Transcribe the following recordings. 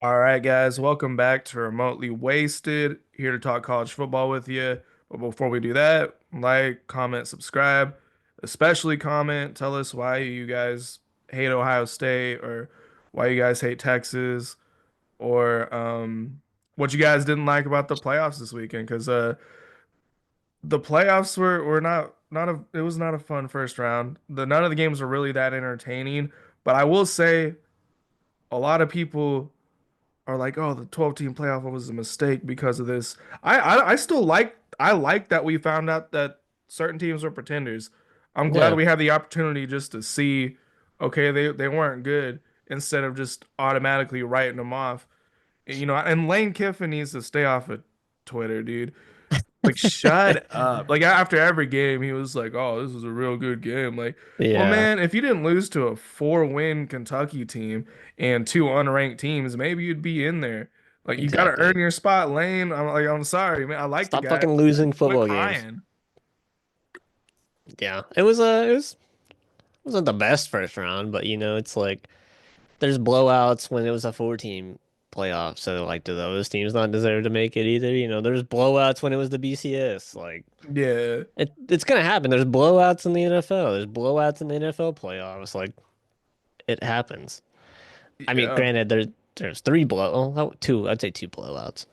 All right, guys, welcome back to Remotely Wasted. Here to talk college football with you. But before we do that, like, comment, subscribe, especially comment. Tell us why you guys hate Ohio State or why you guys hate Texas or what you guys didn't like about the playoffs this weekend. Because the playoffs were not a it was not a fun first round. None of the games were really that entertaining. But I will say a lot of people are like, oh, the 12 team playoff was a mistake because of this. I still like that we found out that certain teams were pretenders. I'm glad Yeah, we had the opportunity just to see, okay, they weren't good instead of just automatically writing them off. And Lane Kiffin needs to stay off of Twitter, dude. Like, shut up. Like, after every game, he was like, oh, this is a real good game. Like, well, yeah, man, if you didn't lose to a four-win Kentucky team and two unranked teams, maybe you'd be in there. Like, you got to earn exactly. your spot, Lane. I'm sorry, man. I like the Stop guy, fucking but losing quit football games. crying. Yeah, wasn't the best first round, but it's like there's blowouts when it was a four-team playoff. So like, do those teams not deserve to make it either? There's blowouts when it was the BCS. Like, Yeah. it's gonna happen. There's blowouts in the NFL. There's blowouts in the NFL playoffs. Like, it happens. I mean, Yeah. granted, there's two. I'd say two blowouts.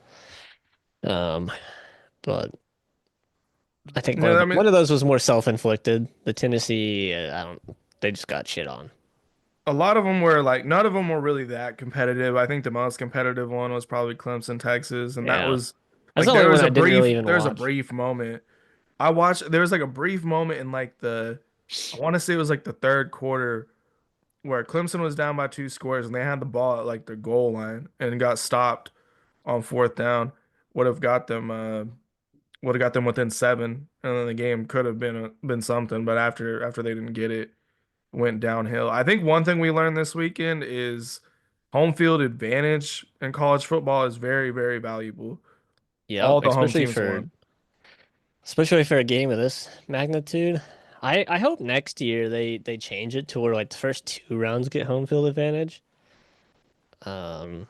Um, but. I think Yeah, I mean, one of those was more self-inflicted. The Tennessee, I don't, they just got shit on. a lot of them were like, none of them were really that competitive. I think the most competitive one was probably Clemson, Texas, and that Yeah, was that's like the only one I didn't really even there was a watch. brief moment. I watched there was like a brief moment in like I want to say it was like the third quarter where Clemson was down by two scores and they had the ball at like the goal line and got stopped on fourth down. Would have got them would have got them within seven, and then the game could have been something, but after they didn't get it, went downhill. I think one thing we learned this weekend is home field advantage in college football is very, very valuable. Yep, All the home teams won. especially for a game of this magnitude. I hope next year they change it to where like the first two rounds get home field advantage. Um,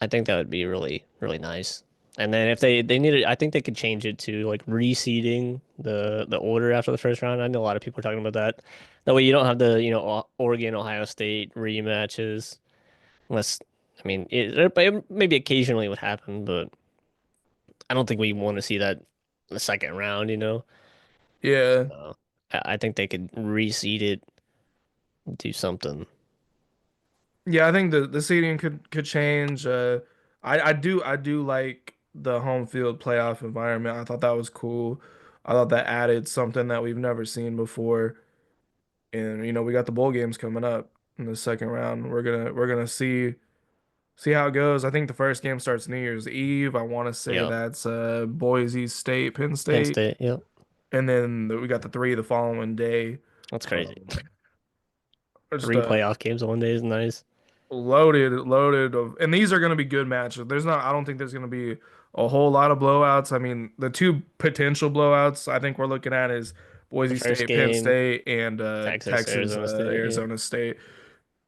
I think that would be really really nice. And then if they need it, I think they could change it to like reseeding the order after the first round. I know a lot of people are talking about that. That way you don't have the Oregon Ohio State rematches. Unless, I mean, it maybe occasionally would happen, but I don't think we want to see that in the second round. Yeah. So I think they could reseed it, do something. Yeah, I think the seating could change. I do like the home field playoff environment. I thought that was cool. I thought that added something that we've never seen before. And we got the bowl games coming up in the second round. We're gonna see how it goes. I think the first game starts New Year's Eve. I want to say Yep. that's Boise State, Penn Penn State, State. Yep. and then we got the three the following day. That's crazy. Um, just Three playoff games in one day is nice. loaded of, and these are going to be good matches. I don't think there's going to be a whole lot of blowouts. I mean, the two potential blowouts I think we're looking at is The Boise first State, Penn game, State, and Texas, Texas, Arizona State. Yeah. Arizona State.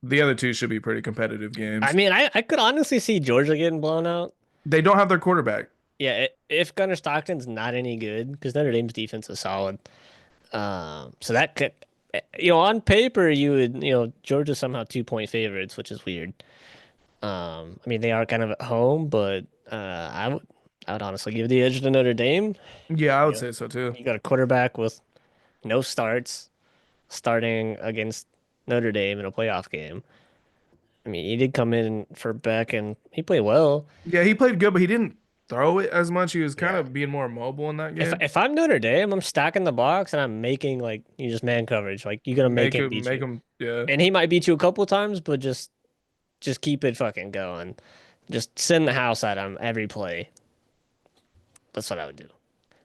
The other two should be pretty competitive I games. mean, I could honestly see Georgia getting blown out. They don't have their quarterback. Yeah, if Gunnar Stockton's not any good, because Notre Dame's defense is solid. So that could, on paper, you would, Georgia's somehow 2-point favorites, which is weird. I mean, they are kind of at home, but I would honestly give the edge to Notre Dame. Yeah, I would Yeah. say so too. You got a quarterback with no starts, starting against Notre Dame in a playoff game. I mean, he did come in for Beck and he played well. Yeah, he played good, but he didn't throw it as much. He was kind Yeah. of being more mobile in that If game. if I'm Notre Dame, I'm stacking the box and I'm making like you just man coverage. Like you're gonna make him beat Make you. him, yeah, And he might beat you a couple times, but just keep it fucking going. Just send the house at him every play. That's what I would do.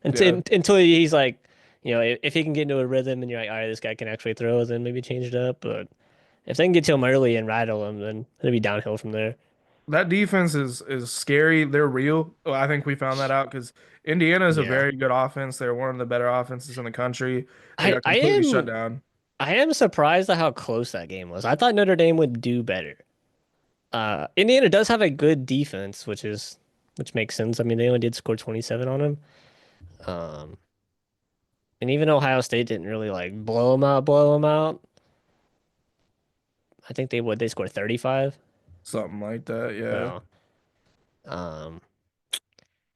yeah. Until he's like, if he can get into a rhythm and you're like, all right, this guy can actually throw, then maybe change it up. But if they can get to him early and rattle him, then it'll be downhill from there. That defense is scary. They're real. Well, I think we found that out because Indiana is a Yeah. very good offense. They're one of the better offenses in the country. They I got I completely shut am down. I am surprised at how close that game was. I thought Notre Dame would do better. Indiana does have a good defense, which makes sense. I mean, they only did score 27 on him. Um, and even Ohio State didn't really like blow them out. I think they scored 35. Something like that. Yeah. So, um,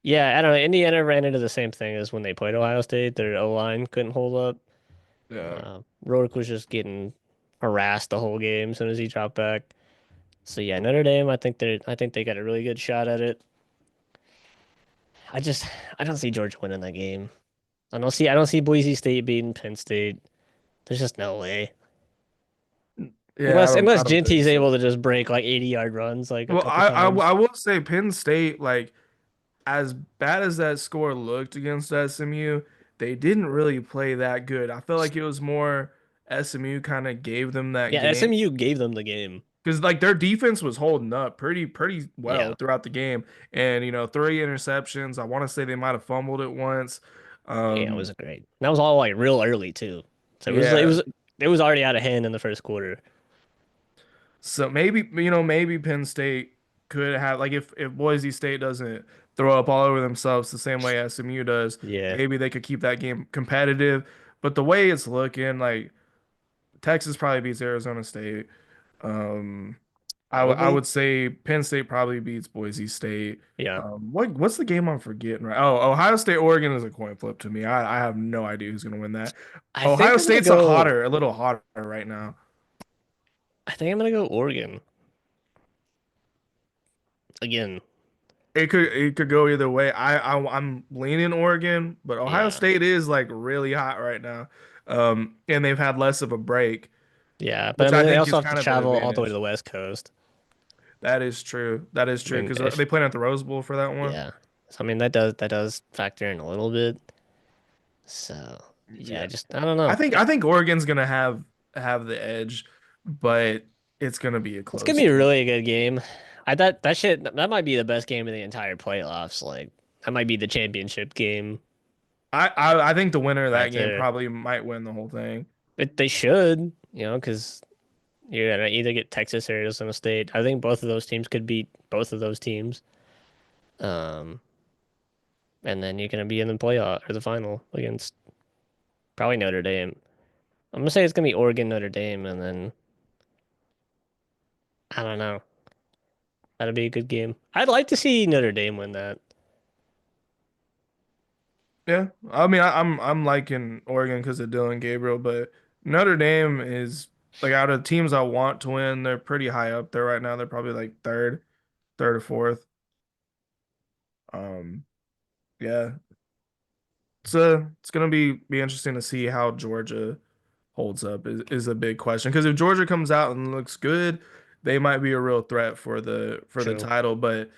yeah, I don't know. Indiana ran into the same thing as when they played Ohio State. Their O-line couldn't hold up. Yeah. Rourke was just getting harassed the whole game as soon as he dropped back. So yeah, Notre Dame, I think they got a really good shot at it. I just I don't see Georgia winning that game. I don't see Boise State beating Penn State. There's just no way. Yeah, I Unless don't think Ginty's so. able to just break like 80-yard runs like a Well, couple times. I will say Penn State, like as bad as that score looked against SMU, they didn't really play that good. I felt like it was more SMU kind of gave them that Yeah, game SMU gave them the game. because like their defense was holding up pretty well Yeah. throughout the game, and three interceptions. I want to say they might have fumbled it once. Yeah, it Um, was great. That was all like real early too. So yeah, it was already out of hand in the first quarter. so maybe maybe Penn State could have like if Boise State doesn't throw up all over themselves the same way SMU does, Yeah. maybe they could keep that game competitive. But the way it's looking, like Texas probably beats Arizona State. Um, I Probably. would say Penn State probably beats Boise State. Yeah. What's the game I'm forgetting right? Oh, Ohio State Oregon is a coin flip to me. I have no idea who's gonna win that. I think Ohio I'm gonna State's go a little hotter right now. I think I'm gonna go Oregon again. It could go either way. I'm leaning Oregon, but Ohio Yeah. State is like really hot right now. And they've had less of a break, Yeah, but I which mean I they think also is have to kind of an travel all the way to advantage. the West Coast. That is true. That is I true mean, because if they playing at the Rose Bowl for that one. yeah. So I mean that does factor in a little bit. So yeah, Yeah. I don't know. I think Oregon's gonna have the edge, but it's gonna be a It's gonna close be a game. really good game. I thought that might be the best game of the entire playoffs. Like that might be the championship game I think the winner of that right game there. probably might win the whole thing. But they should, because you're gonna either get Texas or Arizona State. I think both of those teams could beat both of those teams. Um, and then you're gonna be in the playoff or the final against probably Notre Dame. I'm gonna say it's gonna be Oregon, Notre Dame, and then I don't know. That'll be a good game. I'd like to see Notre Dame win that. Yeah, I mean, I'm liking Oregon because of Dylan Gabriel, but Notre Dame is like out of teams I want to win, they're pretty high up there right now. They're probably like third or fourth. Um, yeah, it's gonna be interesting to see how Georgia holds up is a big question because if Georgia comes out and looks good, they might be a real threat for the True. title, but.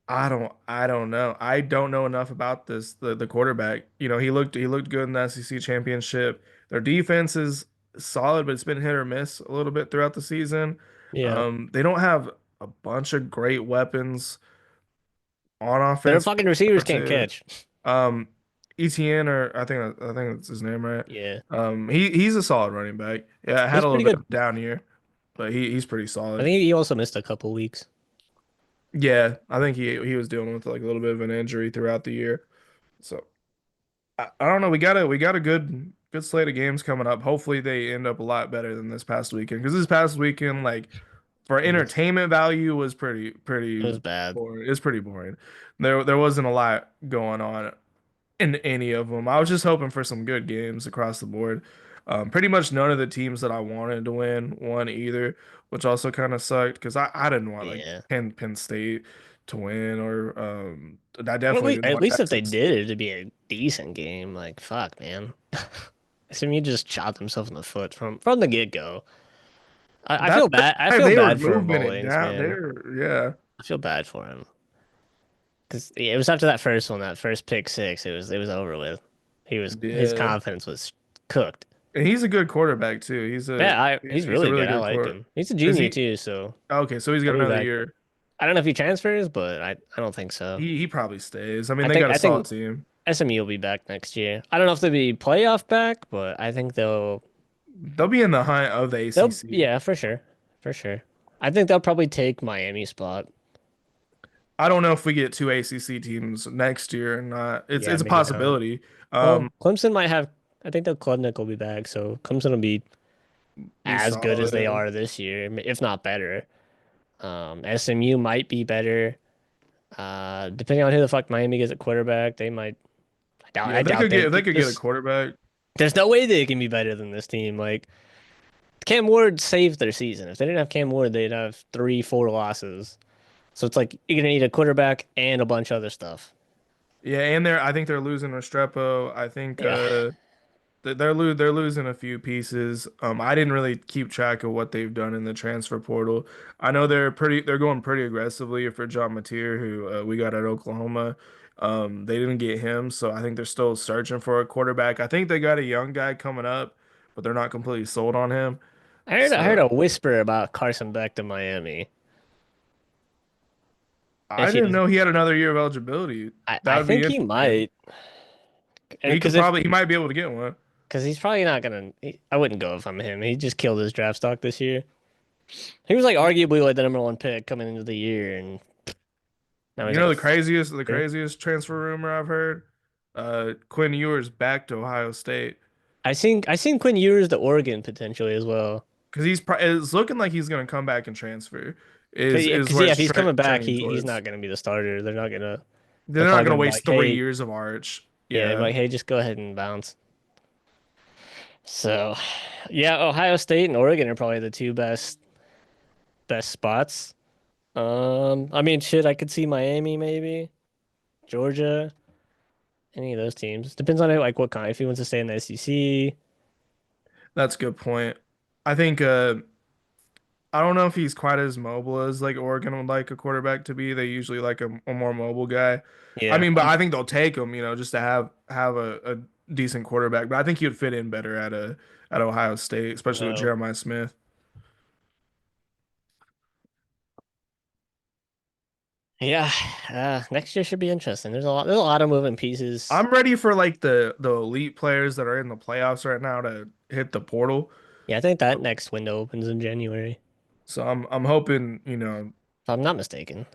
I don't know. I don't know enough about the quarterback. He looked good in the SEC championship. Their defense is solid, but it's been hit or miss a little bit throughout the season. Yeah. They don't have a bunch of great weapons on Their offense fucking receivers can't too. catch. Um, ETN or I think that's his name, right? Yeah. He's a solid running back. Yeah, I had He's a little pretty bit good. of a down year, but he's pretty I solid. think he also missed a couple weeks. Yeah, I think he was dealing with like a little bit of an injury throughout the year. So I don't know. We got a good slate of games coming up. Hopefully they end up a lot better than this past weekend because this past weekend, like for It was entertainment value, was it pretty was bad. boring. It's pretty boring. There wasn't a lot going on in any of them. I was just hoping for some good games across the board. Pretty much none of the teams that I wanted to win won either, which also kind of sucked because I didn't want like Yeah. Penn State to win or I Well, definitely didn't at want least if they Texas. did it'd be a decent game. Like fuck, man. SMU just shot themselves in the foot from the get-go. I That's feel bad. I why feel they were bad for moving it Mullings, down man. there. Yeah. I feel bad for him because it was after that first one, that first pick six. It was over with. His Yeah. confidence was cooked. And he's a good quarterback too. Yeah, he's He's a really really good. I good like quarter. him. He's a Is junior he too, so okay, so he's got he'll be another back. year. I don't know if he transfers, but I don't think so. He probably stays. I mean, they got a I solid think team. SMU will be back next year. I don't know if they'll be playoff back, but I think They'll be in the hunt of the they'll ACC. yeah, for sure. For sure. I think they'll probably take Miami spot. I don't know if we get two ACC teams next year or not. Yeah, It's a maybe not. possibility. Well, Clemson might have. I think the Klubnik will be back, so Clemson will be Be as good as they solid. are this year, if not better. SMU might be better. Depending on who the fuck Miami gets at quarterback, they might. Yeah, I doubt they. if they could get a quarterback. There's no way they can be better than this team. Like Cam Ward saved their season. If they didn't have Cam Ward, they'd have three, four losses. So it's like you're gonna need a quarterback and a bunch of other stuff. Yeah, and I think they're losing Restrepo. I think Yeah. they're losing a few pieces. I didn't really keep track of what they've done in the transfer portal. I know they're going pretty aggressively for John Mateer, who we got at Oklahoma. They didn't get him, so I think they're still searching for a quarterback. I think they got a young guy coming up, but they're not completely sold on him. I heard So a whisper about Carson Beck to Miami. I If he didn't does, know he had another year of eligibility. That I would be think he interesting. might. And because He might be able to get one. he's probably not gonna. I wouldn't go if I'm him. He just killed his draft stock this year. He was like arguably like the number one pick coming into the year, and now he's You like know a the fucker. craziest transfer rumor I've heard? Quinn Ewers back to Ohio State I seen Quinn Ewers to Oregon potentially as well. because it's looking like he's going to come back and transfer. Is Because where yeah, it's if he's coming back, trending he's towards. not gonna be the starter. They're They're not probably going gonna to be waste like, 3 years of Arch. yeah, they're Yeah, like, hey, just go ahead and bounce. So, yeah, Ohio State and Oregon are probably the two best spots. I mean, shit, I could see Miami maybe, Georgia, any of those teams. Depends on it, like what kind. If he wants to stay in the SEC, that's a good point. I think I don't know if he's quite as mobile as like Oregon would like a quarterback to be. They usually like a more mobile guy. I yeah, mean, but I think they'll take him, just to have a decent quarterback. But I think he would fit in better at Ohio State, especially with no, Jeremiah Smith. yeah. Next year should be interesting. There's a lot of moving pieces. I'm ready for like the elite players that are in the playoffs right now to hit the portal. Yeah, I think that next window opens in January, So I'm hoping, if I'm not mistaken.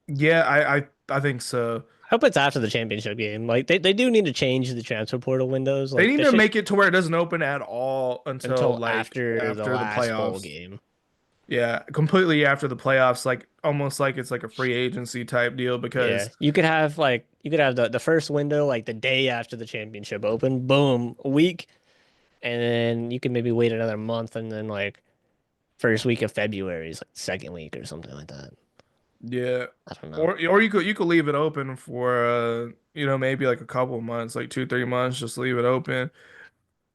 yeah, I think so. I hope it's after the championship game. Like they do need to change the transfer portal windows. They Like need they to should make it to where it doesn't open at all until until like after the after the last bowl playoffs. game. Yeah, completely after the playoffs, like almost like it's like a free agency type deal Yeah, because you could have the first window like the day after the championship open, boom, a week, and then you can maybe wait another month, and then like first week of February is like second week or something like that. yeah, I don't know. or you could leave it open for maybe like a couple of months, like 2 3 months, just leave it open.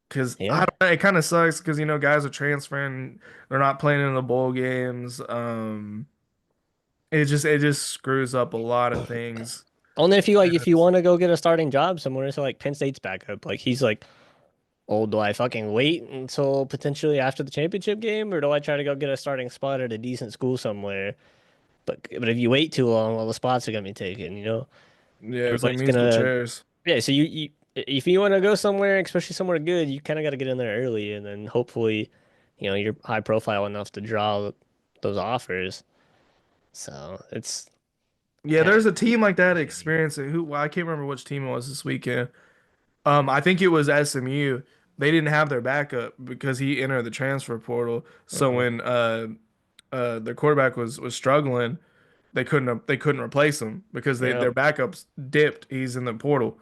Because I Yeah. don't know, it kind of sucks because guys are transferring, they're not playing in the bowl games. It just screws up a lot of things. Only if if you Yes. want to go get a starting job somewhere, so like Penn State's backup, like he's like, oh, do I fucking wait until potentially after the championship game, or do I try to go get a starting spot at a decent school somewhere? But if you wait too long, well, the spots are gonna be taken, you know? Yeah, it's like Everybody's musical gonna chairs. Yeah, so you if you want to go somewhere, especially somewhere good, you kind of got to get in there early, and then hopefully, you're high profile enough to draw those offers. So it's Yeah, kind of there's a team like that shitty. experiencing who well, I can't remember which team it was this weekend. I think it was SMU. They didn't have their backup because he entered the transfer portal. So Mhm. when their quarterback was struggling, they couldn't replace him because Yeah, their backups dipped. He's in the portal.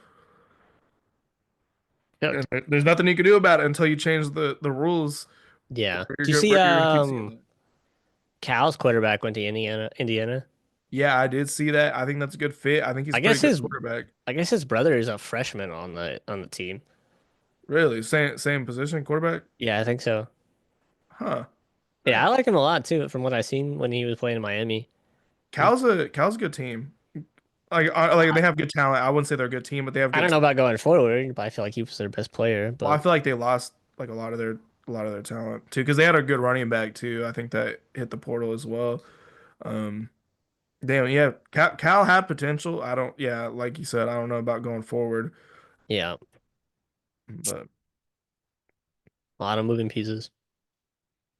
yeah, And there's nothing you can do about it until you change the rules yeah. where Do you see where you're gonna keep seeing that. Cal's quarterback went to Indiana? Indiana. Yeah, I did see that. I think that's a good fit. I think he's I a pretty guess good his quarterback. I guess his brother is a freshman on the team. Really, same position, quarterback. Yeah, I think so. Huh. Yeah, Huh. I like him a lot too, from what I seen when he was playing in Miami. He's Cal's a good team. Like I, they have good talent. I wouldn't say they're a good team, but they have I good don't know about talent. going forward, but I feel like he was their best player. Well, I But feel like they lost like a lot of their talent too because they had a good running back too. I think that hit the portal as well. Um, damn, yeah, Cal had potential. I don't, yeah, like you said, I don't know about going forward, yeah. but A lot of moving pieces.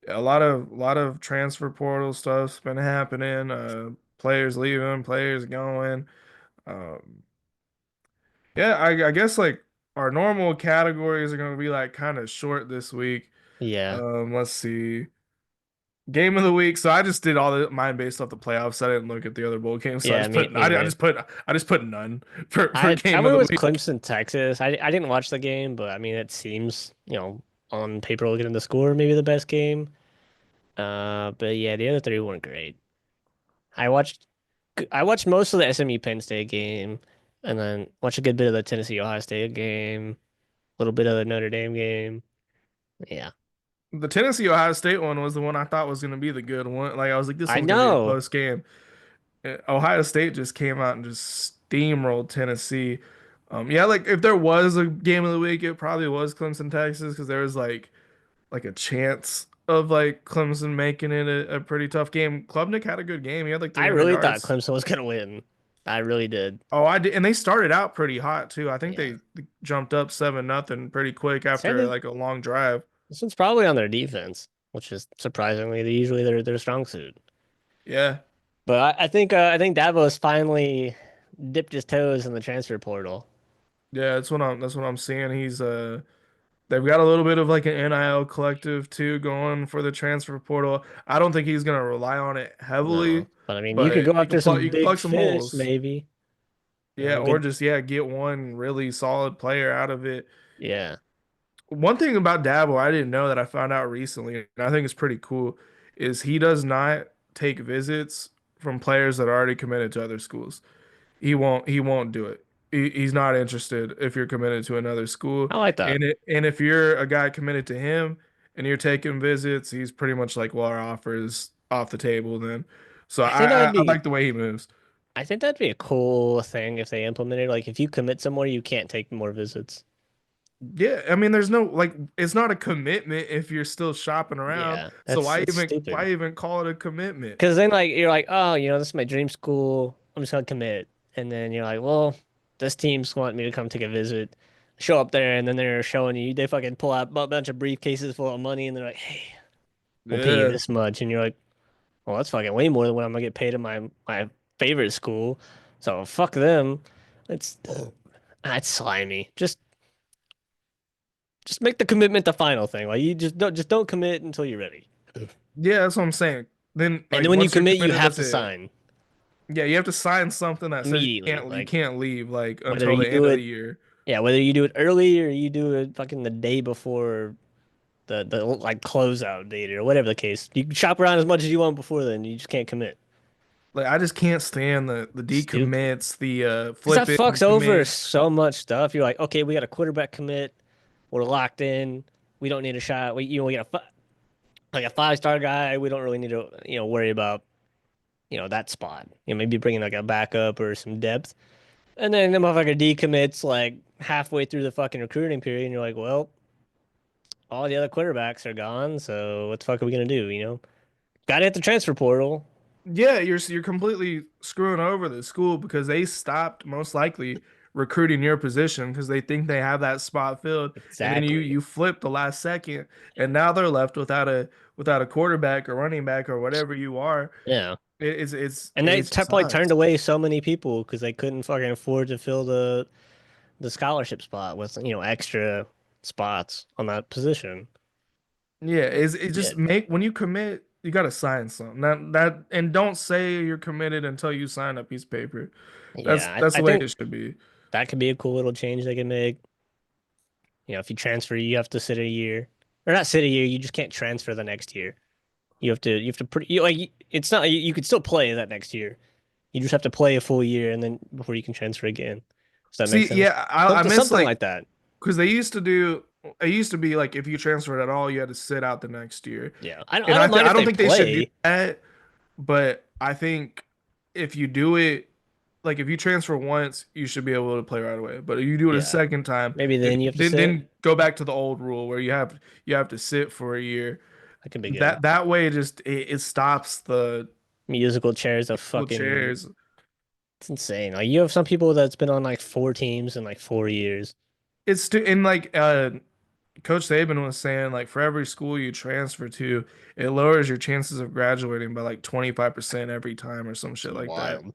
A lot of transfer portal stuff's been happening. Players leaving, players going. Um, yeah, I guess like our normal categories are gonna be like kind of short this week. Yeah. Let's see. Game of the week. So I just did all the mine based off the playoffs. I didn't look at the other bowl games. So Yeah, me neither. I just put none for I game of went the with week. Clemson, Texas. I didn't watch the game, but I mean it seems, on paper looking at the score, maybe the best game. But yeah, the other three weren't great. I watched I watched most of the SMU Penn State game, and then watched a good bit of the Tennessee Ohio State game, a little bit of the Notre Dame game. Yeah. The Tennessee Ohio State one was the one I thought was gonna be the good one. Like I was like, this I one's gonna be a know. close game. Ohio State just came out and just steamrolled Tennessee. Yeah, like if there was a game of the week, it probably was Clemson Texas because there was like a chance of like Clemson making it a pretty tough game. Klubnik had a good game. He had like I 300 really thought yards. Clemson was gonna win. I really did. Oh, I did, and they started out pretty hot too. I think Yeah. they jumped up 7-0 pretty quick Said after that like a long drive. this one's probably on their defense, which is surprisingly usually their strong suit. Yeah, But I think Davos finally dipped his toes in the transfer portal. yeah, that's what I'm seeing. They've got a little bit of like an NIL collective too going for the transfer portal. I don't think he's gonna rely on it No, heavily, but I mean, you could go but after some you can big plug some fish, holes. maybe. Yeah, or Good. just yeah, get one really solid player out of it. Yeah. One thing about Dabo I didn't know that I found out recently, and I think it's pretty cool, is he does not take visits from players that are already committed to other schools. He won't do it. He's not interested if you're committed to another school. I like that. And if you're a guy committed to him and you're taking visits, he's pretty much like, well, our offer is off the table then. So I think that would I be like the way he moves. I think that'd be a cool thing if they implemented. Like, if you commit somewhere, you can't take more visits. Yeah, I mean, there's no like, it's not a commitment if you're still shopping around. Yeah, So that's stupid. why even call it a commitment? Because then, like, you're like, oh, this is my dream school. I'm just gonna commit. And then you're like, well, this team's wanting me to come take a visit. Show up there, and then they're showing you. They fucking pull out a bunch of briefcases full of money, and they're like, hey, we'll pay you Yeah. this much. And you're like, well, that's fucking way more than what I'm gonna get paid at my favorite school. So fuck them. It's that's slimy. Just make the commitment the final thing. Like, you just don't commit until you're ready. Yeah, that's what I'm saying. Then And then like when you once you're commit, you committed, have that's to it. sign Yeah, you have to sign something that says immediately. you Like, can't leave like whether until you the end do of the it, year. yeah, whether you do it early or you do it fucking the day before the like closeout date or whatever the case. You can shop around as much as you want before then. You just can't commit. Like I just can't stand the Stupid. decommits, the Because that flip it and fucks over commit. so much stuff. You're like, okay, we got a quarterback commit. We're locked in. We don't need a shot. We got like a 5-star guy. We don't really need to worry about that spot. Maybe bringing like a backup or some depth. And then the motherfucker decommits like halfway through the fucking recruiting period, and you're like, well, all the other quarterbacks are gone, so what the fuck are we gonna do? Gotta hit the transfer portal. Yeah, you're completely screwing over the school because they stopped most likely recruiting your position because they think they have that spot filled, and then Exactly. you flip the last second, and now they're left without a quarterback or running back or whatever you are. Yeah. And they It t probably turned sucks. away so many people because they couldn't fucking afford to fill the scholarship spot with extra spots on that position. Yeah, it just Shit. make when you commit, you gotta sign something. That and don't say you're committed until you sign a piece of paper. Yeah, That's I the way think it should be. that could be a cool little change they can make. If you transfer, you have to sit a year, or not sit a year. You just can't transfer the next year. You have to it's not you could still play that next year. You just have to play a full year and then before you can transfer again. Does that make See, sense? yeah, I Something miss something like like that. because they used to do it used to be like if you transferred at all, you had to sit out the next year. Yeah. And I don't mind I if don't they think they should do play. that, but I think if you do it like if you transfer once, you should be able to play right away. But if you do it a Yeah. second time, Maybe then you have to sit. then go back to the old rule where you have to sit for a year. That could be good. That way it stops the Musical chairs of little fucking chairs. it's insane. Like you have some people that's been on like 4 teams in like 4 years. It's to in like Coach Saban was saying like for every school you transfer to, it lowers your chances of graduating by like 25% every time or some It's shit like that. wild.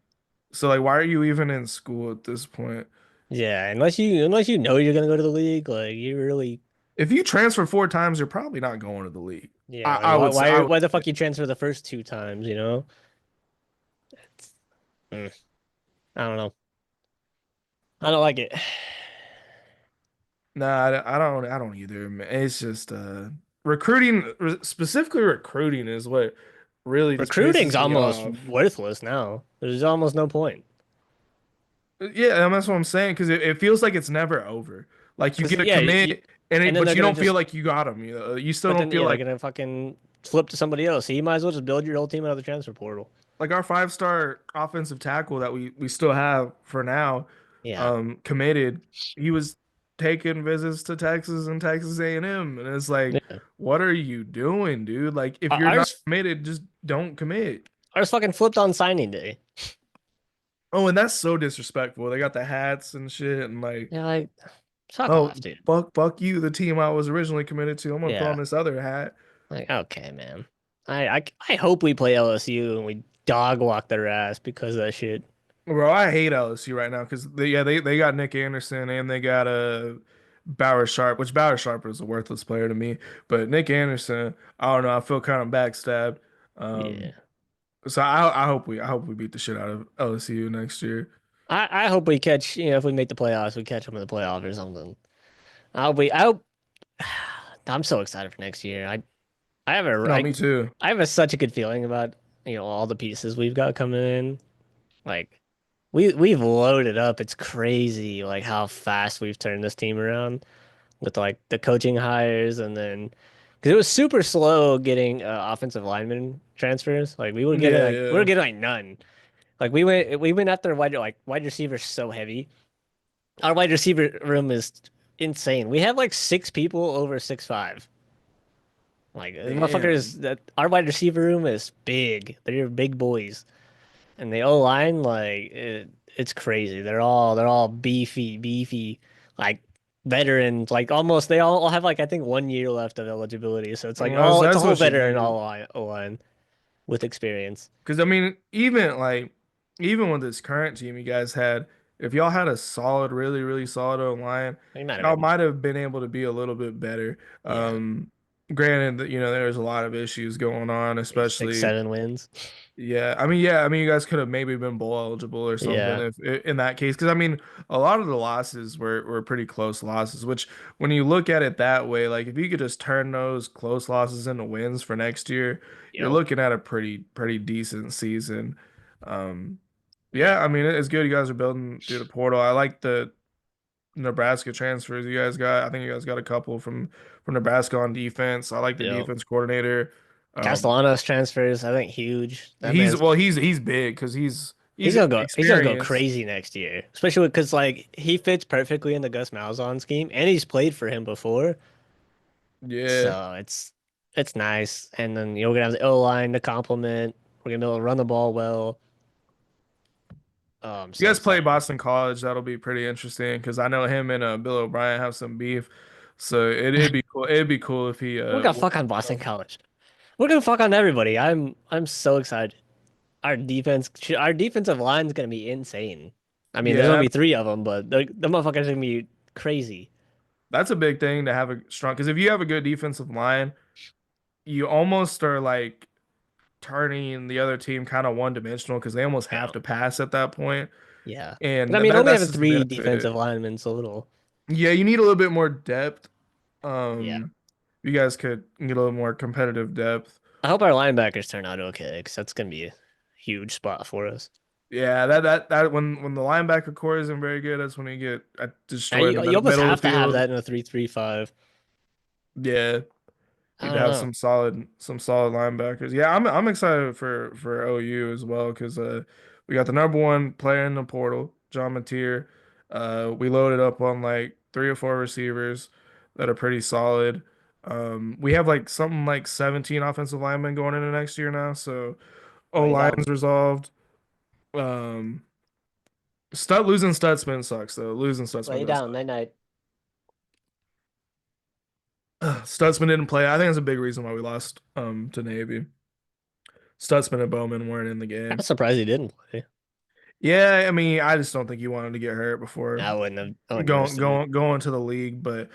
So like why are you even in school at this point? Yeah, unless you know you're gonna go to the league, like you really If you transfer 4 times, you're probably not going to the league. yeah, I, like I why would say I why would why the say. fuck you transfer the first two times, you know? Mm, I don't know. I don't like it. Nah, I don't either, man. It's just recruiting, specifically recruiting is what really just Recruiting's pisses me almost off. worthless now. There's almost no point. Yeah, and that's what I'm saying because it feels like it's never over. Like you Because get a yeah, commit, and then but they're you gonna don't feel just, like you got them. You still but don't then feel yeah, they're like gonna fucking flip to somebody else. So you might as well just build your whole team out of the transfer portal. our 5-star offensive tackle that we still have for now, Yeah, committed. He was taking visits to Texas and Texas A&M, and it's like, yeah. what are you doing, dude? Like if you're not Ours committed, just don't commit. ours fucking flipped on signing day. Oh, and that's so disrespectful. They got the hats and shit, and like, Yeah, like fuck oh, off, dude. fuck you, the team I was originally committed to. I'm gonna put on Yeah, this other hat. like okay, man. I hope we play LSU and we dog walk their ass because of that shit. Bro, I hate LSU right now because they got Nick Anderson and they got Bauer Sharp, which Bauer Sharp is a worthless player to me. But Nick Anderson, I don't know, I feel kind of backstabbed. Um, Yeah. so I hope we beat the shit out of LSU next year. I hope we catch, if we make the playoffs, we catch them in the playoffs or something. I hope I'm so excited for next year. I have a No, me too. I have such a good feeling about, all the pieces we've got coming in. Like we've loaded up. It's crazy like how fast we've turned this team around with like the coaching hires and then because it was super slow getting offensive lineman transfers. Like Yeah, we were yeah. getting like none. Like we went after wide receivers so heavy. Our wide receiver room is insane. We have like six people over 6'5". Like the Damn. motherfuckers that our wide receiver room is big. They're big boys. And the O line, like it's crazy. They're all beefy, beefy, like veterans. Like almost they all have like I think 1 year left of eligibility. So it's like Well, it's a that's whole what you veteran need. all line O line with experience. Because I mean, even with this current team you guys had, if y'all had a solid, really, really solid line, They might have y'all been, might have been able to be a little bit better. yeah, Granted that there's a lot of issues going on, maybe six, especially 7 wins. yeah, I mean, you guys could have maybe been bowl eligible or something Yeah, if in that case. Because I mean, a lot of the losses were pretty close losses. Which, when you look at it that way, like if you could just turn those close losses into wins for next year, you're yep, looking at a pretty decent season. Um, yeah, yeah, I mean, it's good you guys are building through the portal. I like the Nebraska transfers you guys got. I think you guys got a couple from Nebraska on defense. I like the yep. defense coordinator. Um, Castellanos transfers, I think huge. That He's man's well, he's big because he's he's gonna go experienced. crazy next year, especially because like he fits perfectly in the Gus Malzahn scheme, and he's played for him before. Yeah, So it's nice. And then we're gonna have the O line to complement. We're gonna be able to run the ball well. Oh, I'm you so guys play excited. Boston College. That'll be pretty interesting because I know him and Bill O'Brien have some beef. So it'd be cool. It'd be cool if he We're gonna fuck on Boston College. We're gonna fuck on everybody. I'm so excited. Our defensive line's gonna be insane. I mean, there's yeah, gonna be three of them, but the motherfuckers are gonna be crazy. that's a big thing to have a strong. Because if you have a good defensive line, you almost are like turning the other team kind of one dimensional because they almost have Yeah, to pass at that point, yeah. And and I mean, only that's having just a three defensive benefit. linemen total. Yeah, you need a little bit more depth. Yeah. You guys could get a little more competitive depth. I hope our linebackers turn out okay, because that's gonna be a huge spot for us. Yeah, that when the linebacker core isn't very good, that's when you get destroyed in the You almost middle of have the to have field. that in a 3-3-5. Yeah, I need to don't have know. some solid linebackers. Yeah, I'm excited for OU as well because we got the number one player in the portal, John Mateer. We loaded up on like 3 or 4 receivers that are pretty solid. We have like something like 17 offensive linemen going into next year now, so O Way line's down. resolved. Um, losing Stutzman sucks though. Losing Stutzman Way does down. suck. Night night. Stutzman didn't play. I think that's a big reason why we lost to Navy. Stutzman and Bowman weren't in the I'm game. surprised he didn't play. Yeah, I mean, I just don't think he wanted to get hurt before I wouldn't going risk it. going going to the league. But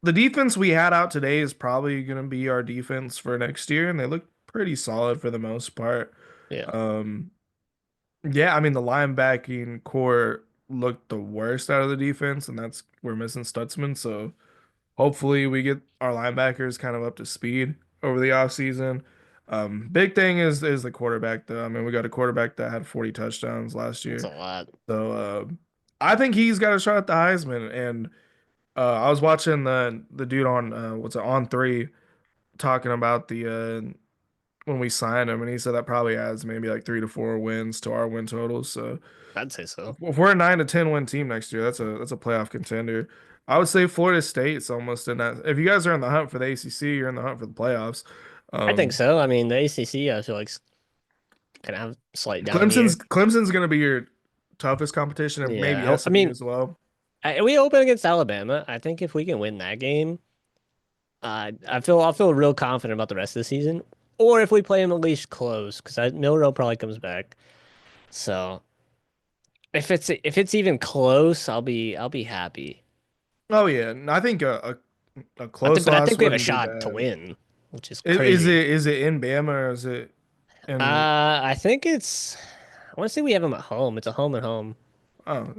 the defense we had out today is probably going to be our defense for next year, and they look pretty solid for the most part. Yeah, Um, yeah, I mean the linebacking core looked the worst out of the defense, and that's we're missing Stutzman. So hopefully we get our linebackers kind of up to speed over the offseason. Big thing is the quarterback though. I mean, we got a quarterback that had 40 touchdowns last that's a year. lot. So I think he's got a shot at the Heisman. And I was watching the dude on what's it on three talking about the when we signed him, and he said that probably adds maybe like 3 to 4 wins to our win totals. So I'd say so. if we're a 9 to 10 win team next year, that's a playoff contender. I would say Florida State's almost in that. If you guys are in the hunt for the ACC, you're in the hunt for the playoffs. I think Um, so. I mean, the ACC, I feel like gonna have a slight down year. Clemson's going to be your toughest competition, and maybe Yeah, I SMU mean, as well. we open against Alabama. I think if we can win that game, I'll feel real confident about the rest of the season. Or if we play him at least close, because Milrow probably comes back. So if it's even close, I'll be happy. Oh yeah, and I think a close I loss think we have a wouldn't be shot to bad. win, which is Is crazy. it in Bama or is it in? I think it's. I want to say we have them at home. It's a home and home. Oh,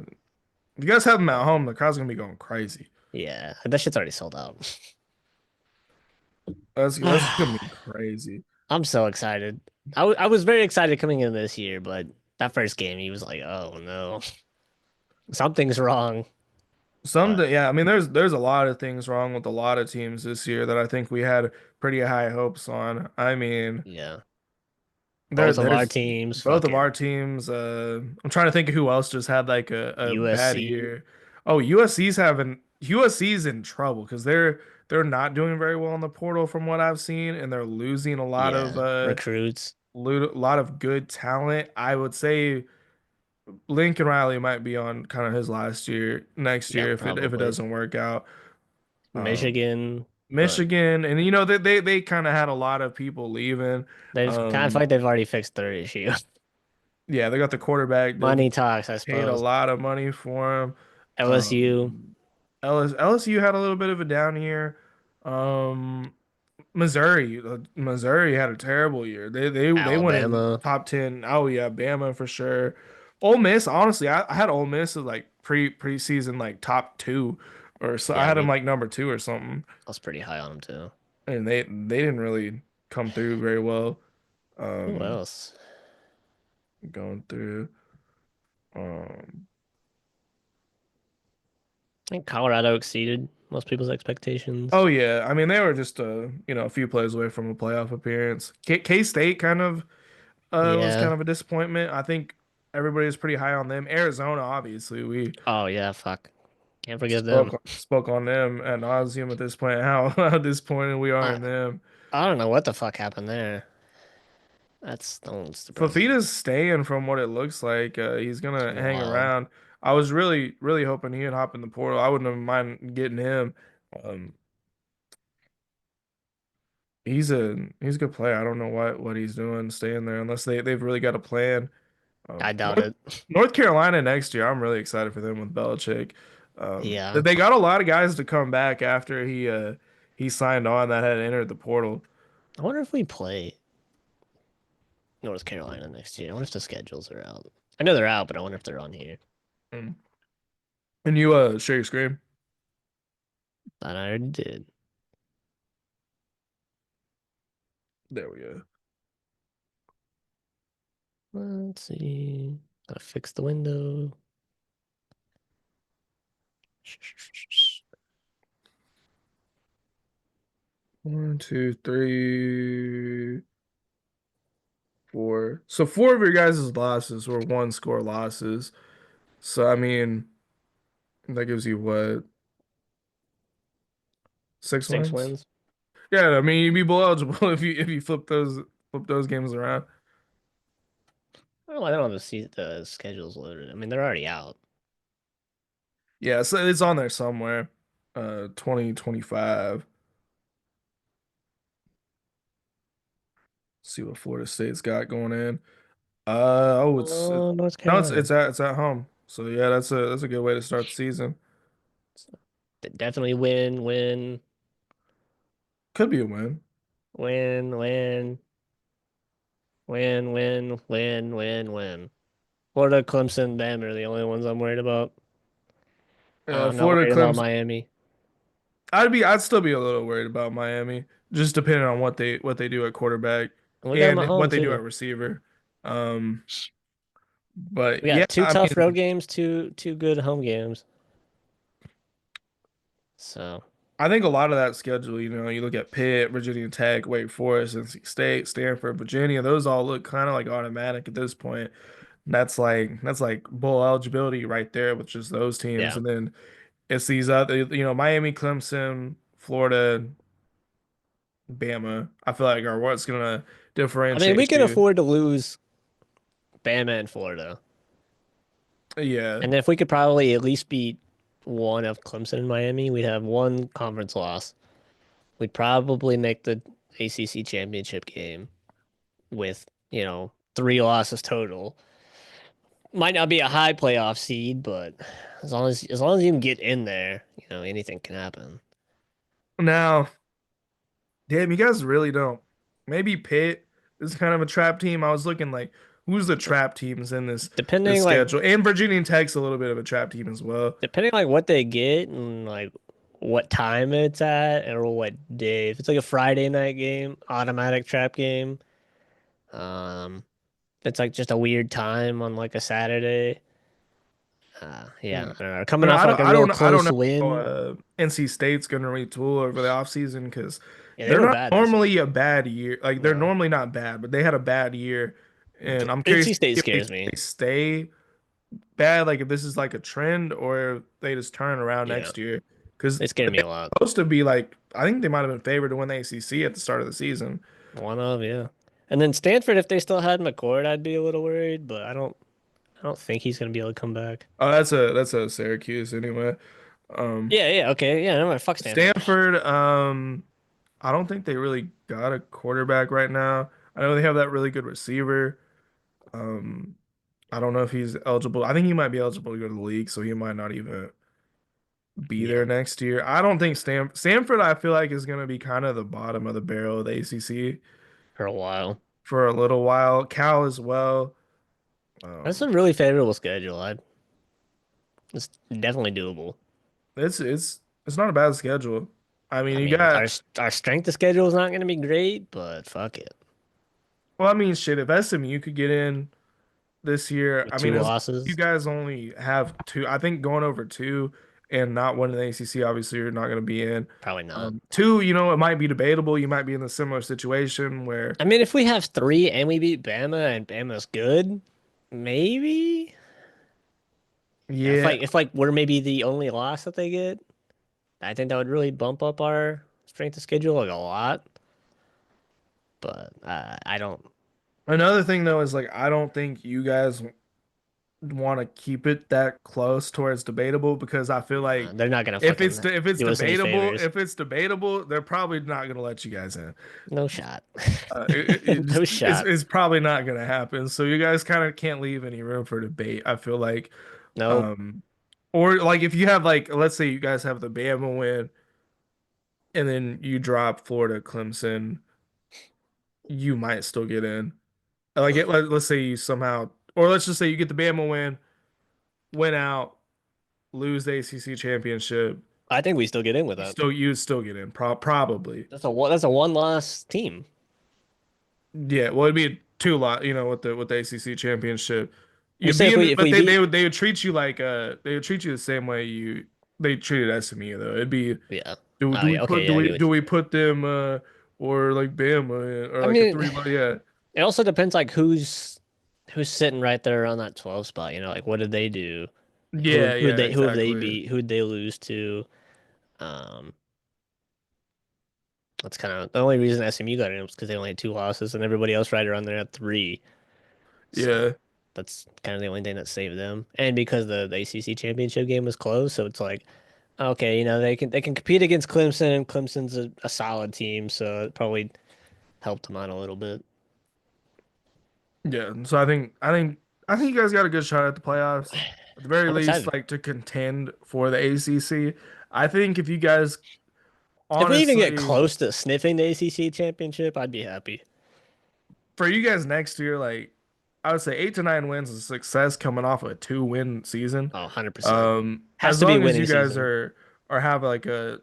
if you guys have them at home, the crowd's gonna be going crazy. Yeah, that shit's already sold out. That's gonna be crazy. I'm so excited. I was very excited coming in this year, but that first game, he was like, "Oh no, something's wrong." But Yeah, I mean, there's a lot of things wrong with a lot of teams this year that I think we had pretty high hopes on. I mean, yeah, there both of our there's teams, both of our fucking teams. I'm trying to think of who else just had like a bad USC. year. Oh, USC's in trouble because they're not doing very well in the portal from what I've seen, and they're losing Yeah, recruits. a lot of good talent. I would say Lincoln Riley might be on kind of his last year next Yeah, year if it probably doesn't work out. Um, Michigan, but Michigan, and you know they kind of had a lot of people leaving. they've kind of Um, like they've already fixed their issue. yeah, they got the quarterback. They Money talks, I paid a suppose. lot of money for him. LSU, LSU had a little bit of a down year. Um, Missouri had a terrible year. They went in Alabama. top 10. Oh yeah, Bama for sure. Ole Miss, honestly, I had Ole Miss as like preseason like top two or so. I Yeah, had them like number two or something, I was pretty high on them too. and they didn't really come through very well. Who Um, else? going through. Um, I think Colorado exceeded most people's oh expectations. yeah, I mean they were just a few plays away from a playoff appearance. K-State kind of was Yeah. kind of a disappointment. I think everybody was pretty high on them. Arizona, obviously, we Oh yeah, fuck. Can't forget them. spoke on them ad nauseum at this point. How disappointed we are I in them. I don't know what the fuck happened there. That one's depressing. Fafita's staying from what it looks like. He's It's gonna been a hang while. around. I was really hoping he'd hop in the portal. I wouldn't have mind getting him. Um, he's a good player. I don't know what he's doing staying there unless they've really got a plan. I doubt North it. North Carolina next year, I'm really excited for them with Belichick. Yeah. They got a lot of guys to come back after he signed on that had entered the portal. I wonder if we play North Carolina next year. I wonder if the schedules are out. I know they're out, but I wonder if they're on here. Mm. And you share your screen. That I already did. There we go. Let's see. Gotta fix the window. 1, 2, 3, 4. So four of your guys' losses were one score losses. So I mean that gives you what, 6 Six wins? wins. Yeah, I mean you'd be below eligible if you flip those games around. Oh, I don't have the schedules loaded. I mean, they're already out. Yeah, so it's on there somewhere. 2025. see what Florida State's got going in. Oh, North no, Carolina. it's at home. So yeah, that's a good way to start the season. Definitely win, win, Could be a win. win, win, win, win, win, win, win. Florida, Clemson, them are the only ones I'm worried about. I'm not Florida worried about Clemson. Miami. I'd still be a little worried about Miami, just depending on what they do at quarterback And we got them and at home what they do at too. receiver. Um, but We yeah, got two I tough road mean, games, two good home games. So I think a lot of that schedule, you look at Pitt, Virginia Tech, Wake Forest, NC State, Stanford, Virginia, those all look kind of like automatic at this point. That's like bowl eligibility right there with just those teams. yeah, And then it's these other, Miami, Clemson, Florida, Bama, I feel like are what's gonna I mean we differentiate can you. afford to lose Bama and Florida, Yeah. and if we could probably at least beat one of Clemson and Miami, we'd have one conference loss. We'd probably make the ACC championship game with, three losses total. Might not be a high playoff seed, but as long as you can get in there, anything can happen. Now, damn, you guys really don't. Maybe Pitt is kind of a trap team. I was looking like who's the trap teams in this Depending like schedule, and Virginia Tech's a little bit of a trap team as well. depending like what they get and like what time it's at or what day. If it's like a Friday night game, automatic trap game. If it's like just a weird time on like a Saturday. Yeah, Mm. I don't know. But Coming no, off like a real I don't close know how win. NC State's gonna retool over the offseason because Yeah, they they're were not bad this year. normally a bad year. Like they're No. normally not bad, but they had a bad year, and I'm curious NC to State see scares if me. they stay bad, like if this is like a trend or if they just turn around Yeah, next year. Because they scare me they're a lot. supposed to be like, I think they might have been favored to win the ACC at the start of the season. One of, yeah. And then Stanford, if they still had McCord, I'd be a little worried, but I don't think he's gonna be able to come back. Oh, that's a Syracuse anyway. Um, Yeah, yeah, okay, yeah. No, mind. Fuck Stanford. Stanford, I don't think they really got a quarterback right now. I know they have that really good receiver. Um, I don't know if he's eligible. I think he might be eligible to go to the league, so he might not even be Yeah, there next year. I don't think Stanford, I feel like, is going to be kind of the bottom of the barrel of the ACC for a while. for a little while. Cal as well. That's a Um, really favorable schedule. It's definitely doable. it's not a bad schedule. I mean, I you mean, our got our strength of schedule is not gonna be great, but fuck it. well, I mean, shit. If SMU could get in this year, With I mean, two as long as you losses, guys only have two, I think going over two and not winning the ACC, obviously you're not going to be in. probably not. Two, it might be debatable. You might be in a similar situation where, I mean, if we have three and we beat Bama and Bama's good, maybe. Yeah, if yeah, like we're maybe the only loss that they get, I think that would really bump up our strength of schedule like a lot. But I don't. another thing though is like I don't think you guys want to keep it that close towards debatable because I feel like They're not gonna fucking do us any favors. if it's debatable, they're probably not going to let you guys in. No shot. It just No shot. it's probably not going to happen. So you guys kind of can't leave any room for debate. I feel like, Nope. um, or like if you have like let's say you guys have the Bama win and then you drop Florida, Clemson, you might still get in. Let's say you somehow, or let's just say you get the Bama win out, lose the ACC championship, I think we still get in with that. you'd still get in, probably. That's a one loss team. Yeah, well, it'd be a two lot, with the ACC championship. You You'd said be if in, we if but we beat they would treat you like they would treat you the same way they treated SMU though. It'd be yeah. do Oh do we yeah, put okay, yeah, I get do what you we mean. put them or like Bama or I like a mean, three yeah it also depends like who's sitting right there on that 12 spot, like what did they do? yeah yeah Who have they exactly beat? Who'd they lose to? Um that's kind of the only reason SMU got in was because they only had two losses and everybody else right around there had three. So yeah that's kind of the only thing that saved them. And because the ACC championship game was close, so it's like, okay, they can compete against Clemson, and Clemson's a solid team, so it probably helped them out a little bit. Yeah, so I think you guys got a good shot at the playoffs. At the very I'm least, excited. like to contend for the ACC. I think if you guys If we even get honestly, close to sniffing the ACC championship, I'd be happy. for you guys next year, like I would say 8 to 9 wins is a success coming off a 2-win season. Oh, 100%. Has As to be a long as winning you guys season. are have like a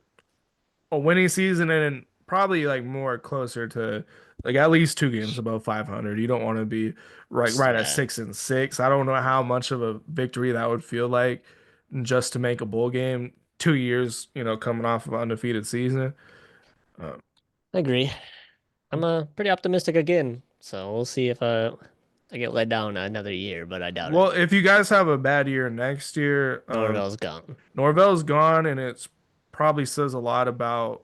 winning season and probably like more closer to like at least 2 games above 500. You don't want to be right at Yeah, 6-6. I don't know how much of a victory that would feel like just to make a bowl game 2 years, coming off of an undefeated season. Uh, I agree. I'm pretty optimistic again, so we'll see if I get let down another year, but I doubt it. well, if you guys have a bad year next year, Norvell's gone. Norvell's gone, and it's probably says a lot about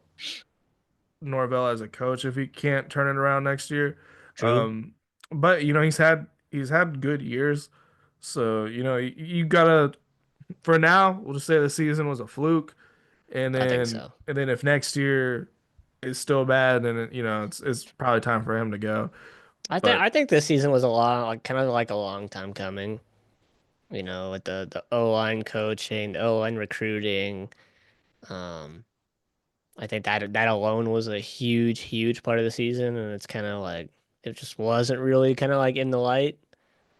Norvell as a coach if he can't turn it around next year. True. Um, but he's had good years, so you gotta for now we'll just say the season was a fluke, and I think then so. and then if next year is still bad, then it's probably time for him to go. But I think this season was a long, like kind of like a long time coming. With the O-line coaching, the O-line recruiting. Um, I think that alone was a huge, huge part of the season, and it's kind of like it just wasn't really kind of like in the light.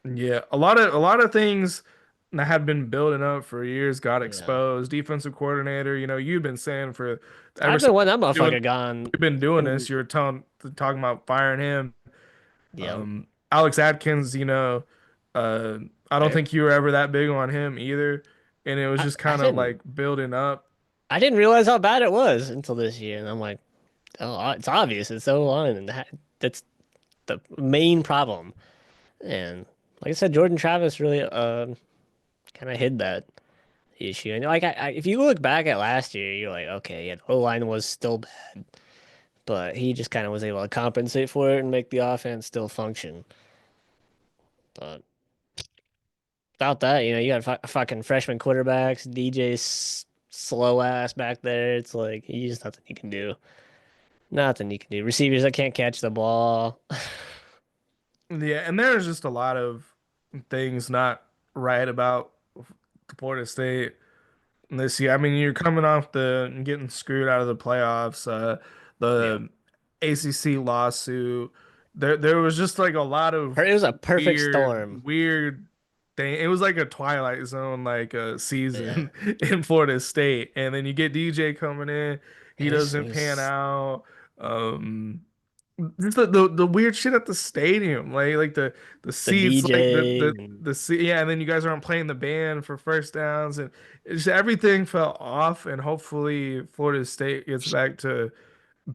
yeah, a lot of things that have been building up for years got Yeah, exposed. Defensive coordinator, you've been saying for ever I've since been wanting that doing motherfucker gone. we've been doing And this. You're talking about firing him. yep, Alex Atkins, uh, I don't I, think you were ever that big on him either, and it was I just I kind of didn't like building up. I didn't realize how bad it was until this year, and I'm like, oh, it's obvious. It's O-line, and that's the main problem. And like I said, Jordan Travis really kind of hid that issue. And like if you look back at last year, you're like, okay, yeah, the O-line was still bad, but he just kind of was able to compensate for it and make the offense still function. But without that, you got fucking freshman quarterbacks, DJ's slow ass back there. It's like you just nothing you can do. Nothing you can do. Receivers that can't catch the ball. Yeah, and there's just a lot of things not right about Florida State this year. I mean, you're coming off the getting screwed out of the playoffs, Yep. the ACC lawsuit. There was just like a lot of It was a perfect weird, storm. weird thing. It was like a Twilight Zone like Yeah. season in Florida State, and then you get DJ coming in, he It doesn't pan was out. Um, just the weird shit at the stadium, like the the seats, like the DJ the and the seat, yeah, and then you guys aren't playing the band for first downs, and it's just everything felt off. And hopefully, Florida State gets back to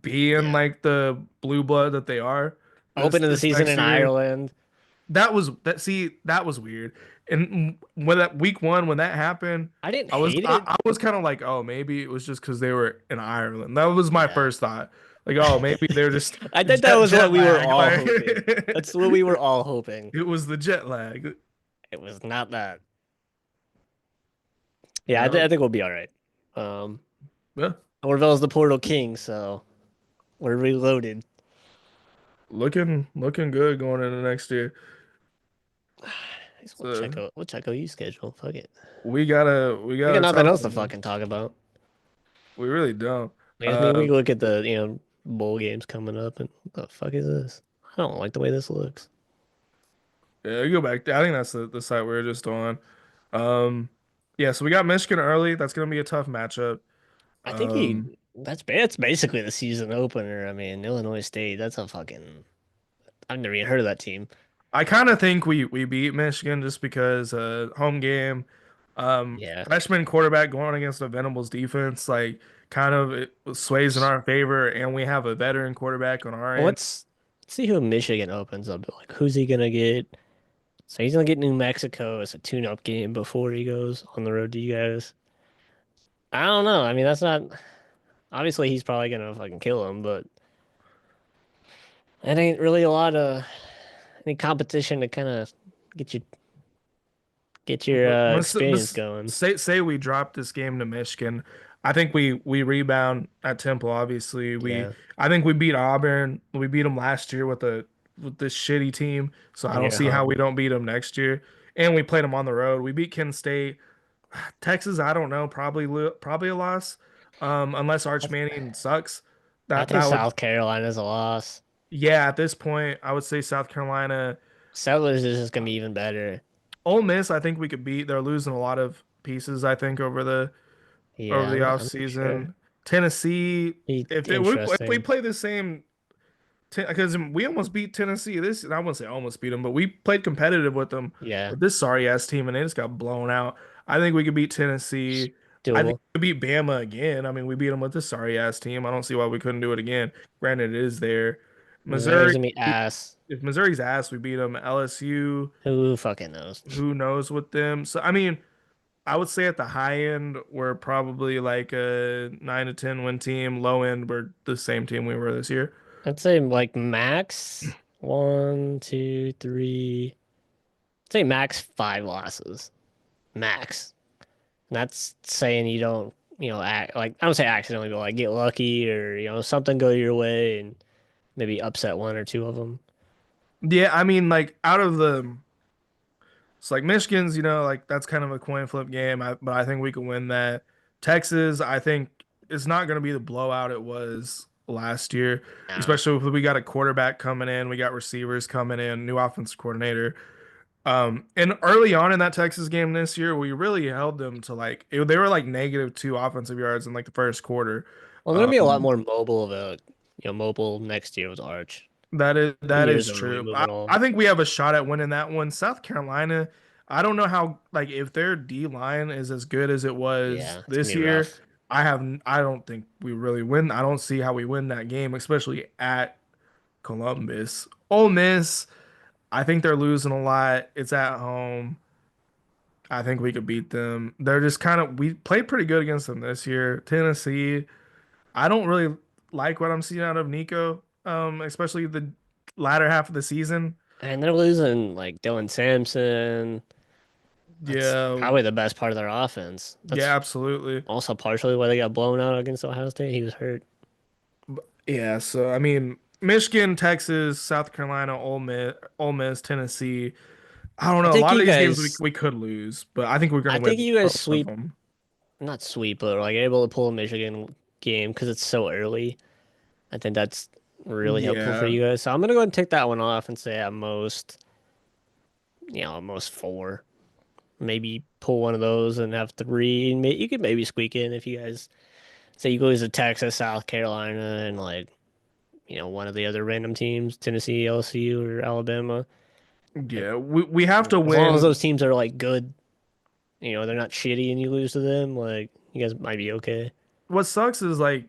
being yeah. like the blue blood that they are this Open to the this season next in year. Ireland. That was weird. And when that week one when that happened, I didn't I was hate I, it. I was kind of like, oh, maybe it was just because they were in Ireland. That was my Yeah. first thought. Like, oh, maybe they're just I think that jet was what jet we were lag. all Like hoping. That's what we were all hoping. it was the jet lag. It was not that. Yeah, Yeah, I think we'll be all right. Um, yeah. Orville's the Portal King, so we're reloaded. Looking good going into next year. I just want to So check out you schedule. Fuck it. we We got gotta nothing talk else to about fucking this. talk about. We really don't. I guess maybe we can look at the, bowl games coming up and what the fuck is this? I don't like the way this looks. Yeah, you go back. I think that's the site we were just on. Um, yeah, so we got Michigan early. That's gonna be a tough matchup. I think Um, that's basically the season opener. I mean, Illinois State, that's a fucking I've never even heard of that team. I kind of think we beat Michigan just because home game, Yeah. freshman quarterback going against a Venables defense, like kind of it sways in our favor, and we have a veteran quarterback on our Well, end. let's see who Michigan opens up. Like, who's he gonna get? So he's gonna get New Mexico as a tune-up game before he goes on the road to you guys. I don't know. I mean, that's not obviously he's probably gonna fucking kill him, but that ain't really a lot of any competition to kind of get you get your experience going. Say we drop this game to Michigan. I think we rebound at Temple. Obviously, we Yeah. I think we beat Auburn. We beat them last year with a with this shitty team, so I And don't you're see how home. we don't beat them next year. And we played them on the road. We beat Kent State. Texas, I don't know, probably a loss. Unless Arch Manning sucks. I That think that would South Carolina's a loss. yeah, at this point, I would say South Carolina. Settlers is just gonna be even better. Ole Miss, I think we could beat. They're losing a lot of pieces, I think, over Yeah, the I'm not sure. offseason. Tennessee, Be if we interesting. play the same, because we almost beat Tennessee this, and I wouldn't say almost beat them, but we played competitive Yeah, with this sorry ass team, and they just got blown out. I think we could beat Tennessee. I think doable. we could beat Bama again. I mean, we beat them with this sorry ass team. I don't see why we couldn't do it again. Granted, it is there. Missouri's Missouri, gonna be ass. if Missouri's ass, we beat them. LSU, Who fucking knows? who knows with them? So I mean, I would say at the high end, we're probably like a 9 to 10 win team. Low end, we're the same team we were this year. I'd say like max one, two, three. I'd say max 5 losses. Max. And that's saying you don't, act like I don't say accidentally, but like get lucky or something go your way and maybe upset one or two of them. Yeah, I mean, like out of the, it's like Michigan's, like that's kind of a coin flip game. But I think we can win that. Texas, I think it's not going to be the blowout it was last year, Nah. especially if we got a quarterback coming in, we got receivers coming in, new offensive coordinator. And early on in that Texas game this year, we really held them to they were like -2 offensive yards in like the first quarter. Well, they're gonna be a lot Um, more mobile of a, mobile next year with Arch. Two that years is of really true. moving all. I think we have a shot at winning that one. South Carolina, I don't know how like if their D line is as good as it was Yeah, it's gonna this be year. rough. I don't think we really win. I don't see how we win that game, especially at Columbus. Ole Miss, I think they're losing a lot. It's at home. I think we could beat them. They're just kind of we played pretty good against them this year. Tennessee, I don't really like what I'm seeing out of Nico, especially the latter half of the season. And they're losing like Dylan Sampson. That's Yeah, probably the best part of their offense. yeah, That's absolutely. also partially why they got blown out against Ohio State. He was hurt. Yeah, so I mean, Michigan, Texas, South Carolina, Ole Miss, Tennessee. I don't I know. A think lot of you these games guys, we could lose, but I think we're I gonna think win you guys most of sweep, them. not sweep, but like able to pull a Michigan game because it's so early. I think that's really helpful for Yeah, you guys. So I'm gonna go ahead and take that one off and say at most four. Maybe pull one of those and have three. You could maybe squeak in if you guys say you lose to Texas, South Carolina, and like one of the other random teams, Tennessee, LSU, or Alabama. Like yeah. We have to as long as win. those teams are like good, they're not shitty, and you lose to them, like you guys might be okay. What sucks is like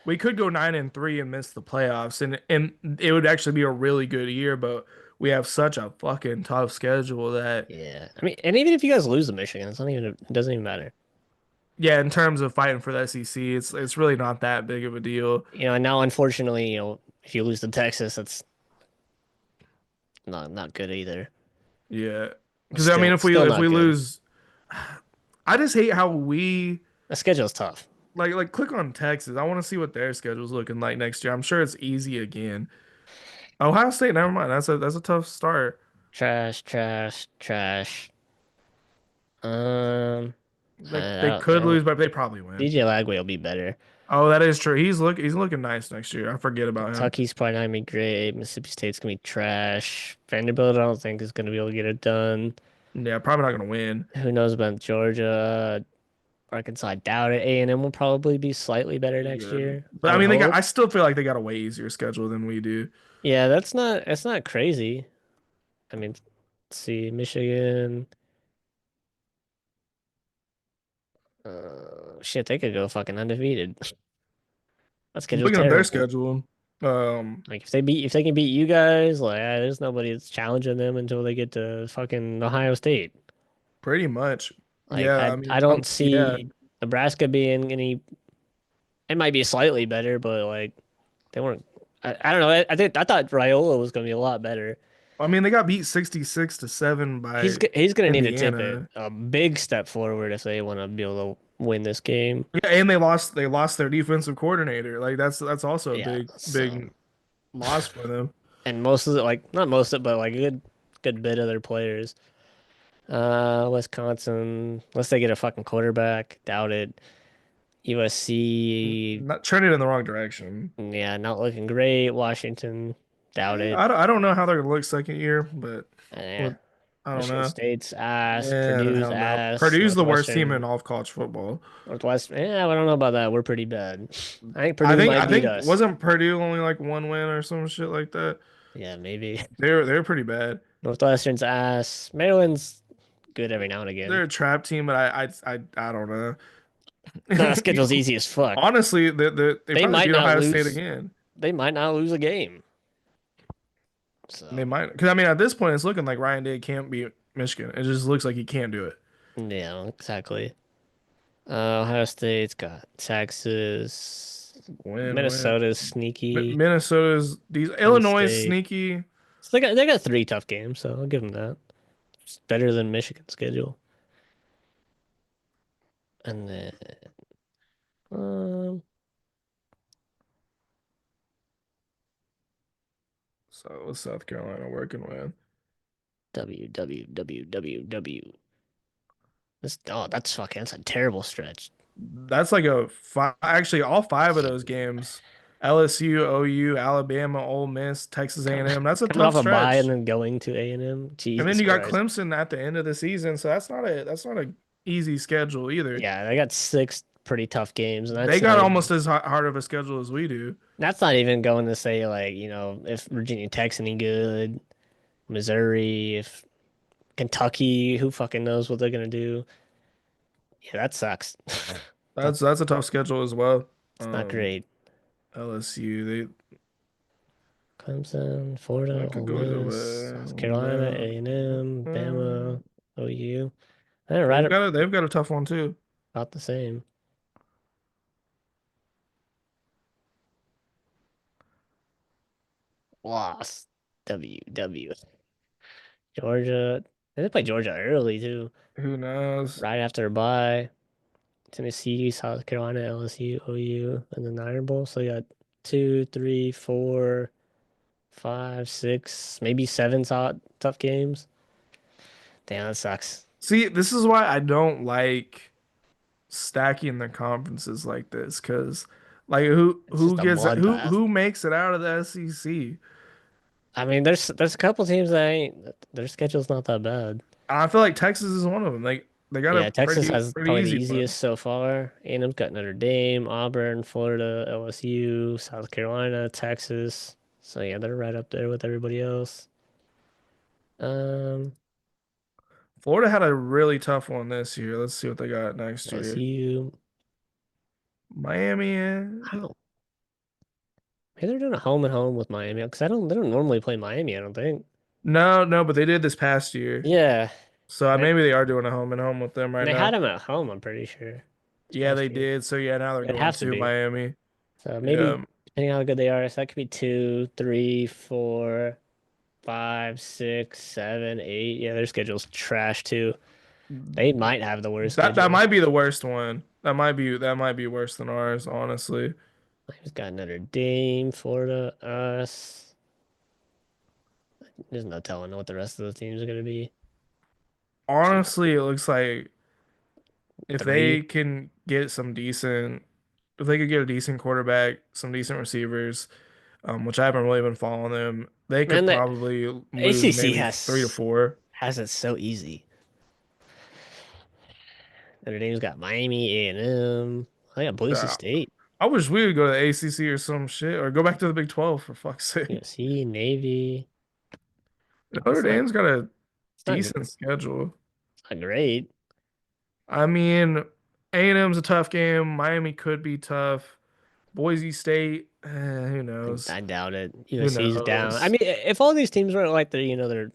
we could go 9-3 and miss the playoffs, and it would actually be a really good year, but we have such a fucking tough schedule that Yeah, I mean, and even if you guys lose to Michigan, it doesn't even matter. yeah, in terms of fighting for the SEC, it's really not that big of a deal. And now unfortunately, if you lose to Texas, that's not good either. Yeah, because I mean, Still, still if not we good. lose, I just hate how we The schedule's tough. click on Texas. I want to see what their schedule's looking like next year. I'm sure it's easy again. Ohio State, never mind. That's a tough start. Trash, trash, trash. Um, Like they could lose, but they probably win. DJ Lagway will be better. Oh, that is true. He's looking nice next year. I forget about him. Kentucky's probably not gonna be great. Mississippi State's gonna be trash. Vanderbilt, I don't think is gonna be able to get it done. Yeah, probably not gonna win. Who knows about Georgia? Arkansas, I doubt it. A&M will probably be slightly better Pretty next good. year. But I I would mean, hope. I still feel like they got a way easier schedule than we do. Yeah, that's not crazy. I mean, let's see, Michigan. Shit, they could go fucking undefeated. That schedule's Looking at their terrible. schedule, Like if they can beat you guys, like there's nobody that's challenging them until they get to fucking Ohio State. pretty much. Like Yeah, I I mean, don't yeah. see Nebraska being any. It might be slightly better, but like they weren't. I don't know. I thought Raiola was gonna be a lot better. I mean, they got beat 66-7 by He's gonna need to tip it Indiana. a big step forward if they want to be able to win this game. Yeah, and they lost their defensive coordinator. Like that's also a Yeah. big So loss for them. and most of the like not most of it, but like a good bit of their players. Wisconsin, unless they get a fucking quarterback, doubt it. USC, Not trending in the wrong direction. yeah, not looking great. Washington, doubt it. I don't know how they're gonna look second year, but Yeah. what I don't Michigan know. State's ass. Yeah, Purdue's hell no. ass. Purdue's the worst team in all of college football. Yeah, I don't know about that. We're pretty bad. I think Purdue might I beat think us. wasn't Purdue only like one win or some shit like that? Yeah, maybe. They're pretty bad. Northwestern's ass. Maryland's good every now and again. They're a trap team, but I don't know. No, that schedule's easy as fuck. Honestly, they They probably might beat not Ohio State lose. again. They might not lose a game. They So, might, because I mean, at this point, it's looking like Ryan Day can't beat Michigan. It just looks like he can't do it. yeah, exactly. Ohio State's got Texas. Win. Minnesota's sneaky. Minnesota's these Penn Illinois is State. sneaky. So they got three tough games, so I'll give them that. It's better than Michigan's schedule. And then um So what's South Carolina working with? WWWWW. That's a terrible stretch. That's like a five, actually all five of those games. LSU, OU, Alabama, Ole Miss, Texas Coming A&M. That's a coming tough off a bye and stretch. then going to A&M. And then Jesus you got Christ. Clemson at the end of the season, so that's not a easy schedule either. Yeah, they got six pretty tough games, and They got almost as hard of a schedule as we do. that's not even going to say like, if Virginia Tech's any good, Missouri, if Kentucky, who fucking knows what they're gonna do. Yeah, that sucks. That That's a tough schedule as well. it's not great. LSU, Clemson, Florida, that Ole could go either Miss, way. South Carolina, A&M, Bama, OU. They're They've got a tough one too. about the same. Loss. W. Georgia. They play Georgia early too. Who knows? Right after a bye. Tennessee, South Carolina, LSU, OU, and the Iron Bowl. So you got two, three, four, five, six, maybe seven tough games. Damn, that sucks. See, this is why I don't like stacking the conferences like this, because like It's just a bloodbath. who makes it out of the SEC? I mean, there's a couple teams that ain't their schedule's not that bad. I feel like Texas is one of them. They got a Yeah, Texas has pretty probably the easy one. easiest so far. A&M's got Notre Dame, Auburn, Florida, LSU, South Carolina, Texas. So yeah, they're right up there with everybody else. Um, Florida had a really tough one this year. Let's see what they got next year. LSU. Miami. I don't. Maybe they're doing a home and home with Miami because I don't. They don't normally play Miami. I don't think. No, but they did this past year. Yeah, So and maybe they are doing a home and home with them right they had now. him at home. I'm pretty sure this Yeah, they past year. did. So yeah, now they're It'd going have to to be. Miami. So maybe Yeah. depending on how good they are, so that could be two, three, four, five, six, seven, eight. Yeah, their schedule's trash too. They might have the worst That schedule. might be the worst one. That might be worse than ours, honestly. He's got Notre Dame, Florida, us. There's no telling what the rest of the teams are gonna be. Honestly, it looks like if Three. they can get some decent, if they could get a decent quarterback, some decent receivers, which I haven't really been following them, they could Man, the probably lose ACC maybe three to four. has it so easy. Notre Dame's got Miami, A&M. I got Boise Uh, State, I wish we would go to the ACC or some shit, or go back to the Big 12 for fuck's sake. USC, Navy. Notre It's not. Dame's got a It's not. decent schedule. It's not great. I mean, A&M's a tough game. Miami could be tough. Boise State, who knows? I doubt it. Who USC's down. I knows? mean, if all these teams were like their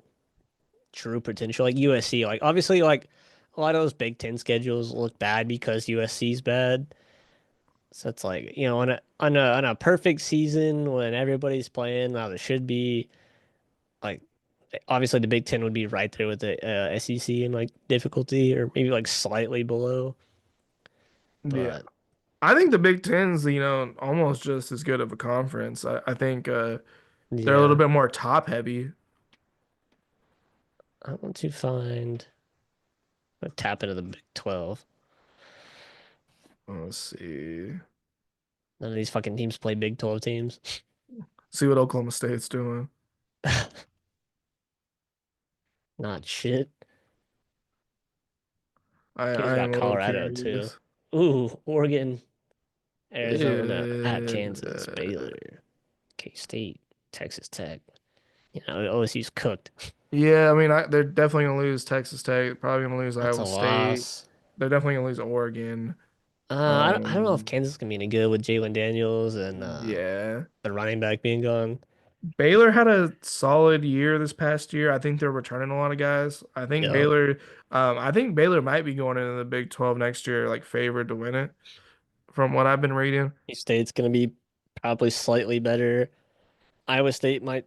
true potential, like USC, like obviously, like a lot of those Big Ten schedules look bad because USC's bad. So it's like, on a perfect season when everybody's playing how they should be, like obviously the Big Ten would be right there with the SEC in like difficulty or maybe like slightly below. Yeah. But I think the Big Ten's, almost just as good of a conference. I think They're a little Yeah. bit more top heavy. I want to find tap into the Big 12. Let's see. None of these fucking teams play Big 12 teams. See what Oklahoma State's doing. Not shit. Game's I got am a little Colorado too. curious. Ooh, Oregon, Arizona, at Kansas, Yeah. Baylor, K-State, Texas Tech. You know, OSU's cooked. Yeah, I mean, they're definitely gonna lose Texas Tech. Probably gonna lose That's a Iowa State. loss. They're definitely gonna lose Oregon. I don't know if Um, Kansas can be any good with Jalen Daniels and yeah. the running back being gone. Baylor had a solid year this past year. I think they're returning a lot of guys. Yep. I think Baylor might be going into the Big 12 next year, like favored to win it, from what I've been reading. State's gonna be probably slightly better. Iowa State might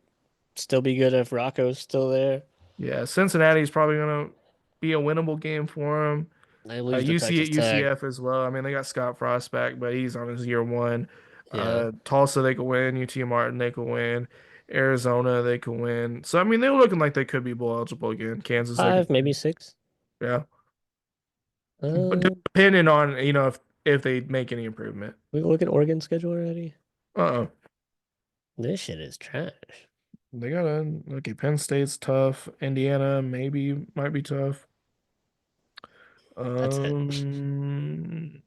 still be good if Rocco's still there. Yeah, Cincinnati's probably gonna be a winnable game for them. They lose to UC Texas Tech. UCF as well. I mean, they got Scott Frost back, but he's on his year one. Yeah. Tulsa they could win. UT Martin they could win. Arizona they could win. So I mean, they were looking like they could be bowl eligible again. Kansas they could, Five, maybe six. yeah. But Uh, depending on if they make any improvement. we look at Oregon schedule already. Uh-uh. This shit is trash. They gotta okay. Penn State's tough. Indiana maybe might be tough. That's it. Um,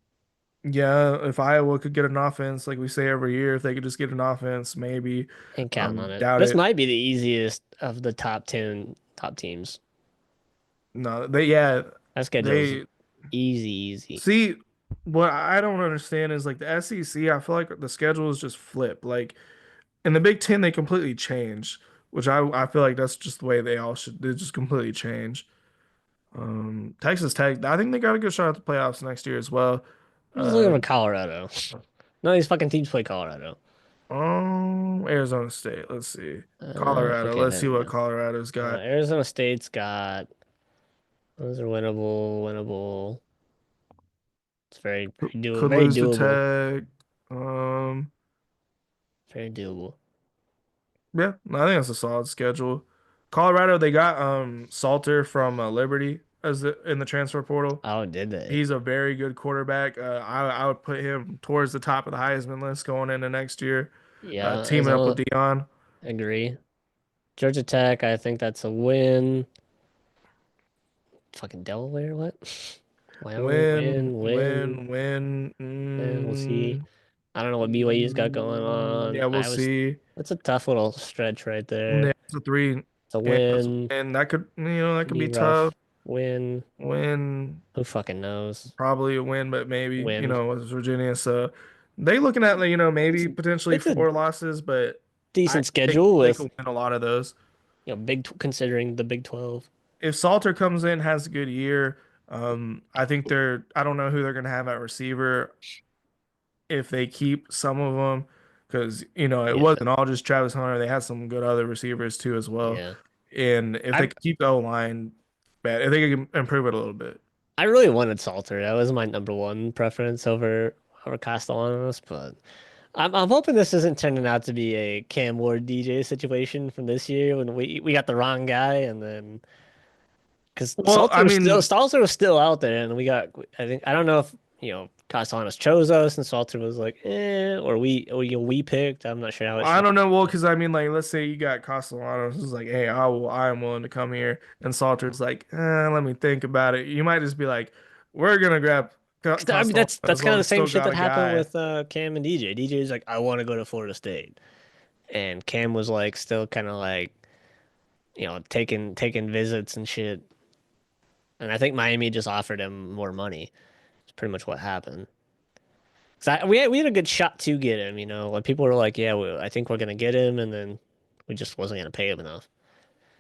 yeah, if Iowa could get an offense, like we say every year, if they could just get an offense, maybe. Ain't counting on it. Doubt This it. might be the easiest of the top 10 top teams. No, yeah, That schedule's they easy, easy. see what I don't understand is like the SEC, I feel like the schedule is just flipped. Like in the Big Ten, they completely change, which I feel like that's just the way they just completely change. Texas Tech, I think they got a good shot at the playoffs next year as well. I'm just looking Uh, for Colorado. None of these fucking teams play Colorado. Arizona State, let's see. Colorado, Okay, let's see there we what go. Colorado's got. Arizona State's got those are winnable, winnable. It's Could very lose to doable, Tech. Um, very doable. Yeah, I think that's a solid schedule. Colorado, they got Salter from Liberty in the transfer portal. Oh, did they? He's a very good quarterback. I would put him towards the top of the Heisman list going into next year, Yeah, teaming up with Arizona, Dion. agree. Georgia Tech, I think that's a win. Fucking Delaware, what? Wyoming, Win, win, win, win, win. win. We'll see. I don't know what BYU's got going on. Yeah, we'll I was, see. That's a tough little stretch right Yeah, there. it's a three, It's a and win, that could that could could be be tough. rough. Win, Win. who fucking knows? Probably a win, but maybe, Win. with Virginia. So they looking at, It's maybe a, potentially it's a four losses, but I decent think schedule they with, could win a lot of those. considering the Big 12. If Salter comes in, has a good year, I don't know who they're going to have at receiver if they keep some of them, because, it Yeah, wasn't all just Travis Hunter. They had some good other receivers too as well. yeah. And if they I could keep the O-line, bad, if they could improve it a little bit. I really wanted Salter. That was my number one preference over Castellanos, but I'm hoping this isn't turning out to be a Cam Ward DJ situation from this year when we got the wrong guy and then because Well, I mean, Salter was still out there and we got I don't know if Castellanos chose us and Salter was like or we picked. I'm not sure how it I shook. don't know. Well, because I mean, like, let's say you got Castellanos who's like, "Hey, I am willing to come here," and Salter's like, "Let me think about it." You might just be like, "We're gonna grab I mean Castellanos, that's kind but of we the same still shit got that a happened guy." with Cam and DJ. DJ's like I want to go to Florida State and Cam was like still kind of like taking visits and shit. And I think Miami just offered him more money. It's pretty much what happened. 'Cause we had a good shot to get him, like people were like, yeah, I think we're gonna get him, and then we just wasn't gonna pay him enough.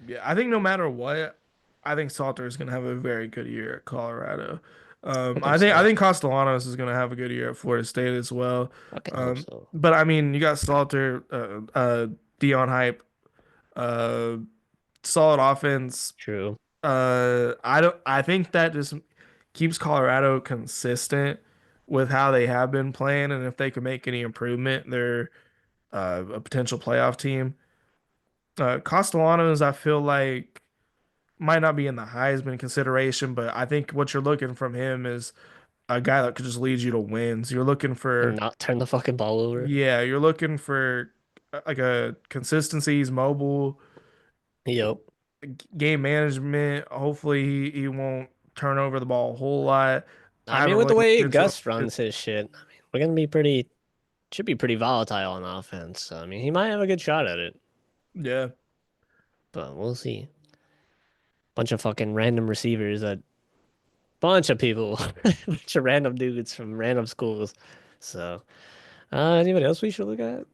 Yeah, I think no matter what, I think Salter is gonna have a very good year at Colorado. Fucking so. I think Castellanos is gonna have a good year at Florida State as well. Fucking hope so. But I mean, you got Salter, Dion Hype, uh, solid offense. True. I think that just keeps Colorado consistent with how they have been playing, and if they can make any improvement, they're a potential playoff team. Castellanos, I feel like might not be in the Heisman consideration, but I think what you're looking from him is a guy that could just lead you to wins. You're looking And for, not turn the fucking ball over. yeah, you're looking for like a consistency. He's mobile, Yep. game management. Hopefully, he won't turn over the ball a whole lot. I I haven't mean, with really the looked way into Gus runs his shit, I mean, we're gonna be should be pretty volatile on offense. So, I mean, he might have a good shot at it, yeah. but we'll see. Bunch of fucking random receivers that bunch of people, bunch of random dudes from random schools. So, anybody else we should look at?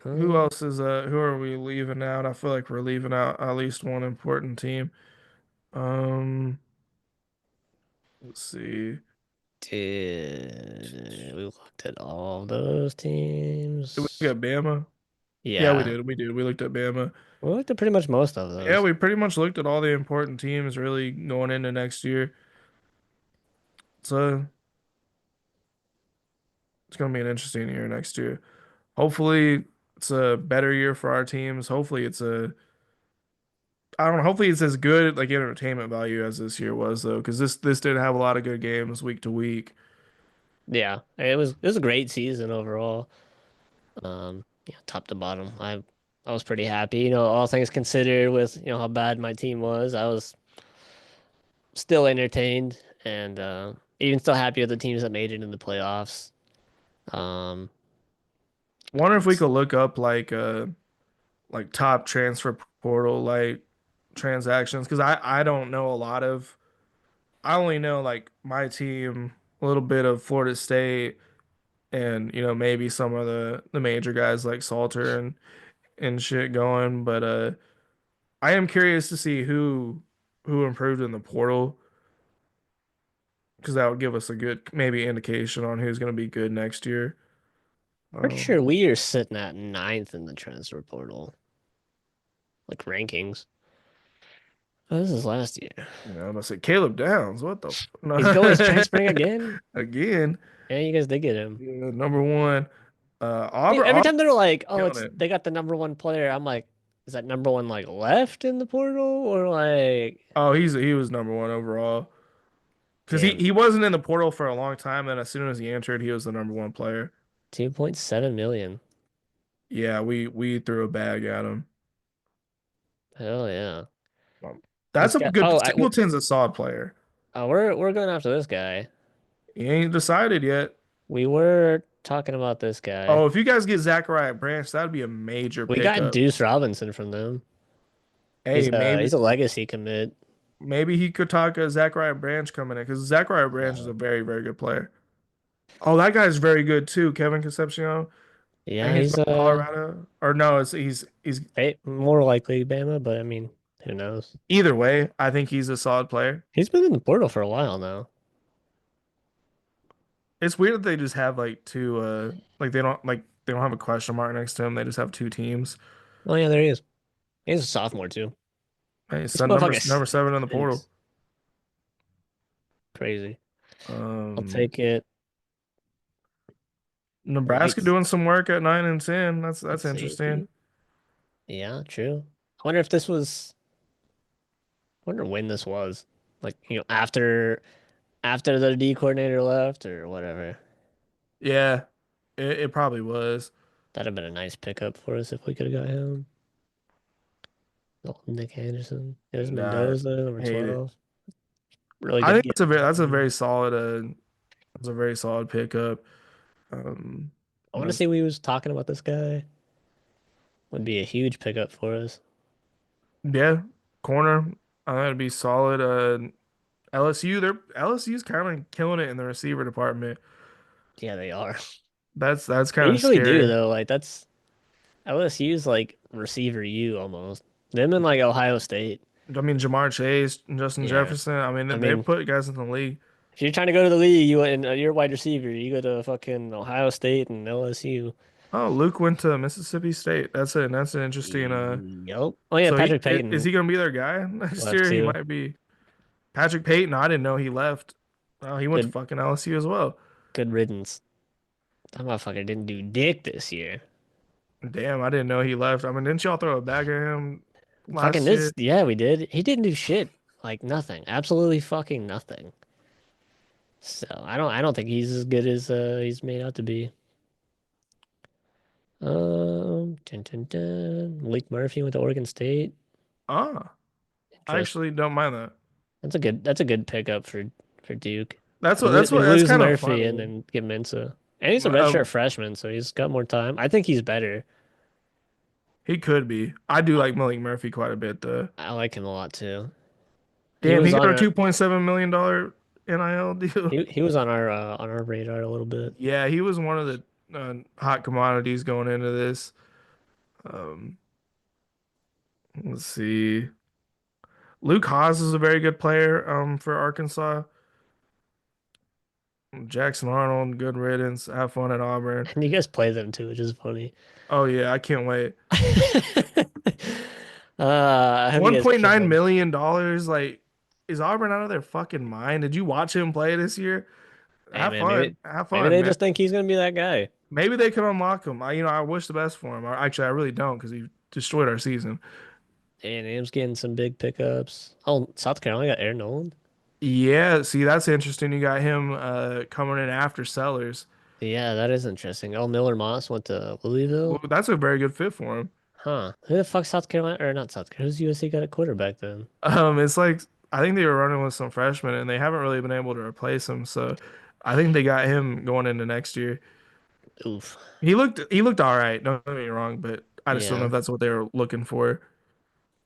Who Uh, else is who are we leaving out? I feel like we're leaving out at least one important team. Um, let's see. did we looked at all those Did we teams? look at Bama? Yeah, we Yeah, did. We did. We looked at Bama. we looked at pretty much most of Yeah, those. we pretty much looked at all the important teams really going into next year. So it's gonna be an interesting year next year. Hopefully it's a better year for our teams. Hopefully it's a I don't know, hopefully it's as good like entertainment value as this year was though, because this did have a lot of good games week to week. Yeah, it was a great season overall. Yeah, top to bottom. I was pretty happy. All things considered, with how bad my team was, I was still entertained and even still happy with the teams that made it in the playoffs. Um, Wonder if we it's- could look up like top transfer portal like transactions because I don't know a lot of I only know like my team, a little bit of Florida State and maybe some of the major guys like Salter and shit going, but I am curious to see who improved in the portal because that would give us a good maybe indication on who's going to be good next year. Pretty sure Um, we are sitting at ninth in the transfer portal, like rankings. Oh, this is last year. I'm gonna say Caleb Downs. What the He's going. He's f transferring no. again. Again? Yeah, you guys did get him. Yeah, number one. See, every Auburn time they're like, "Oh, killing it's it. they got the number one player," I'm like, "Is that number one like left in the portal or like?" Oh, he was number one overall because he Damn, he wasn't in the portal for a long time, and as soon as he entered, he was the number one player. 2.7 million. Yeah, we threw a bag at him. Hell yeah. Um, This That's a guy. good. Oh, Singleton's a solid player. we're going after this guy. He ain't decided yet. We were talking about this guy. Oh, if you guys get Zachariah Branch, that'd be a major We got pickup. Deuce Robinson from them. He's Hey, a maybe he's a legacy commit. maybe he could talk Zachariah Branch coming in because Zachariah Branch is Uh, a very very good player. Oh, that guy's very good too, Kevin Concepcion. I yeah, think he's he's from Colorado. Or no, he's more likely Bama, but I mean, who knows? either way. I think he's a solid player. He's been in the portal for a while now. It's weird that they just have like two like they don't have a question mark next to him. They just have two teams. Oh yeah, there he is. He's a sophomore too. Hey, This son, motherfucker number seven in the portal. stinks. Crazy. I'll Um, take it. Nebraska Wait, doing some work at 9 and 10. at That's interesting. safety. Yeah, true. I wonder if this was. I wonder when this was. Like, after the D coordinator left or whatever. Yeah, it probably was. That'd have been a nice pickup for us if we could have got him. Oh, Nick Anderson. There's Nah, Mendoza, number hate it. 12. Really I good think get. that's a very solid that's a very solid pickup. Um, I want to see we was talking about this guy. Would be a huge pickup for us. yeah, corner. I think it'd be solid. LSU's kind of killing it in the receiver department. Yeah, they are. That's They kind of usually do scary. though. Like that's LSU's like receiver U almost. Them and like Ohio State. I mean, Jamar Chase, Justin Yeah. Jefferson. I I mean, they mean, put guys in the league. if you're trying to go to the league, you're a wide receiver. You go to fucking Ohio State and LSU. Oh, Luke went to Mississippi State. That's it. That's an interesting. Yep. Oh yeah, So Patrick is Payton he gonna be their guy next left year? He too. might be. Patrick Payton. I didn't know he left. Oh, he went to Good fucking LSU as well. good riddance. That motherfucker didn't do dick this year. Damn, I didn't know he left. I mean, didn't y'all throw it back at him Fucking last this, year? yeah, we did. He didn't do shit. Like nothing. Absolutely fucking nothing. So I don't think he's as good as he's made out to be. Dun, dun, dun. Malik Murphy went to Oregon State. Ah, I Interesting. actually don't mind that. That's a good pickup for Duke. That's We, what lo- that's we what that's lose kind of Murphy and funny. then get Mensah. And he's a redshirt Um, freshman, so he's got more time. I think he's better. he could be. I do I, like Malik Murphy quite a bit though. I like him a lot too. He Damn, was he got on a our $2.7 million NIL deal. he was on our radar a little bit. Yeah, he was one of the hot commodities going into this. Um, let's see. Luke Haas is a very good player for Arkansas. Jackson Arnold, good riddance. Have fun at Auburn. And you guys play them too, which is funny. Oh yeah, I can't wait. I hope you guys $1.9 kill. million dollars. Like, is Auburn out of their fucking mind? Did you watch him play this year? Hey Have man, maybe fun. Have maybe fun, they man. just think he's gonna be that guy. Maybe they could unlock him. I wish the best for him. Actually, I really don't because he destroyed our season. A&M's getting some big pickups. Oh, South Carolina got Aaron Nolan. Yeah, see, that's interesting. You got him coming in after Sellers. Yeah, that is interesting. Oh, Miller Moss went to Louisville. Well, that's a very good fit for him. Huh. Who the fuck South Carolina or not South Carolina? Who's USC got a quarterback then? It's like I think they were running with some freshmen and they haven't really been able to replace him. So I think they got him going into next year. Oof. He looked all right. Don't get me wrong, but I just don't know Yeah. if that's what they were looking for.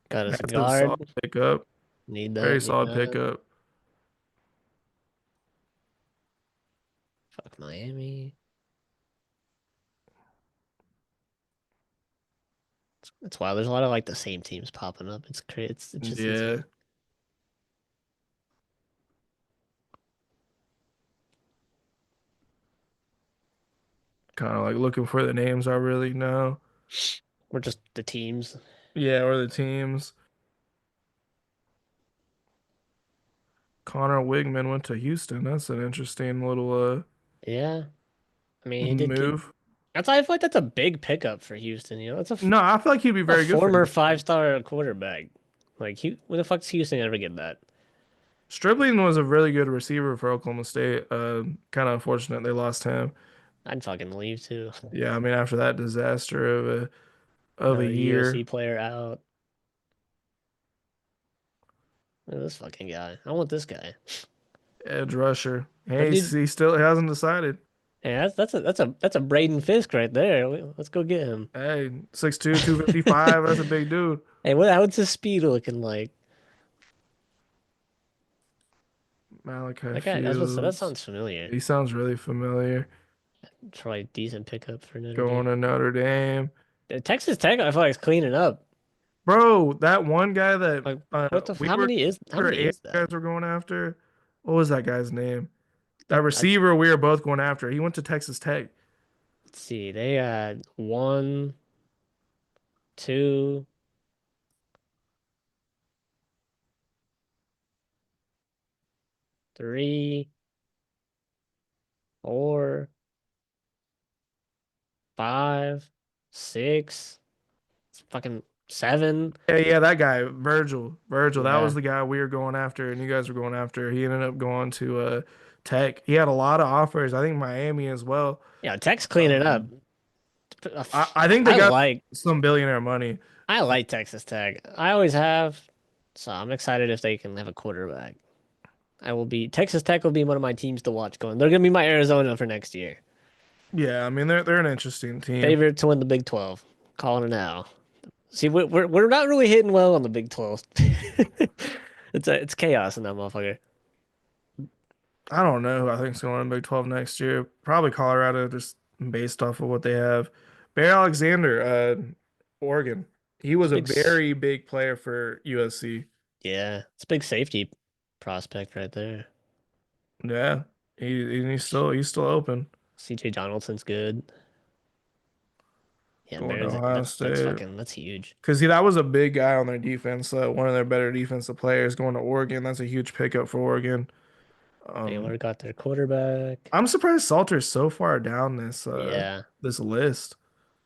Got us a That's a solid guard. pickup. Need Very that, need solid that. pickup. Fuck Miami. That's why there's a lot of like the same teams popping up. It's crazy. It's just insane. Yeah, kind of like looking for the names I really know. We're just the teams. Yeah, or the teams. Connor Wigman went to Houston. That's an interesting little Yeah. I mean, he did get. move. I feel like that's a big pickup for Houston. That's No, I feel like he'd be a very good for former Houston. five-star quarterback. Like, when the fuck's Houston ever get that? Stribling was a really good receiver for Oklahoma State. Kind of unfortunate they lost him. I'd fucking leave too. Yeah, I mean after that disaster of a Another USC year, player out. Look at this fucking guy. I want this guy. edge rusher. That Hey, dude. he still hasn't decided. Yeah, that's a Braden Fisk right there. Let's go get him. Hey, 6'2", 255. That's a big dude. Hey, how's his speed looking like? Malachi That guy. That's what. That Fields. sounds familiar. He sounds really familiar. Probably decent pickup for Notre Going Dame. to Notre Dame. Texas Tech, I feel like is cleaning up. Bro, that one guy that Like, what the? we were How sure many eight is that? guys were going after. What was that guy's name? That I, receiver we were both going after. He went to Texas Tech. let's see. They had one, two, three, four, five, six, fucking seven. Yeah, that guy, Virgil. Virgil, that was Yeah. the guy we were going after and you guys were going after. He ended up going to Tech. He had a lot of offers. I think Miami as well. Yeah, Tech's cleaning up. Um, I think they I got like some billionaire money. I like Texas Tech. I always have. So I'm excited if they can have a quarterback. Texas Tech will be one of my teams to watch going. They're gonna be my Arizona for next year. Yeah, I mean they're an interesting team. Favorite to win the Big 12. Calling it now. See, we're not really hitting well on the Big 12. It's chaos in that motherfucker. I don't know who I think's going to Big 12 next year. Probably Colorado, just based off of what they have. Bear Alexander, Oregon. He It's was a big. very big player for USC. Yeah, it's a big safety prospect right there. Yeah, he's still open. CJ Donaldson's good. Yeah, Going to Bears. Ohio State. That's huge. Because that was a big guy on their defense, one of their better defensive players going to Oregon. That's a huge pickup for Oregon. Baylor Um, got their quarterback. I'm surprised Salter's so far down this Yeah. this list.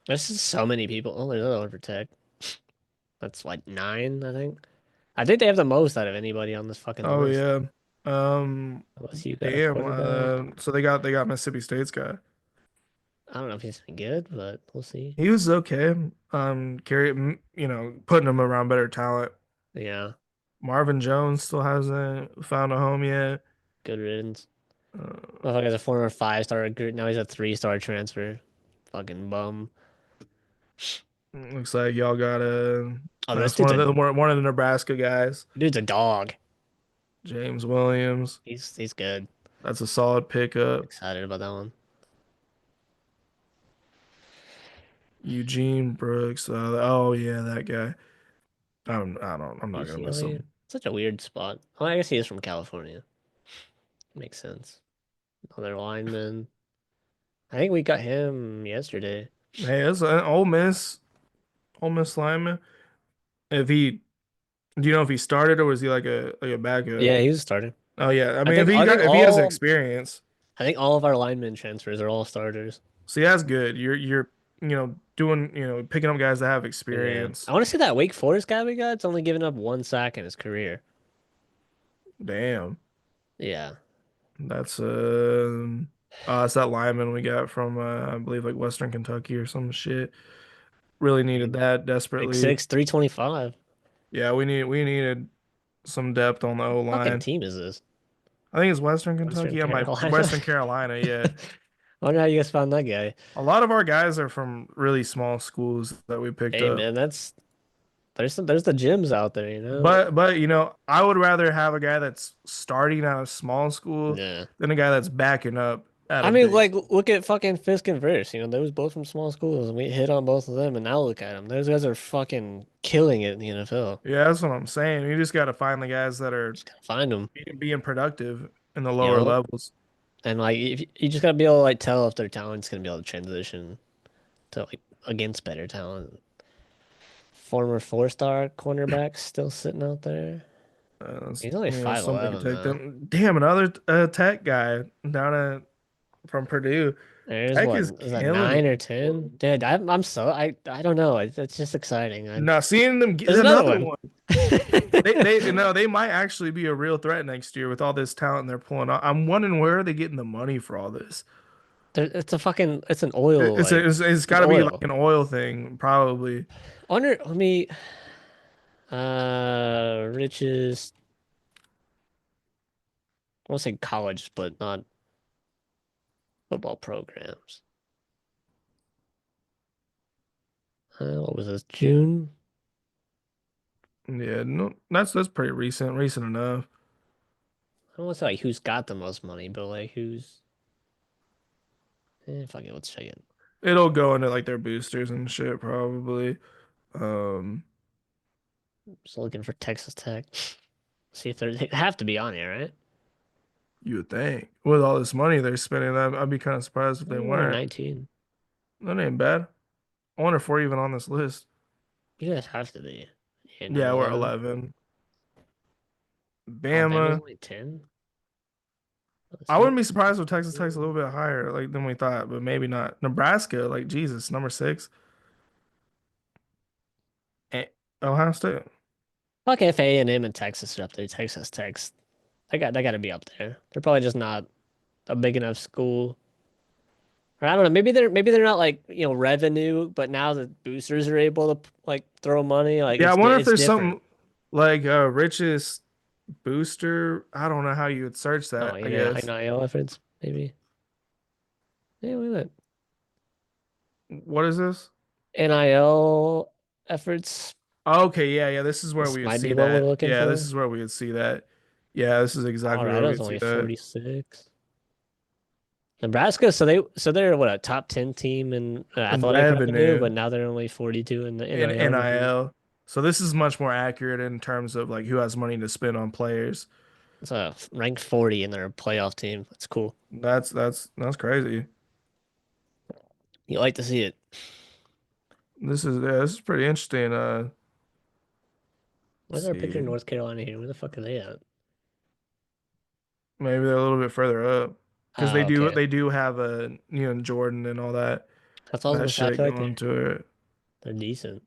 There's just so many people. Oh, there's another protect. That's like nine, I think. I think they have the most out of anybody on this fucking Oh list. yeah. Um, Unless you got a damn. quarterback. So they got Mississippi State's guy. I don't know if he's been good, but we'll see. He was okay. Putting him around better talent. Yeah, Marvin Jones still hasn't found a home yet. good riddance. Uh, Motherfucker's a former five-star recruit. Now he's a three-star transfer. Fucking bum. looks like y'all got a. Oh, this That's dude's a one of the Nebraska guys, dude's a dog. James Williams. He's good. That's a solid pickup. Excited about that one. Eugene Brooks. Oh yeah, that guy. I'm not gonna miss UCLA. him. Such a weird spot. Oh, I guess he is from California. Makes sense. Another lineman. I think we got him yesterday. Hey, that's an Ole Miss lineman. If he, do you know if he started or was he like a backup? Yeah, he was starting. Oh yeah, I I mean think I think if he has all experience, I think all of our lineman transfers are all starters. see that's good. You're doing picking up guys that have Yeah. I experience. want to see that Wake Forest guy we got. It's only given up one sack in his career. Damn, Yeah. that's it's that lineman we got from I believe like Western Kentucky or some shit. Really needed Dude, that six desperately. six, 325. Yeah, we needed some depth on the O Fucking line. team is this? I think it's Western Western Kentucky. Yeah, my Carolina. Western Carolina. Yeah, I wonder how you guys found that guy. a lot of our guys are from really small schools that we picked Hey up. man, there's the gyms out there, you know? But I would rather have a guy that's starting at a small school Yeah. than a guy that's backing up at I a mean, big. like, look at fucking Fisk and Verse. You know, they was both from small schools, and we hit on both of them, and now look at them. Those guys are fucking killing it in the NFL. Yeah, that's what I'm saying. You just got to find the guys that are Just gotta find them, being productive in the you lower know? levels. And like, if you just gotta be able to like tell if their talent's gonna be able to transition to like against better talent. Former four-star cornerback still sitting out there. He's only Something to 5'11" take though. them. Damn, another Tech guy down at from Purdue. There's Tech what is is that killing it. 9 or 10? Dude, I'm so I don't know. It's just exciting. Now seeing them get There's another another one. one. They might actually be a real threat next year with all this talent they're pulling out. I'm wondering where are they getting the money for all this. It's an oil like It's it's got to be like oil. an oil thing, probably. I wonder. Let me richest. I want to say college, but not football programs. What was this? June? Yeah, no, that's pretty recent enough. I don't want to say like who's got the most money, but like who's. Fuck it. Let's check it. It'll go into like their boosters and shit, probably. Um, Just looking for Texas Tech. See if they have to be on here, right? you would think with all this money they're spending, I'd be kind of surprised if they We're weren't. 19. That ain't bad. I wonder if we're even on this list. You guys have to be. Yeah, no, Yeah, we're 11. 11. Alabama's Bama. only 10. Let's I see. wouldn't be surprised if Texas Tech's a little bit higher, like than we thought, but maybe not. Nebraska, like Jesus, number 6. Eh, Ohio State. Fuck if A&M and Texas are up there. Texas Tech's they got to be up there. They're probably just not a big enough school. Or I don't know. Maybe they're not like revenue, but now the boosters are able to like throw money. Like Yeah, I wonder if it's there's different. something like richest booster. I don't know how you would search Oh, that, I yeah, guess. NIL efforts maybe. Yeah, look at What is this? that. NIL efforts. Okay, yeah, this is where This we would might see be what we're that. looking Yeah, this for. is where we would see that. Yeah, this is exactly where Colorado's we'd see only that. 46. Nebraska, so they're what a top 10 team in And athletic revenue, revenue but now they're only 42 in the in NIL revenue. NIL. So this is much more accurate in terms of like who has money to spend on players. It's ranked 40 in their playoff team. That's cool. That's crazy. You like to see it. This is pretty interesting. Why is Let's there a picture of see. North Carolina here? Where the fuck are they at? Maybe they're a little bit further up because Oh, okay. they do have a Jordan and all that. That's what I was That gonna say. I shit feel like going to it. they're decent.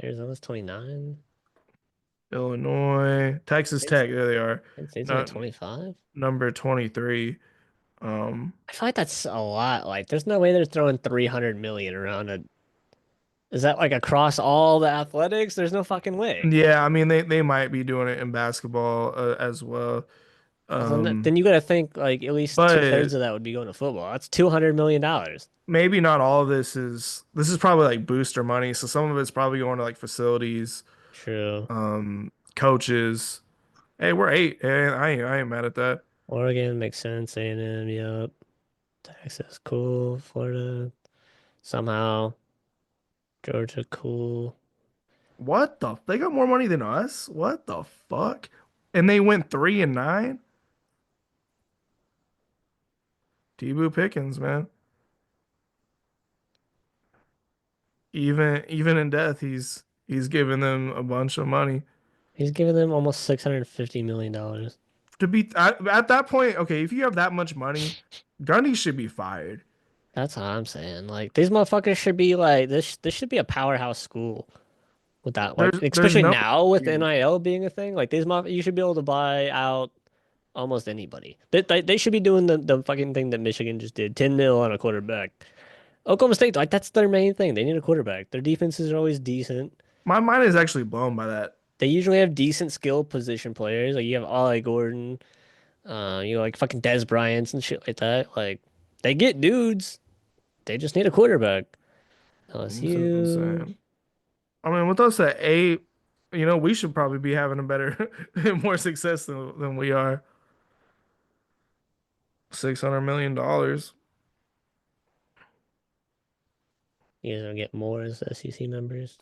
Arizona's 29. Illinois, Texas State's Tech. There they are. State's only Not 25. number 23. I feel like that's a lot. Like, there's no way they're throwing 300 million around it. Is that like across all the athletics? There's no fucking way. Yeah, I mean they might be doing it in basketball as well. Because then, Um, then you gotta think like at least but two-thirds of that would be going to football. That's $200 million. maybe not all of this is probably like booster money. So some of it's probably going to like facilities, True. coaches. Hey, we're eight. Hey, I ain't mad at that. Oregon makes sense. A&M, yep. Texas, cool. Florida, somehow. Georgia, cool. What the? They got more money than us? What the fuck? And they went 3-9? T-Boo Pickens, man. Even in death, he's giving them a bunch of money. He's giving them almost $650 million. To be at that point, okay, if you have that much money, Gundy should be fired. That's what I'm saying. Like these motherfuckers should be like this. This should be a powerhouse school with that. Like There's especially no now with excuse. NIL being a thing. Like you should be able to buy out almost anybody. They should be doing the fucking thing that Michigan just did. 10 mil on a quarterback. Oklahoma State, like that's their main thing. They need a quarterback. Their defenses are always decent. My mind is actually blown by that. They usually have decent skill position players. Like you have Ollie Gordon, like fucking Des Bryants and shit like that. Like they get dudes. They just need a quarterback. This is LSU. insane. I mean, with us at eight, we should probably be having a better, more success than we are. $600 million. You guys will get more as SEC members.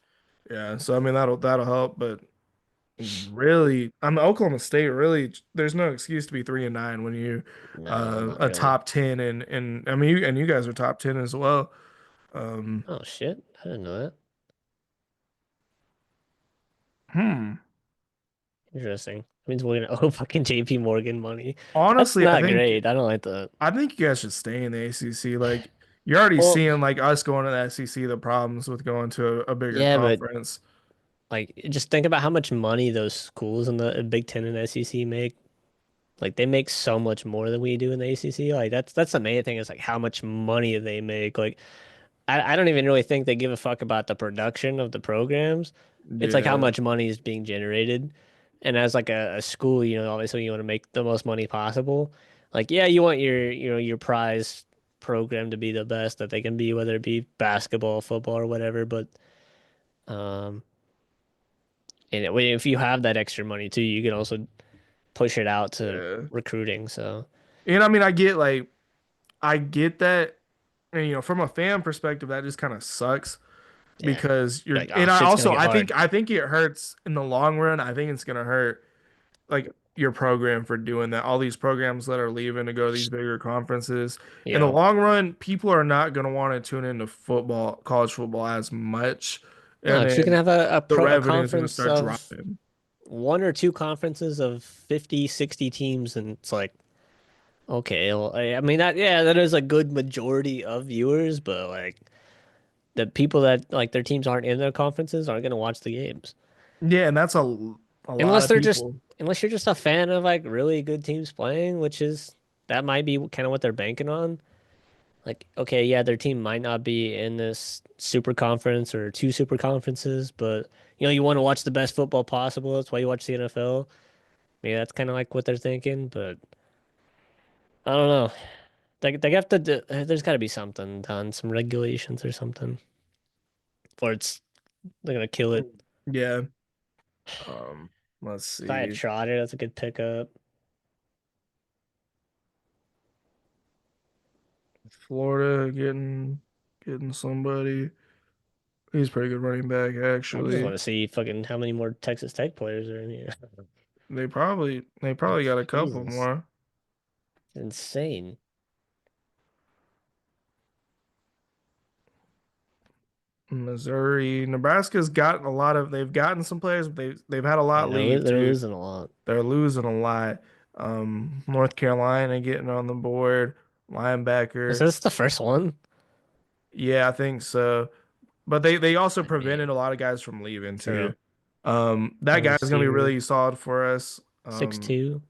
Yeah, so I mean that'll help, but really, I mean Oklahoma State really, there's no excuse to be 3-9 when you No, not a really. top 10 and I mean you guys are top 10 as well. Um, Oh shit. I didn't know that. hmm. Interesting. Means we're gonna owe fucking JP Morgan money. That's Honestly, not great. I don't like that. I think you guys should stay in the ACC. Like you're already Well, seeing like us going to the SEC, the problems with going to a bigger yeah, but conference. like just think about how much money those schools in the Big Ten and SEC make. Like they make so much more than we do in the ACC. Like that's the main thing is like how much money they make. Like I don't even really think they give a fuck about the production of the programs. It's like how Yeah, much money is being generated. And as like a school, obviously you want to make the most money possible. Like, yeah, you want your prize program to be the best that they can be, whether it be basketball, football, or whatever. But um, and if you have that extra money too, you can also push it out to yeah. recruiting. So And I mean, I get that, and from a fan perspective, that just kind of sucks yeah, because you're you're, like, oh, and I shit's gonna also get hard. I think it hurts in the long run. I think it's gonna hurt like your program for doing that. All these programs that are leaving to go to these bigger conferences. In the Yeah. long run, people are not gonna want to tune into football, college football as much, No, and because you can then have the a revenue is gonna conference start of dropping. one or two conferences of 50, 60 teams, and it's like, okay, well, I mean that yeah, that is a good majority of viewers, but like the people that like their teams aren't in their conferences aren't gonna watch the games. Yeah, and that's a lot Unless of they're just people. unless you're just a fan of like really good teams playing, which is that might be kind of what they're banking on. Like, okay, yeah, their team might not be in this super conference or two super conferences, but you want to watch the best football possible. That's why you watch the NFL. Maybe that's kind of like what they're thinking, but I don't know. They have to. There's got to be something done, some regulations or something, or they're gonna kill it. Yeah. Um, let's Kaya see. Trotter, that's a good pickup. Florida getting somebody. He's a pretty good running back, I just actually. want to see fucking how many more Texas Tech players are in here. They probably got a couple Jesus, more. insane. Missouri, Nebraska's gotten a lot of. They've gotten some players, but they've had a Yeah, lot leave they're too. losing a lot. They're losing a lot. North Carolina getting on the board, Is linebacker. this the first one? Yeah, I think so. But they also I mean, prevented a lot of guys from leaving too. true. That Wide guy's gonna be receiver, really solid for us. 6'2".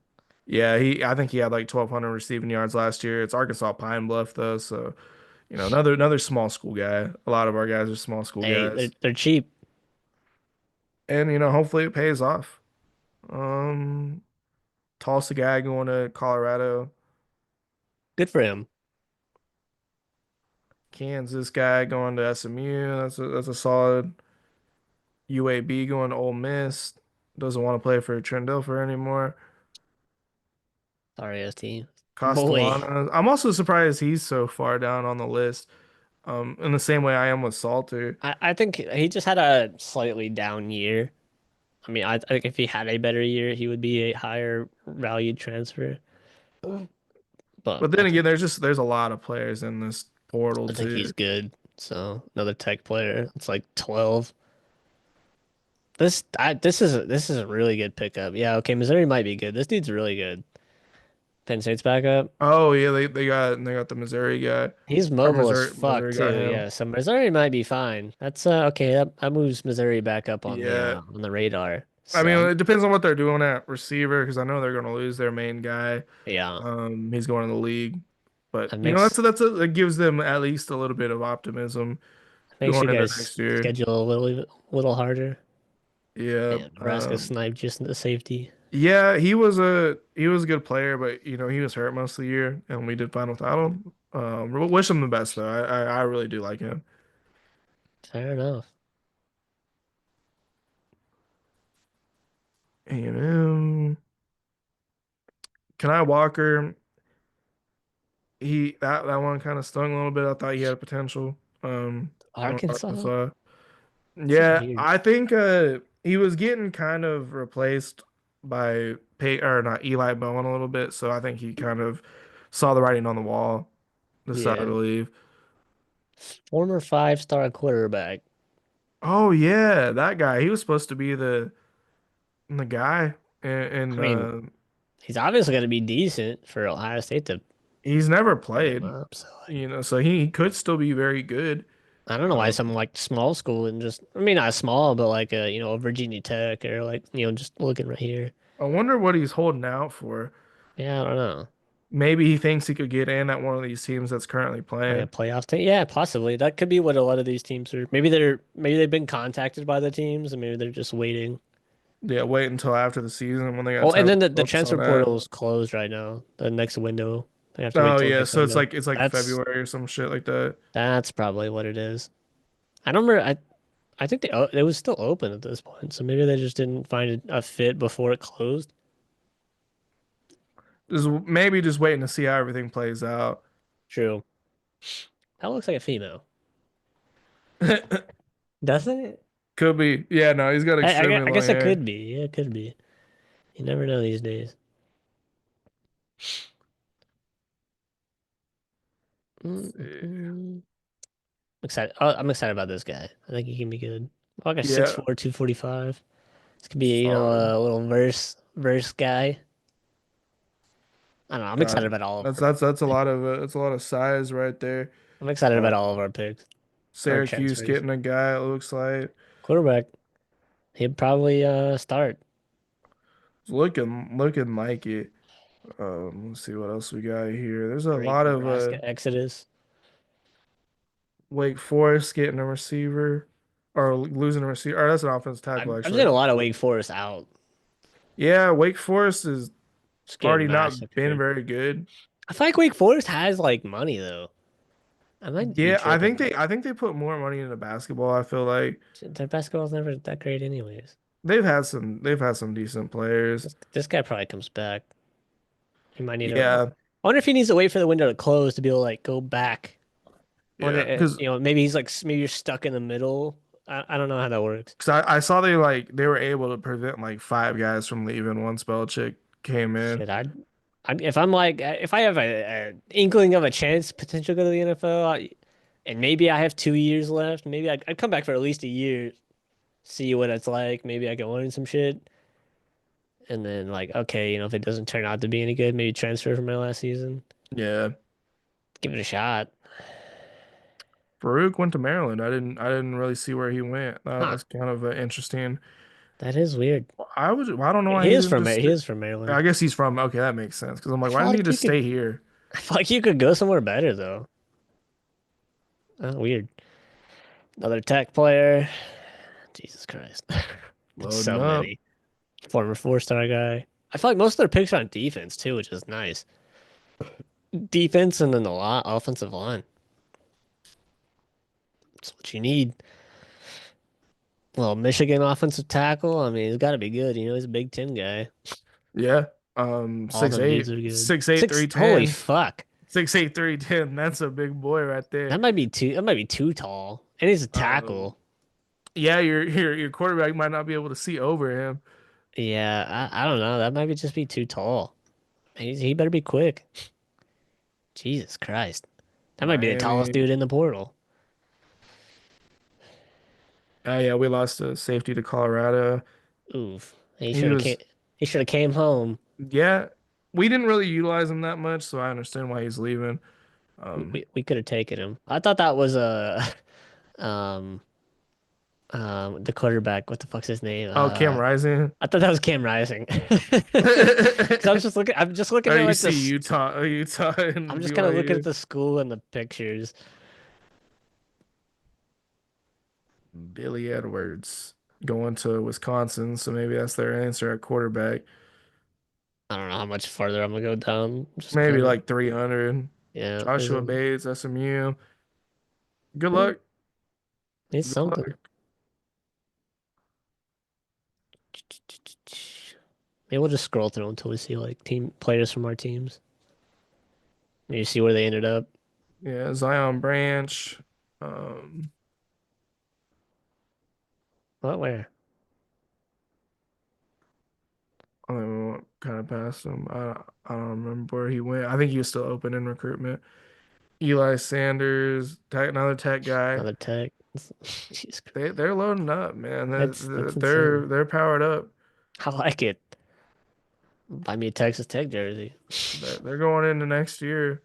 Yeah, I think he had like 1,200 receiving yards last year. It's Arkansas Pine Bluff though, so another small school guy. A lot of our guys are small school Hey, they're guys, they're cheap. and hopefully it pays off. Um, Tulsa guy going to Colorado, Good for him. Kansas guy going to SMU. That's a solid. UAB going to Ole Miss. Doesn't want to play for Trent Dilfer anymore. Sorry, team. Boy, Castellana. I'm also surprised he's so far down on the list. In the same way I am with Salter. I think he just had a slightly down year. I mean, I think if he had a better year, he would be a higher valued transfer. But But then again, there's a lot of players in this portal I think he's too. good. So another tech player. It's like 12. This is a really good pickup. Yeah, okay, Missouri might be good. This dude's really good. Penn State's backup. Oh yeah, they got the Missouri guy. He's Our mobile as fuck Missouri got too. him. Yeah, so Missouri might be fine. That's okay. That moves Missouri back up Yeah. on the radar. I So mean, it depends on what they're doing at receiver because I know they're going to lose their main guy. yeah, He's going to the league, but that makes that gives them at least a little bit of optimism makes going you into guys next year. schedule a little harder. Yeah. Man, Nebraska sniped just in the safety. Yeah, he was a good player, but he was hurt most of the year, and we did fine without him. We wish him the best though. I really do like him. Fair enough. And Kenai Walker, that one kind of stung a little bit. I thought he had potential. Going to Arkansas? Arkansas. This is Yeah, weird. I think he was getting kind of replaced by Pay or not Eli Bowen a little bit, so I think he kind of saw the writing on the wall, decided Yeah. to leave. Former five-star quarterback. Oh yeah, that guy. He was supposed to be the guy, I and mean, he's obviously going to be decent for Ohio State to he's never bring him played. up. So like, So he could still be very good. I don't know why Um, some like small school and just I mean not small, but like a Virginia Tech or like just looking right here. I wonder what he's holding out for. Yeah, I don't know. Maybe he thinks he could get in at one of these teams that's currently Like a playing. playoff team. Yeah, possibly. That could be what a lot of these teams are. Maybe they've been contacted by the teams and maybe they're just waiting. Yeah, wait until after the season when they got Well, and time to then the focus transfer on that. portal is closed right now. The next window. They have to wait Oh till the yeah, next so it's window. like it's like That's February or some shit like that. that's probably what it is. I don't remember. I think it was still open at this point, so maybe they just didn't find a fit before it closed. Just maybe just waiting to see how everything plays out. True. That looks like a female, doesn't it? Could be. Yeah, no, he's got extremely I long guess it hair. could be. Yeah, it could be. You never know these days. Mm-mm. Excited. Oh, I'm excited about this guy. I think he can be good. Like a Yeah, 6'4", 245. This could be, solid. a little verse guy. I don't know. I'm excited God, about all of our that's a picks. lot of that's a lot of size right there. I'm excited Uh, about all of our picks. Our Syracuse transfers. getting a guy. It looks like Quarterback. He'd probably start. it's looking like it. Let's see what else we got here. There's a Great lot of Nebraska Exodus. Wake Forest getting a receiver or losing a receiver. Or that's an offense tackle I've seen actually. a lot of Wake Forest out. Yeah, Wake Forest has Just getting already not been massacred. very good. I feel like Wake Forest has like money though. I might be Yeah, I think tripping. they put more money into basketball. I feel like Their basketball's never that great anyways. they've had some decent players. This guy probably comes back. He might need to. I Yeah, wonder if he needs to wait for the window to close to be able to like go back. I wonder, yeah, because maybe he's like maybe you're stuck in the middle. I don't know how that works. I saw they were able to prevent like five guys from leaving once Belichick came in. Shit, if I'm like if I have a inkling of a chance potential to go to the NFL, and maybe I have 2 years left, maybe I'd come back for at least a year, see what it's like. Maybe I can learn some shit, and then like okay, if it doesn't turn out to be any good, maybe transfer from my last season. Yeah, Give it a shot. Farouk went to Maryland. I didn't really see where he went. Huh. That's kind of interesting. That is weird. I don't know why he didn't just. He is from Maryland. I guess he's from. Okay, that makes sense. Because I'm I like, why feel didn't he like you just could stay here? I feel like you could go somewhere better though. Weird. Another tech player. Jesus Christ. It's Loading so up. many. Former four-star guy. I feel like most of their picks are on defense too, which is nice. Defense and then a lot offensive line. That's what you need. Well, Michigan offensive tackle. I mean, he's got to be good. You know, he's a Big Ten guy. Yeah. All Six them dudes eight, are good. 6'8", Six. Holy 310. fuck. 6'8", 310. That's a big boy right there. That might be too. That might be too tall. And he's a Um, tackle. yeah, your quarterback might not be able to see over him. Yeah, I don't know. That might be just be too tall. He better be quick. Jesus Christ. That might be the tallest Miami. dude in the portal. Yeah, we lost a safety to Colorado. Oof. He was, He should have came home. yeah, we didn't really utilize him that much, so I understand why he's leaving. Um, We could have taken him. I thought that was a um the quarterback. What the fuck's his name? oh, Cam Rising. I thought that was Cam Rising. Cause I'm just looking Oh, at you like see this. Utah I'm and just kind of looking at BYU. the school and the pictures. Billy Edwards going to Wisconsin, so maybe that's their answer at quarterback. I don't know how much farther I'm gonna go down. Just Maybe kind of like 300. yeah. There's Joshua a Bates, SMU. Good hmm, luck. It's Good something. luck. Maybe we'll just scroll through until we see like team players from our teams. Maybe see where they ended up. Yeah, Zion Branch. Um, What where? I don't know what kind of passed him. I don't remember where he went. I think he was still open in recruitment. Eli Sanders, another tech guy. Another tech. Jesus Christ. They're loading up, man. That's insane. They're powered up. I like it. Buy me a Texas Tech jersey. They're going into next year.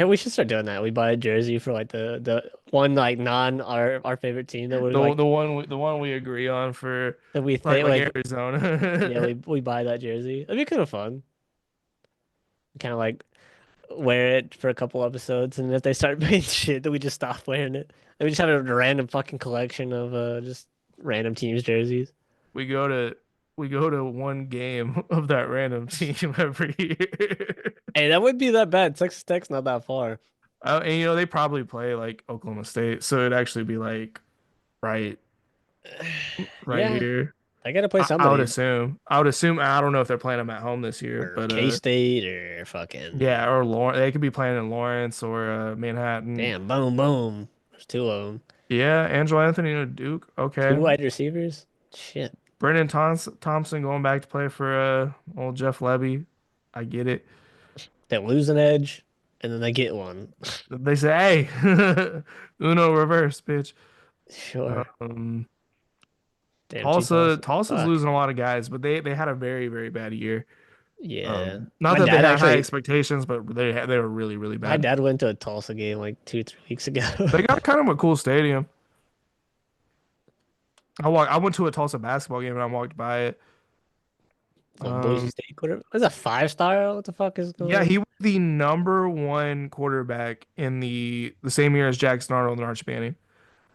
We should start doing that. We buy a jersey for like the one like non our favorite team that we're like The one we agree on for that we think like like yeah Arizona. we buy that jersey. That'd be kind of fun. Kind of like wear it for a couple episodes, and if they start being shit, then we just stop wearing it. And we just have a random fucking collection of just random teams jerseys. We go to we go to one game of that random team every year. Hey, that wouldn't be that bad. Texas Tech's not that far. And they probably play like Oklahoma State, so it'd actually be like right right Yeah, here. I gotta play I would somebody assume. I would assume. I don't know if they're playing them at home this year, or but K-State or fucking yeah, or Lawrence. They could be playing in Lawrence or Manhattan. damn boom boom. There's two of them. Yeah, Angelo Anthony and Duke. Two Okay, wide receivers. Shit. Thompson going back to play for old Jeff Levy. I get it. They lose an edge, and then they get one. They say, hey, Uno reverse, bitch. Sure. Um, Damn, two Tulsa. Tulsa's Fuck. losing a lot of guys, but they had a very bad year. Yeah. Not My that they dad had high actually, expectations, but they were really my bad. dad went to a Tulsa game like 2, 3 weeks ago. They got kind of a cool stadium. I went to a Tulsa basketball game and I walked by it. Old Boise Um, State quarter. Was a 5-star? What the fuck is going yeah, on? he was the number one quarterback in the same year as Jackson Arnold and Arch Manning.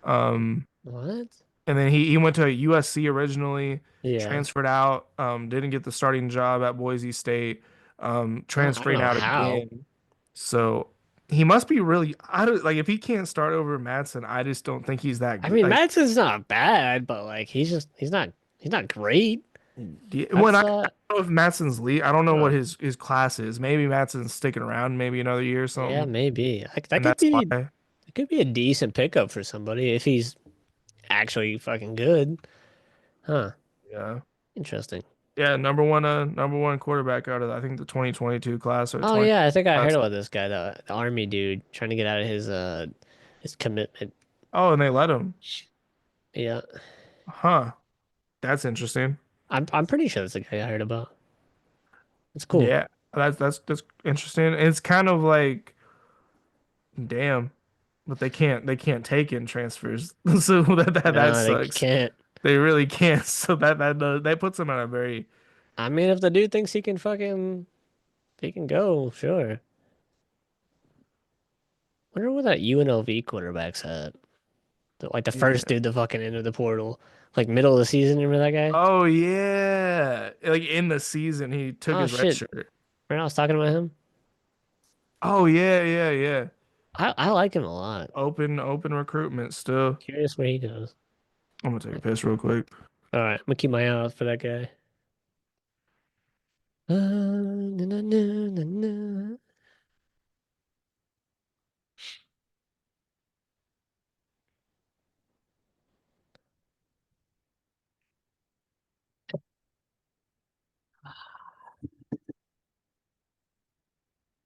Um, What? and then he went to USC originally, Yeah. transferred out, didn't get the starting job at Boise State, I don't transferring know out how. again. So he must be really, I don't like if he can't start over Madsen, I just don't think he's that I good. mean, Like Madsen's not bad, but like he's not great. when That's I don't know if Madsen's lead, I don't know what huh. his class is. Maybe Madsen's sticking around maybe another year or Yeah, something, maybe. That and that's why. could be a decent pickup for somebody if he's actually fucking good. Huh. Yeah. Interesting. Yeah, number one quarterback out of I think the 2022 class or Oh 20 yeah, I think I heard class. about this guy, the army dude trying to get out of his commitment. Oh, and they let him. Yeah. Huh. That's interesting. I'm pretty sure that's the guy I heard about. It's cool. Yeah. That's interesting. It's kind of like damn. but they can't take in transfers. So that No, they sucks. can't. They really can't. So that puts them at a very I mean, if the dude thinks he can fucking, he can go, sure. Wonder what that UNLV quarterback's at. Like the yeah. first dude to fucking enter the portal, like middle of the season. Remember that guy? Oh yeah. Like in the season he took Oh his red shit! shirt. Remember I was talking about him. Oh yeah, yeah, yeah. I like him a lot. Open recruitment still. Curious where he goes. I'm gonna take a piss real quick. All right, I'm gonna keep my eye out for that guy. Na, na, na, na, na.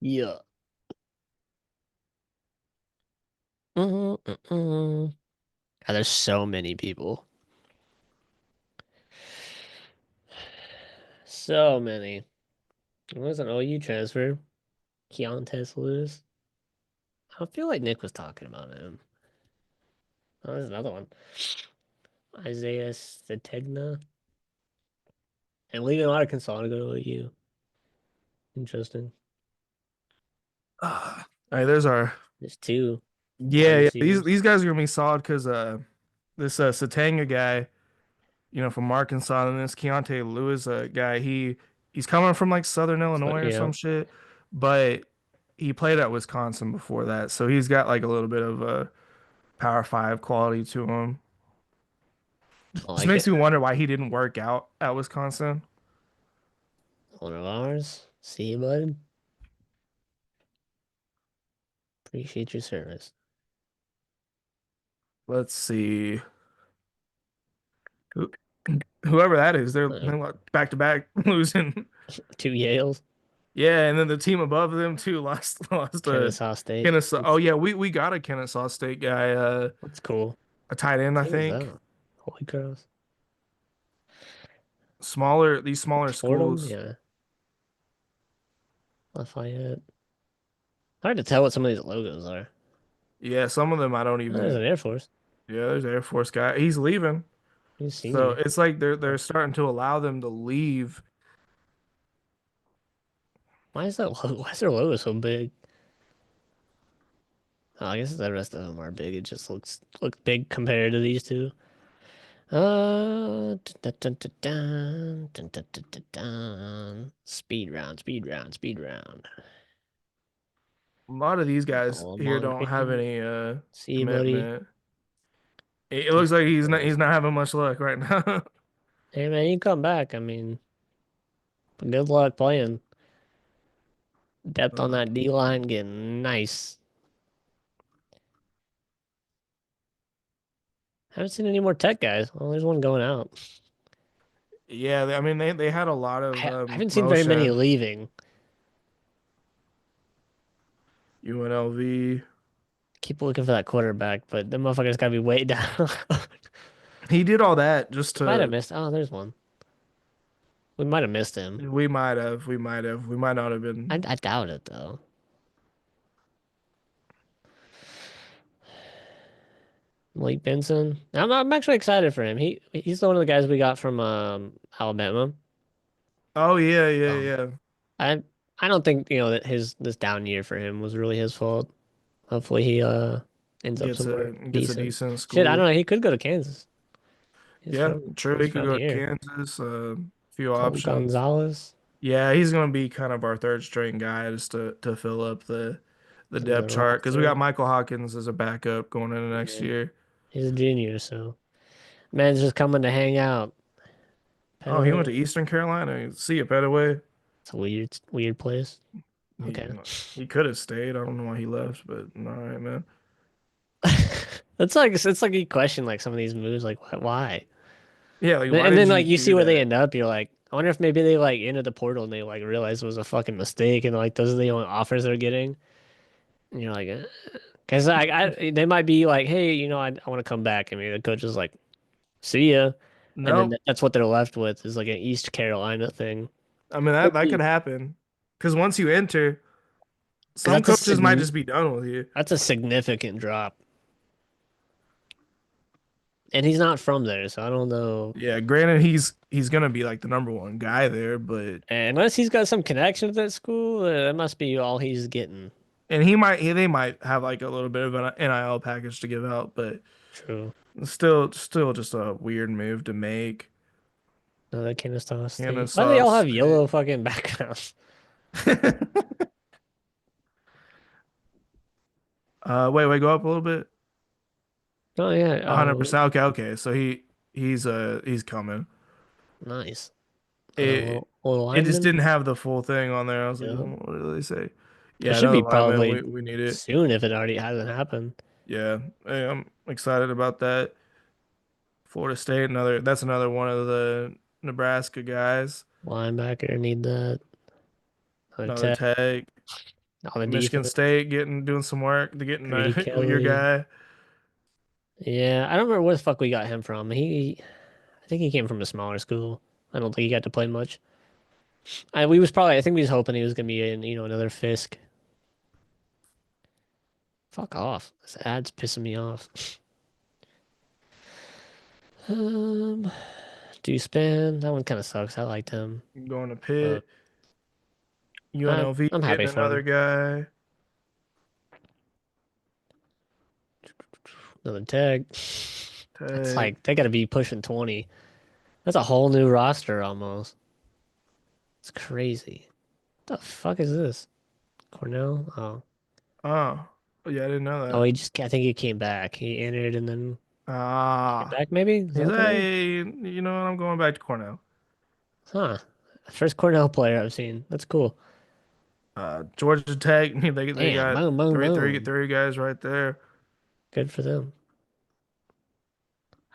Yeah. God, there's so many people. So many. What was an OU transfer? Keontae Lewis. I feel like Nick was talking about him. Oh, there's another one. Isaiah Stetegna. And leaving Arkansas to go to OU. Interesting. All right, there's our There's two wide yeah. These receivers. guys are gonna be solid because this Satanga guy, from Arkansas, and this Keontae Lewis guy, he's coming from like Southern So, Illinois or yeah. some shit, but he played at Wisconsin before that, so he's got like a little bit of a Power Five quality to him. I Just like makes it. me wonder why he didn't work out at Wisconsin. One of ours. See you, bud. Appreciate your service. Let's see. Who, whoever that is, they're like back to back losing. Two Yales. Yeah, and then the team above them too lost Kennesaw State. Kennesaw. Oh yeah, we got a Kennesaw State guy, That's cool. a tight end, What I team is think. that? Holy crows. These smaller Fordham? schools. Yeah. Lafayette. Hard to tell what some of these logos are. Yeah, some of them I don't Oh, there's even. an Air Force. Yeah, there's Air Force guy. He's leaving, He's a so senior. it's like they're starting to allow them to leave. Why is that logo? Why is their logo so big? Oh, I guess the rest of them are big. It just looks big compared to these two. Dun, dun, dun, dun, dun, dun, dun, dun, dun. Speed round, speed round, speed round. A lot of these guys Oh, here don't have Moncrief. any See you, buddy. commitment. It looks Texas like he's Rose. not having much luck right now. Hey man, you come back. I mean, good luck playing. Depth on Uh, that D line getting nice. Haven't seen any more tech guys. Well, there's one going out. yeah, I mean they had a lot of I haven't seen very many motion. leaving. UNLV. Keep looking for that quarterback, but the motherfucker's gotta be way down. He did all that just Might have to. missed. Oh, there's one. We might have missed him. We might not have been. I doubt it though. Malik Benson. I'm actually excited for him. He's one of the guys we got from Alabama. Oh yeah, yeah, Um, yeah. I I don't think that his this down year for him was really his fault. Hopefully he ends up somewhere Gets a decent. decent Shit, I school. don't know. He could go to Kansas. Yeah, true. He's He could from go to here. Kansas. Few Cole options. Gonzalez. Yeah, he's gonna be kind of our third string guy just to fill up the The depth chart because we got roster. Michael Hawkins as a backup going into next Yeah. year. He's a junior, so man's just coming to hang out. Oh, he went Petaway. to Eastern Carolina. See it Petaway. It's a weird place. He Okay. he could have stayed. I don't know why he left, but all right, man. It's like you question like some of these moves, like why? Yeah, like why And did then you like you see do where they that? end up, you're like, I wonder if maybe they like entered the portal and they like realized it was a fucking mistake and like those are the only offers they're getting. And you're like, because they might be like, hey, I want to come back. I mean, the coach is like, see ya, and then Nope. that's what they're left with is like an East Carolina thing. I mean Could that be. could happen because once you enter. Because Some coaches might just be done with you. that's a significant drop. And he's not from there, so I don't know. Yeah, granted he's gonna be like the number one guy there, but And unless he's got some connection with that school, that must be all he's getting. and they might have like a little bit of an NIL package to give out, but True. still just a weird move to make. Another Kennesaw State. Why do they Kennesaw all have State. yellow fucking backgrounds? Wait, go up a little bit. Oh yeah. Oh, 100%. Okay. So he's coming. nice. Another It little it just lineman. didn't have the full thing on there. I was like, Yeah. what do they say? It Yeah, should another be lineman. probably We need it. soon if it already hasn't happened. Yeah, hey, I'm excited about that. Florida State, that's another one of the Nebraska guys. Linebacker need that. Another Another tech tag. on the Michigan defense. State doing some work to getting Grady your Kelly. guy. Yeah, I don't remember where the fuck we got him from. I think he came from a smaller school. I don't think he got to play much. I think we was hoping he was gonna be in, another Fisk. Fuck off. This ad's pissing me off. Um, do spin. That one kind of sucks. I liked him, Going to but Pitt. UNLV I'm happy getting for another him. guy. Another tag. That's Tag. like they got to be pushing 20. That's a whole new roster almost. It's crazy. What the fuck is this? Cornell? Oh, yeah, I didn't know Oh, that. I think he came back. He entered and then came Ah, back. Maybe is that he's what like, that is? hey, you know what? I'm going back to Cornell. Huh. First Cornell player I've seen. That's cool. Georgia Tech. They Damn. got Boom, boom, boom. three guys right there. Good for them.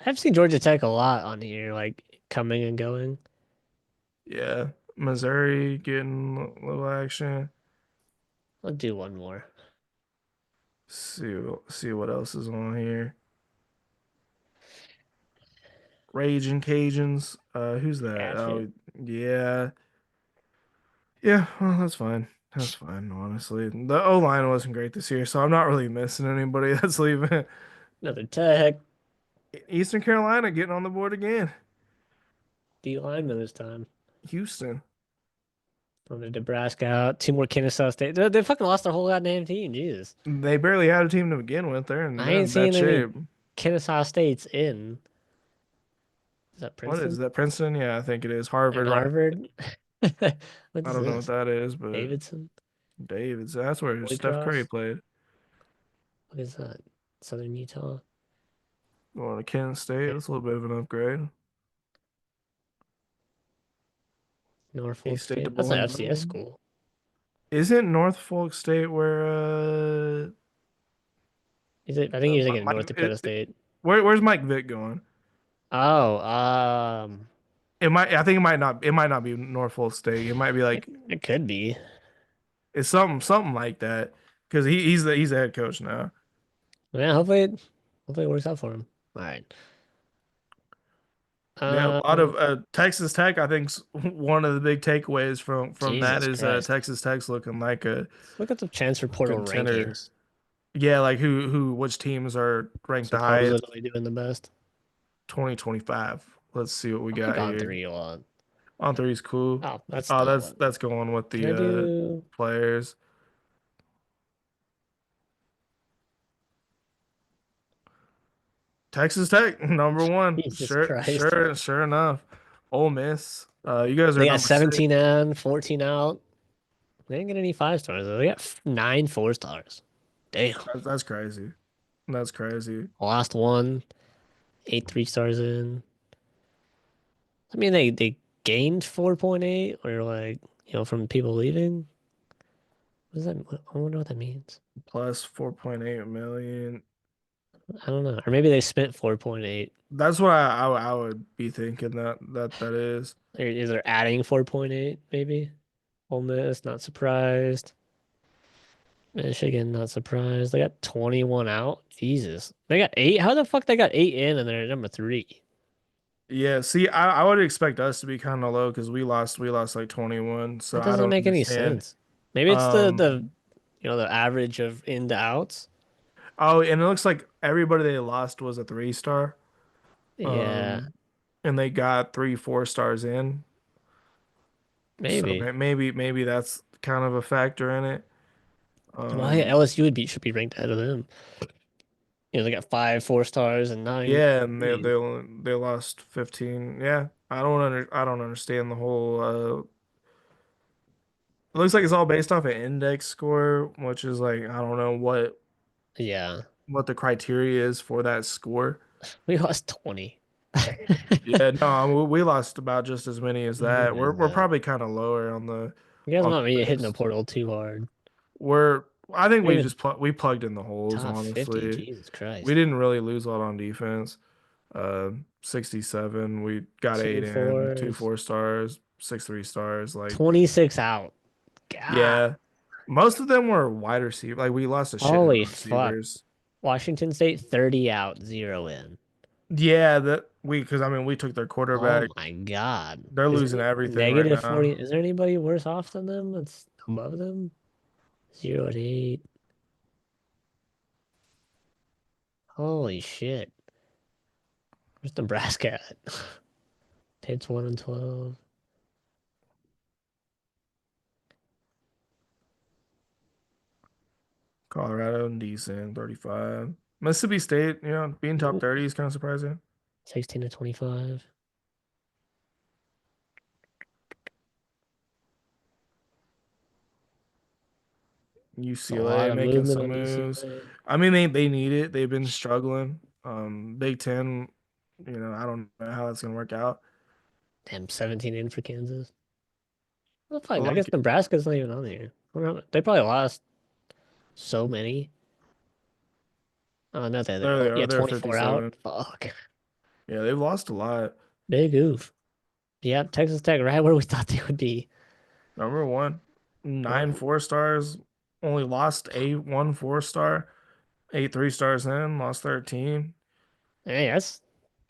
I've seen Georgia Tech a lot on here, like coming and going. Yeah, Missouri getting a little action. I'll do one more. See what else is on here. Raging Cajuns. Who's that? Hatchet. Oh, yeah, yeah. Well, that's fine. That's fine. Honestly, the O line wasn't great this year, so I'm not really missing anybody that's leaving. Another Tech. Eastern Carolina getting on the board again. D lineman this time. Houston. From the Nebraska out. Two more Kennesaw State. They fucking lost their whole goddamn team. Jesus. They barely had a team to begin with. I They're ain't in bad seen any shape. Kennesaw States in. Is that What is Princeton? that? Princeton? Yeah, I think it is. And Harvard, right? Harvard? What I is don't know what this? that is, but Davidson? David's. That's where Holy Steph Curry Cross? played. What is that? Southern Utah? Going to Kent State. That's a little bit of an upgrade. Norfolk K-State to State? That's an Bowling FCS Green. school. Isn't Norfolk State where I think he's like in Mike North Dakota State. where's Mike Vick going? Oh, I think it might not be Norfolk State. It might be like it could be. it's something like that because he's the head coach now. Yeah, hopefully it works out for him. All right. Yeah, a lot of Um, Texas Tech. I think's one of the big takeaways from that Jesus is Christ. Texas Tech's looking like Let's look at the transfer a portal contender. rankings. Yeah, like which teams are ranked the highest Supposedly doing the best. 2025. Let's see what we I'll pick got on here. three a lot. On three's cool. Oh, that's Oh, not what. that's going with Can I the do? players. Texas Tech, number one. Jesus Christ. Sure enough. Ole Miss. You guys are They got number six. 17 in, 14 out. They didn't get any 5 stars though. They got nine 4 stars. Damn. That's crazy. That's crazy. Lost one, eight 3 stars in. I mean, they gained 4.8 or like, from people leaving. What does that, I wonder what that means. Plus 4.8 million. I don't know. Or maybe they spent 4.8. That's what I would be thinking that is. Or is they're adding 4.8 maybe? Ole Miss, not surprised. Michigan, not surprised. They got 21 out. Jesus. They got eight. How the fuck they got eight in and they're at number three? Yeah, see, I would expect us to be kind of low because we lost like 21, so That I doesn't don't make any understand. sense. Maybe it's the Um, the You know, the average of in to outs. Oh, and it looks like everybody they lost was a 3 star. Yeah, Um, and they got 3 4 stars in. So maybe. maybe that's kind of a factor in it. Well, yeah, Um, LSU would be should be ranked ahead of them. You know, they got five 4 stars and nine yeah, and threes. they lost 15. Yeah, I don't understand the whole. It looks like it's all based off an index score, which is like I don't know Yeah, what the criteria is for that score. we lost 20. Yeah, no, we lost about just as many as What that. is We're that? probably kind of lower You guys on might be the hitting the list. portal too hard. We're I think Not we even just we plugged in the holes, top 50. honestly. Jesus We Christ. didn't really lose a lot on defense. 67. We got Two 8 in, two fours. 4 stars, 6 3 stars. Like, 26 out. God. yeah, most of them were wide receiver. Like, we lost a shit ton Holy of fuck. receivers. Washington State 30 out, 0 in. Yeah, because I mean, we took their Oh quarterback. my God. They're Is there losing any everything right negative now. 40? Is there anybody worse off than them that's above them? 0 at 8. Holy shit. Where's Nebraska at? Pitt's 1 and 12. Colorado, decent, 35. Mississippi State, being top Ooh, 30 is kind of surprising. 16 to 25. It's a lot UCLA of making movement some on moves. UCLA. I mean, they need it. They've been struggling. Big Ten, I don't know how that's gonna work out. Damn, 17 in for Kansas. Well, I fuck, I guess like it. Nebraska's not even on here. They probably lost so many. Oh, no, There they oh, are. yeah, They're 24 out. 57. Fuck. Yeah, they've lost a lot. Big oof. Yeah, Texas Tech, right where we thought they would be. Number one, nine Well, 4 stars, only lost 1 4 star, 8 3 stars in, lost 13. hey,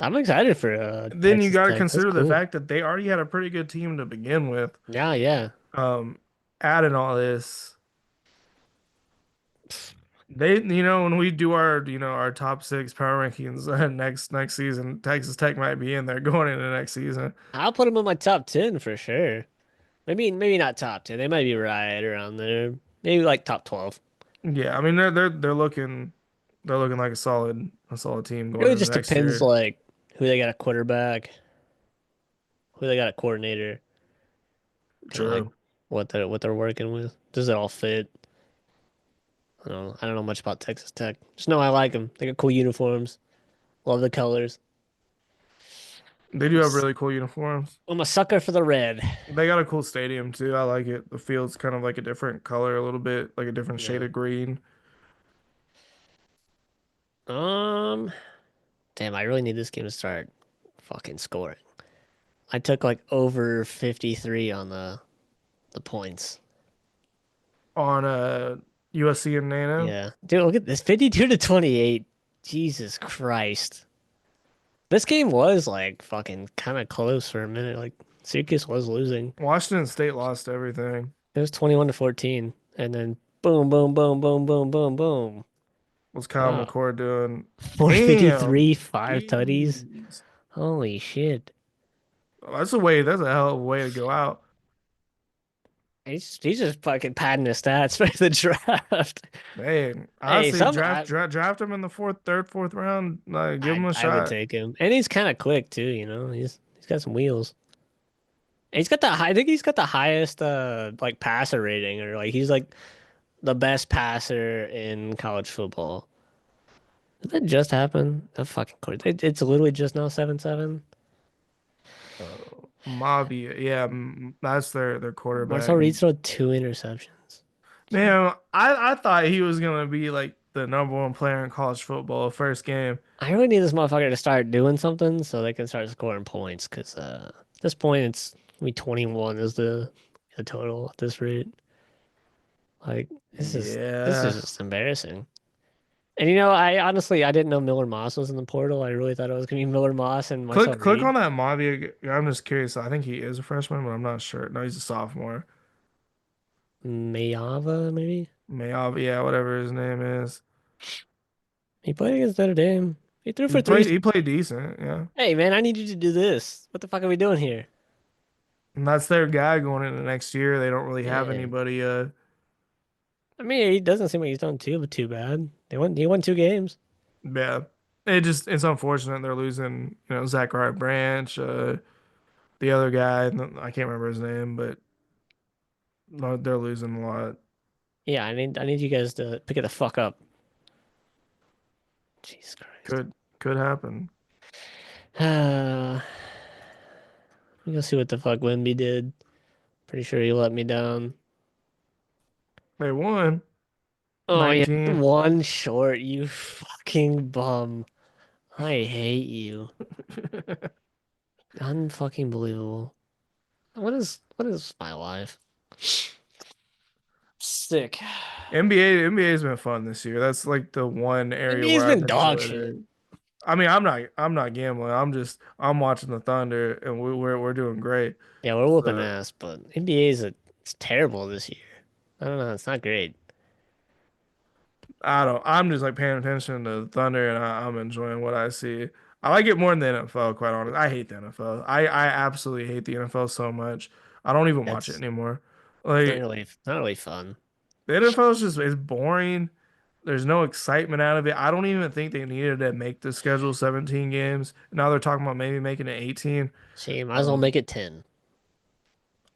I'm excited for Then you Texas got to Tech. That's consider the cool. fact that they already had a pretty good team to begin with. Yeah, yeah. Um, Adding all this, when we do our top 6 power rankings next season, Texas Tech might be in there going into next season. I'll put them in my top 10 for sure. Maybe not top 10. They might be right around there. Maybe like top 12. Yeah, I mean they're looking like a solid team It going really into just next depends year. like who they got a quarterback, who they got a coordinator, and like True. what they're working with. Does it all fit? I don't know much about Texas Tech. Just know I like them. They got cool uniforms. Love the colors. They do I'm a, have s- really cool uniforms. I'm a sucker for the red. They got a cool stadium too. I like it. The field's kind of like a different color, a little bit like a different shade Yeah. of green. Um, Damn, I really need this game to start fucking scoring. I took like over 53 on the points. On USC and Nano. Yeah. Dude, look at this. 52 to 28. Jesus Christ. This game was like fucking kind of close for a minute. Like Syracuse was losing. Washington State lost everything. It was 21 to 14. And then boom, boom, boom, boom, boom, boom, boom. What's Kyle Oh, McCord doing? Damn. 453, five tutties. Jeez. Holy shit. That's a hell of a way to go out. He's just fucking padding his stats for the draft. Man, Hey, honestly, draft him in the fourth round. Give him a I would shot. take him. And he's kind of quick too, He's got some wheels. And he's got the high, I think he's got the highest like passer rating, or like he's like the best passer in college football. Did that just happen? That fucking course. It's literally just now 7-7. Mavi, yeah, that's their Marcel quarterback. Reed's throw 2 interceptions. Jeez. Man, I thought he was gonna be like the number one player in college football first game. I really need this motherfucker to start doing something so they can start scoring points. Cause at this point it's we 21 is the total at this rate. Like this is Yeah. just embarrassing. And I honestly I didn't know Miller Moss was in the portal. I really thought it was gonna be Miller Moss and Marcel Click Reed. on that Mavi. I'm just curious. I think he is a freshman, but I'm not sure. No, he's a sophomore. Mayava, maybe? Mayav, yeah, whatever his name is. He played against Notre Dame. He threw He for three. played he played decent, yeah. Hey, man, I need you to do this. What the fuck are we doing here? And that's their guy going into next year. They don't really have Yeah. anybody I mean, he doesn't seem like he's done too bad. He won 2 games. yeah. It's unfortunate they're losing, Zachariah Branch, the other guy, I can't remember his name, but no, they're losing a lot. Yeah, I need you guys to pick it the fuck up. Jesus Christ. Could happen. We go see what the fuck Wimby did. Pretty sure he let me down. They won Oh yeah, 19. one short, you fucking bum. I hate you. Unfucking believable. What is my life? Sick. NBA's been fun this year. That's like the one area NBA's where I've been dog enjoyed shit. it. I mean, I'm not gambling. I'm watching the Thunder and we're doing great. Yeah, we're whooping So ass, but NBA is it's terrible this year. I don't know, it's not great. I'm just like paying attention to the Thunder and I'm enjoying what I see. I like it more than the NFL, quite honest. I hate the NFL. I absolutely hate the NFL so much. I don't even watch it It's anymore. not Like really not really fun. the NFL is just it's boring. There's no excitement out of it. I don't even think they needed to make the schedule 17 games. Now they're talking about maybe making it 18. So you might as well Um, make it 10.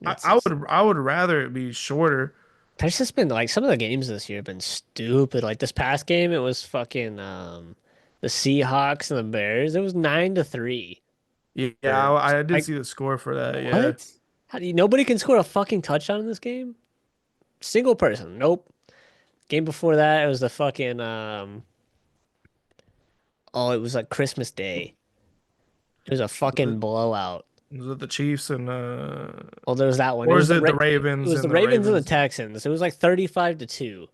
I, That's I just would I would rather it be shorter. there's just been like some of the games this year have been stupid. Like this past game, it was fucking the Seahawks and the Bears. It was 9-3. Yeah, Or I did like see the score for that. Yeah, what? How do you nobody can score a fucking touchdown in this game? Single person. Nope. Game before that, it was the fucking oh, it was like Christmas Day. It was a was fucking it blowout. was it the Chiefs and Oh, there was that one. or is it the It Ravens was the and the Ravens and the Ravens? Texans. It was like 35-2.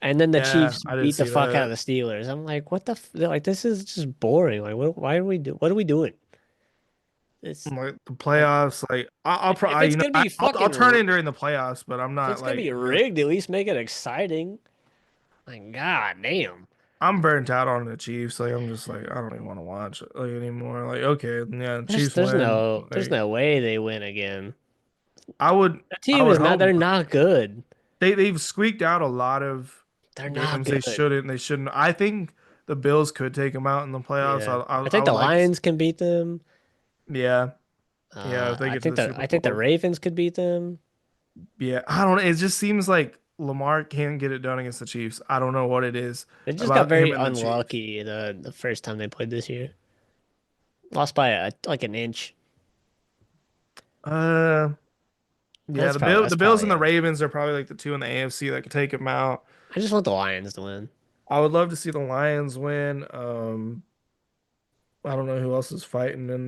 And then the Yeah, Chiefs I did beat the see fuck out of that. the Steelers. I'm like, what the they're like this is just boring. Like why are we what are we doing? It's Like the like playoffs, like I'll if probably it's gonna be I'll fucking turn in during the playoffs, but I'm if not it's gonna be like rigged, at least make it exciting. Like god damn. I'm burnt out on the Chiefs. Like I'm just like I don't even want to watch it like anymore. Like okay, yeah, Chiefs win. There's Like no way they win again. I would That I team would is not hope they're not. not good. They've squeaked out a lot of They're not games they good. shouldn't. They shouldn't. I think the Bills could take them out in the playoffs. Yeah. I I think would the like to. Lions can beat them. Yeah, yeah. If they get to the Super I think the Bowl, Ravens could beat them. yeah. I don't know. It just seems like Lamar can't get it done against the Chiefs. I don't know what it is They just got about very him and the Chiefs. unlucky the first time they played this year. Lost by like an inch. Uh, yeah. That's The Bills probably and the it. Ravens are probably like the two in the AFC that could take him out. I just want the Lions to win. I would love to see the Lions win. I don't know who else is fighting in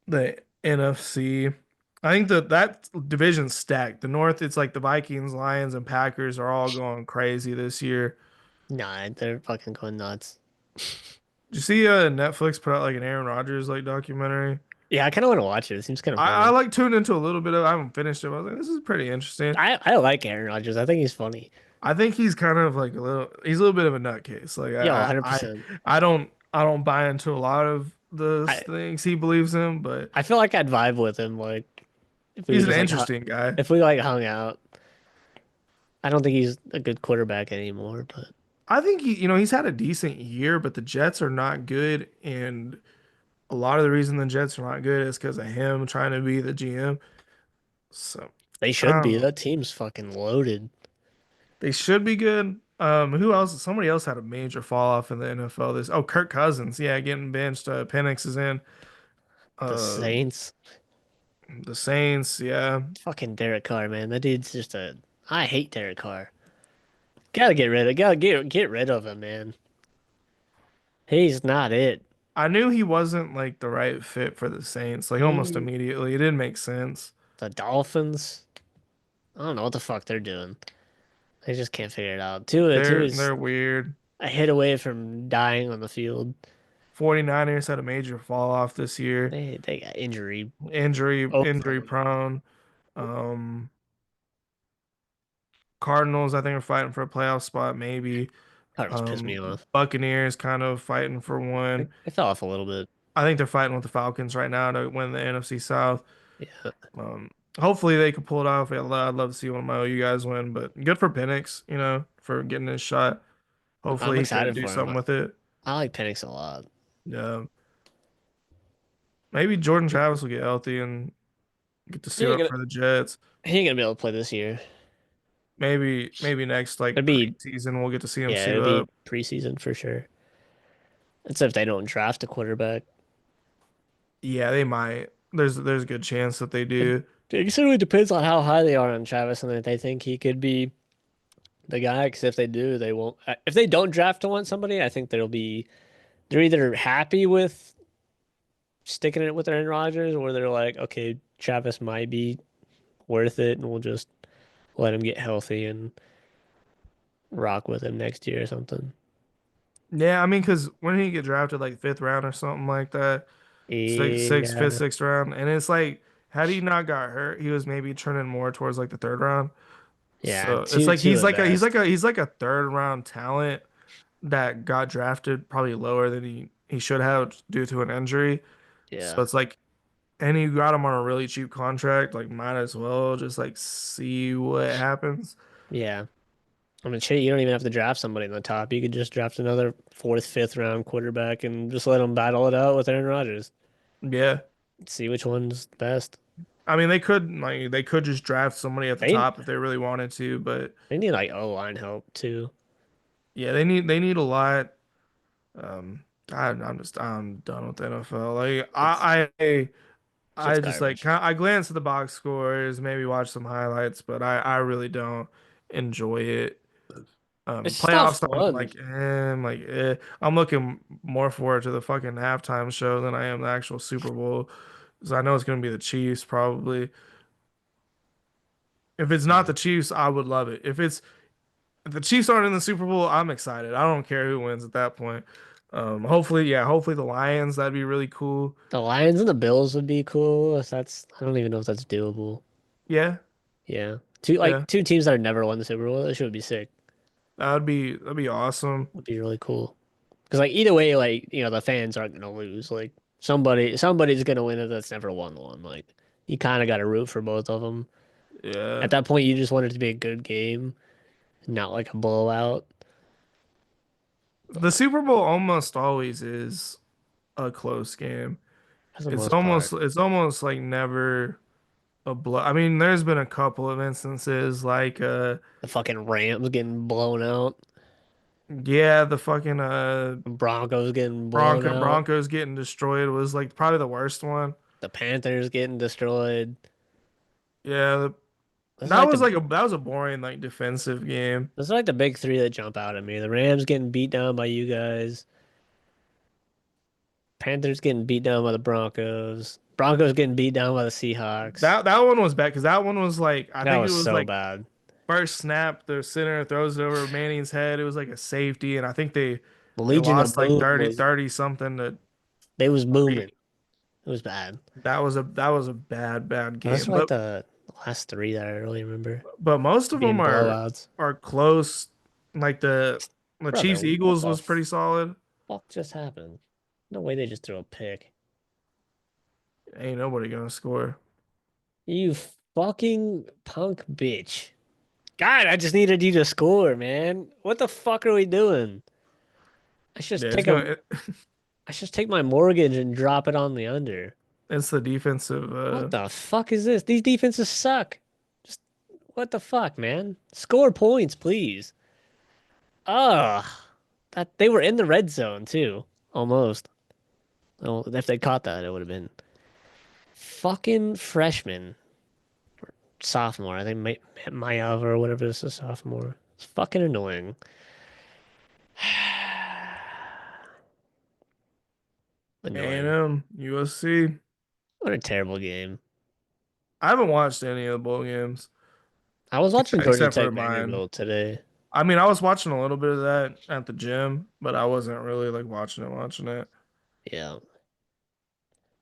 the NFC. I think that division's stacked. The North, it's like the Vikings, Lions, and Packers are all going crazy this year. Nah, they're fucking going nuts. Did you see Netflix put out like an Aaron Rodgers like documentary? Yeah, I kind of want to watch it. It seems kind of I funny. like tuned into a little bit of. I haven't finished it. But I was like, this is pretty interesting. I like Aaron Rodgers. I think he's funny. I think he's kind of like a little. He's a little bit of a nutcase. Like Yo, 100%. I don't buy into a lot of the I things he believes in, but I feel like I'd vibe with him like if we he's were an just like interesting guy. if we like hung out. I don't think he's a good quarterback anymore, but I think he's had a decent year, but the Jets are not good, and a lot of the reason the Jets are not good is because of him trying to be the GM. So they I should don't be. know. That team's fucking loaded. They should be good. Who else? Somebody else had a major fall off in the NFL. Kirk Cousins, yeah, getting benched. Penix is in. The Uh, Saints. the Saints, yeah. Fucking Derek Carr, man. That dude's just a. I hate Derek Carr. Gotta get rid of him, man. He's not it. I knew he wasn't like the right fit for the Saints, like almost He, immediately. It didn't make sense. the Dolphins. I don't know what the fuck they're doing. They just can't figure it out. Two is They're weird. a hit away from dying on the field. 49ers had a major fall off this year. They got injury Injury over. prone. Um, Cardinals, I think, are fighting for a playoff spot, maybe. Cardinals pissed me off. Buccaneers kind of fighting for one. It fell off a little bit. I think they're fighting with the Falcons right now to win the NFC South. Yeah, Um, Hopefully they can pull it off. I'd love to see one of my OU guys win, but good for Penix, for getting his shot. I'm Hopefully he can excited do for him. something with it. I like Penix a lot. Yeah, maybe Jordan Travis will get healthy and get to He suit ain't up gonna for the Jets. he ain't gonna be able to play this year. Maybe next It'd like be preseason we'll get to see him yeah, suit it'd be up. preseason for sure. That's if they don't draft a quarterback. Yeah, they might. There's a good chance that they It, do. it certainly depends on how high they are on Travis and if they think he could be the guy. Because if they do, they won't. If they don't draft to want somebody, I think they're either happy with sticking it with Aaron Rodgers or they're like, okay, Travis might be worth it, and we'll just let him get healthy and rock with him next year or something. Yeah, I mean, because when did he get drafted, like fifth round or something like that, fifth, Yeah, sixth round, and it's like, had he not got hurt, he was maybe turning more towards like the third round. yeah, So it's two like two he's at like a he's like best. a he's like a third round talent that got drafted probably lower than he should have due to an injury. So Yeah, it's like, and you got him on a really cheap contract, like might as well just like see what happens. yeah. I mean, shit, you don't even have to draft somebody in the top. You could just draft another fourth, fifth round quarterback and just let them battle it out with Aaron Rodgers. Yeah. See which one's best. I mean, they could just draft somebody at the They top if they really wanted to, but they need like O line help too. yeah, they need a lot. I'm done with the NFL. Like It's I shit's just like garbage. I glance at the box scores, maybe watch some highlights, but I really don't enjoy it. It's just not Playoffs, fun. I'm like, eh. I'm looking more forward to the fucking halftime show than I am the actual Super Bowl, because I know it's gonna be the Chiefs probably. If it's not Mm. the Chiefs, I would love it. If the Chiefs aren't in the Super Bowl, I'm excited. I don't care who wins at that point. Hopefully, yeah, hopefully the Lions, that'd be really cool. The Lions and the Bills would be cool if that's. I don't even know if that's doable. Yeah, Yeah, yeah, two teams that have never won the Super Bowl. That should be sick. that'd be awesome. Would be really cool. Because like either way, like the fans aren't gonna lose. Like somebody's gonna win it that's never won one. Like you kind of got to root for both of them. At Yeah. that point, you just want it to be a good game, not like a blowout. The But Super Bowl almost always is a close game. for the It's most almost part, it's almost like never a blow. I mean, there's been a couple of instances like the fucking Rams getting blown out, yeah, the fucking Broncos getting blown out, Broncos getting destroyed was like probably the worst one. the Panthers getting destroyed. Yeah, Those are like the that was a boring like defensive game. those are like the big three that jump out at me. The Rams getting beat down by you guys. Panthers getting beat down by the Broncos. Broncos getting beat down by the Seahawks. That one was bad because that one was like I That think it was was so like bad. first snap, the center throws it over Manning's head. It was like a safety, and I think The they Legion of lost like Boom 30 was 30 something to they was booming. 3. It was bad. That was a bad Those game. are like the last three that I really remember But most of them being blowouts. are close. Like the Brother, Chiefs what Eagles the was pretty solid. fuck just happened? No way they just threw a pick. Ain't nobody gonna score. You fucking punk bitch. God, I just needed you to score, man. What the fuck are we doing? I should just Yeah, take I should just take my mortgage and drop it on the under. it's the defensive. What the fuck is this? These defenses suck. Just what the fuck, man? Score points, please. Ugh. That they were in the red zone too. Almost. Well, if they caught that, it would have been fucking freshman. Sophomore. I think Mayav or whatever this is, sophomore. It's fucking annoying. Annoying. A&M, USC. What a terrible game. I haven't watched any of the bowl games I was watching Georgia except for Tech mine. Vanderbilt today. I mean, I was watching a little bit of that at the gym, but I wasn't really like watching it. Yeah.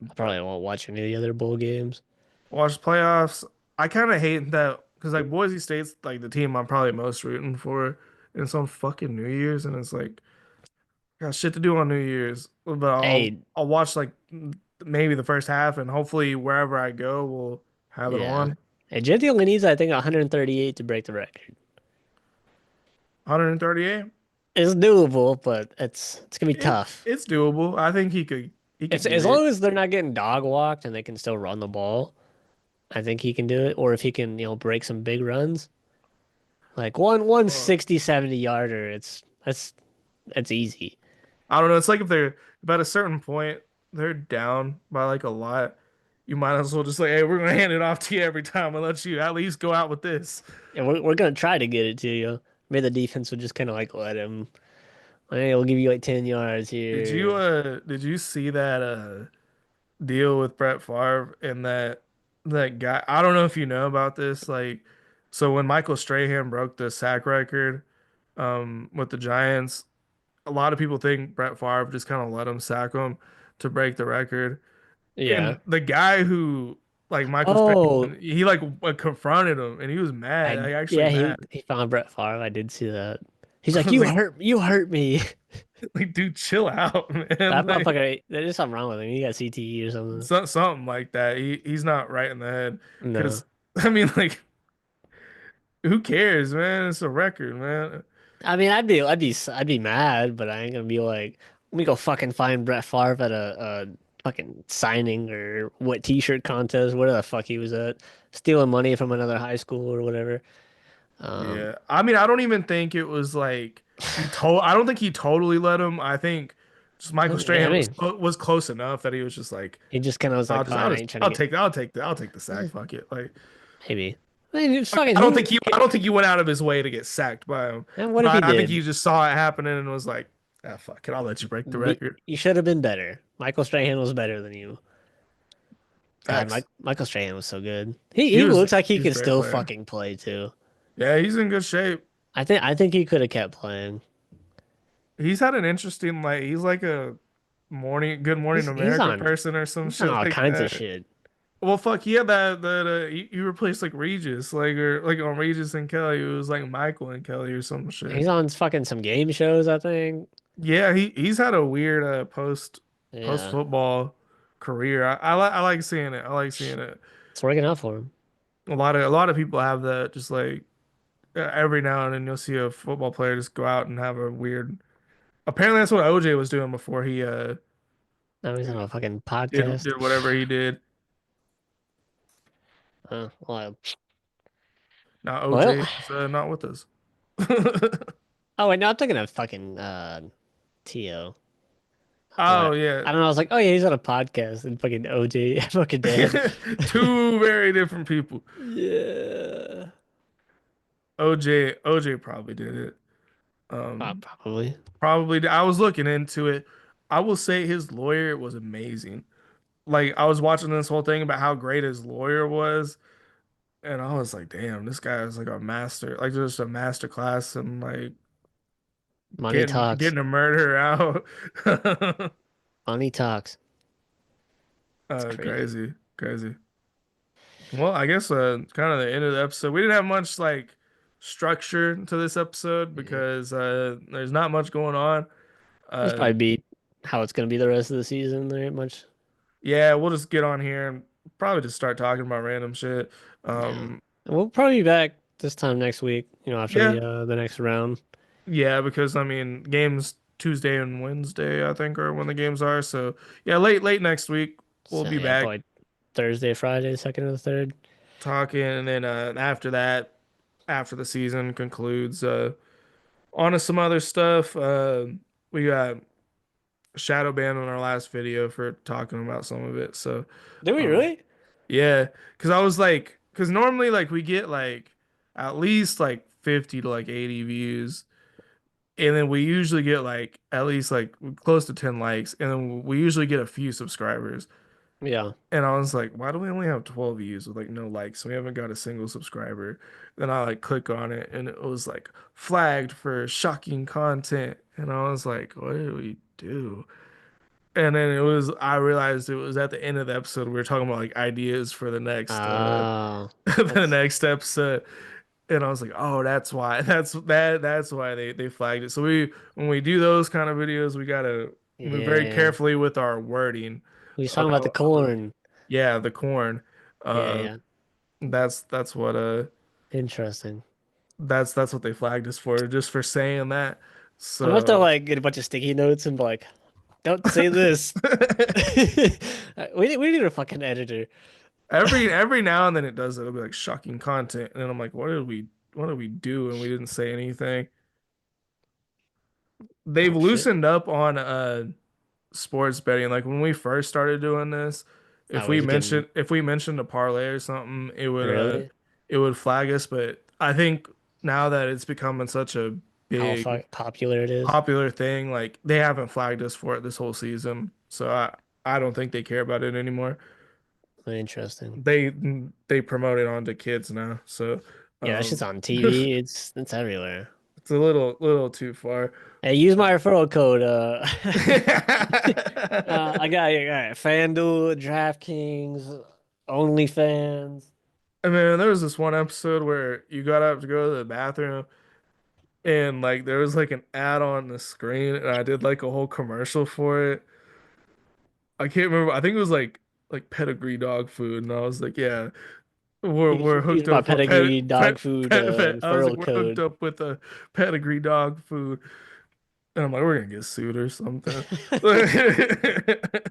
I But probably won't watch any of the other bowl games. watch playoffs. I kind of hate that because like Boise State's like the team I'm probably most rooting for, and it's on fucking New Year's, and it's like got shit to do on New Year's. But Hey, I'll watch like maybe the first half, and hopefully wherever I go, we'll have it yeah. on. Hey, Jesse only needs, I think, 138 to break the record. 138. It's doable, but it's gonna be tough. It's doable. I think he If could do as it. long as they're not getting dog walked and they can still run the ball, I think he can do it. Or if he can, break some big runs, like one Uh, 60, 70 yarder, that's easy. I don't know. It's like if they're about a certain point, they're down by like a lot. You might as well just like, hey, we're gonna hand it off to you every time and let you at least go out with this. And we're gonna try to get it to you. Maybe the defense would just kind of like let him. Hey, we'll give you like 10 yards here. Did you see that deal with Brett Favre and that guy? I don't know if you know about this. Like, so when Michael Strahan broke the sack record with the Giants, a lot of people think Brett Favre just kind of let him sack him to break the record. Yeah. And the guy who like Michael Oh, Strahan, he like confronted him and he was mad, I like actually yeah, mad. he found Brett Favre. I did see that. He's I like, was you hurt me. like, dude, chill out, man. That Like motherfucker, there's something wrong with him. He got CTE or something. something like that. He's not right in the head. No. Because I mean, like, who cares, man? It's a record, man. I mean, I'd be mad, but I ain't gonna be like, let me go fucking find Brett Favre at a fucking signing or what t-shirt contest, where the fuck he was at, stealing money from another high school or whatever. Um, Yeah. I mean, I don't even think it was like I don't think he totally let him. I think just Michael yeah, I Strahan mean, was close enough that he was just like, he just kind of was like, fine, I ain't trying to get, I'll take the sack. Fuck it. Like, maybe. I mean, it's I mean, fucking who? I don't think he went out of his way to get sacked by him. And what if he But I think did? he just saw it happening and was like, ah, fuck it. I'll let you break the But record. you should have been better. Michael Strahan was better than you. God, Facts. Michael Strahan was so good. He He was looks like he he's a could great still player. fucking play too. Yeah, he's in good shape. I think he could have kept playing. He's had an interesting like he's like a Good Morning He's America on person or some he's on shit all like kinds of that. shit. Well, fuck yeah, he replaced like Regis, like or like on Regis and Kelly, it was like Michael and Kelly or some shit. He's on fucking some game shows, I think. Yeah, he's had a weird post Yeah, football career. I like seeing it. I like seeing it. it's working out for him. A lot of people have that. Just like every now and then you'll see a football player just go out and have a weird. Apparently that's what OJ was doing before he Now he's on a fucking podcast. did whatever he did. Well, Now well, OJ is not with us. oh wait, no, I'm thinking of fucking T.O. Oh But yeah. I don't know. I was like, oh yeah, he's on a podcast and fucking OJ fucking dead. Two very different people. Yeah. OJ probably did it. Um, Probably. I was looking into it. I will say his lawyer was amazing. Like I was watching this whole thing about how great his lawyer was, and I was like, damn, this guy is like a master, like just a master class and like Money talks. getting a murder out. Money talks. It's crazy. Crazy, crazy. Well, I guess it's kind of the end of the episode. We didn't have much like structure to this episode Yeah. because there's not much going on. This Uh, probably be how it's gonna be the rest of the season. There ain't much. yeah, we'll just get on here and probably just start talking about random shit. Yeah. And we'll probably be back this time next week, after Yeah, the next round. yeah, because I mean, games Tuesday and Wednesday, I think, are when the games are. So yeah, late next week we'll So be yeah, back probably Thursday, Friday, second or the third. talking, and then after that, after the season concludes, on to some other stuff. We got shadow banned on our last video for talking about some of it. So, Did we um, really? yeah, because I was like, because normally like we get like at least like 50 to like 80 views, and then we usually get like at least like close to 10 likes, and then we usually get a few subscribers. Yeah. And I was like, why do we only have 12 views with like no likes? We haven't got a single subscriber. Then I like click on it and it was like flagged for shocking content. And I was like, what did we do? And then I realized it was at the end of the episode we were talking about like ideas for the next Oh, the that's next episode. And I was like, oh, that's why. That's why they flagged it. So when we do those kind of videos, we gotta move very yeah. carefully with our wording We was of talking about the how corn. yeah, the corn. Yeah, Uh yeah. that's what Interesting. that's what they flagged us for, just for saying that. I'm gonna have to So like get a bunch of sticky notes and be like, don't say this. We need a fucking editor. every now and then it does it. It'll be like shocking content. And then I'm like, what did we do? And we didn't say anything. They've Oh shit. loosened up on sports betting. Like when we first started doing this, I was getting if we mentioned a parlay or something, really it would flag us. But I think now that it's becoming such a how big popular it is. popular thing, like they haven't flagged us for it this whole season. So I don't think they care about it anymore. Interesting. They they promote it onto kids now. So Yeah, that shit's um on TV. It's everywhere. it's a little too far. Hey, use my referral code. I I got FanDuel, DraftKings, OnlyFans. mean, there was this one episode where you got up to go to the bathroom and like there was like an ad on the screen and I did like a whole commercial for it. I can't remember. I think it was like pedigree dog food and I was like, yeah, we're Use hooked my up for pedigree dog food pet. I was like, referral we're hooked code. up with a pedigree dog food. And I'm like, we're gonna get sued or something.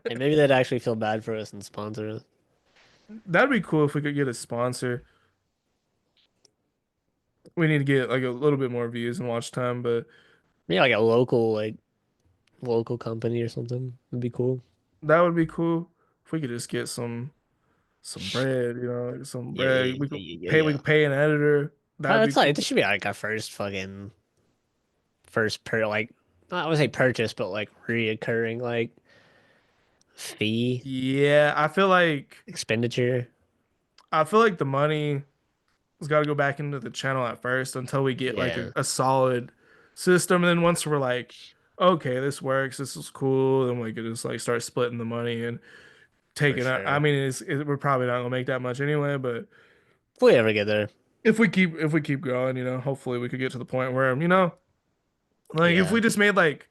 And maybe they'd actually feel bad for us and sponsor us. That'd be cool if we could get a sponsor. We need to get like a little bit more views and watch time, but Maybe like a local company or something would be cool. that would be cool if we could just get some bread, like some Yeah, yeah, bread. yeah, yeah, yeah, We yeah. could pay an editor. That'd be That's like cool. this should be like our first fucking first per like I would say purchase, but like reoccurring like fee Yeah, expenditure. I feel like the money has got to go back into the channel at first until we get like Yeah, a solid system. And then once we're like, okay, this works, this is cool, then we could just like start splitting the money and for taking it. I sure. mean, we're probably not gonna make that much anyway, but If we ever get there. if we keep growing, hopefully we could get to the point where, like if Yeah, we just made like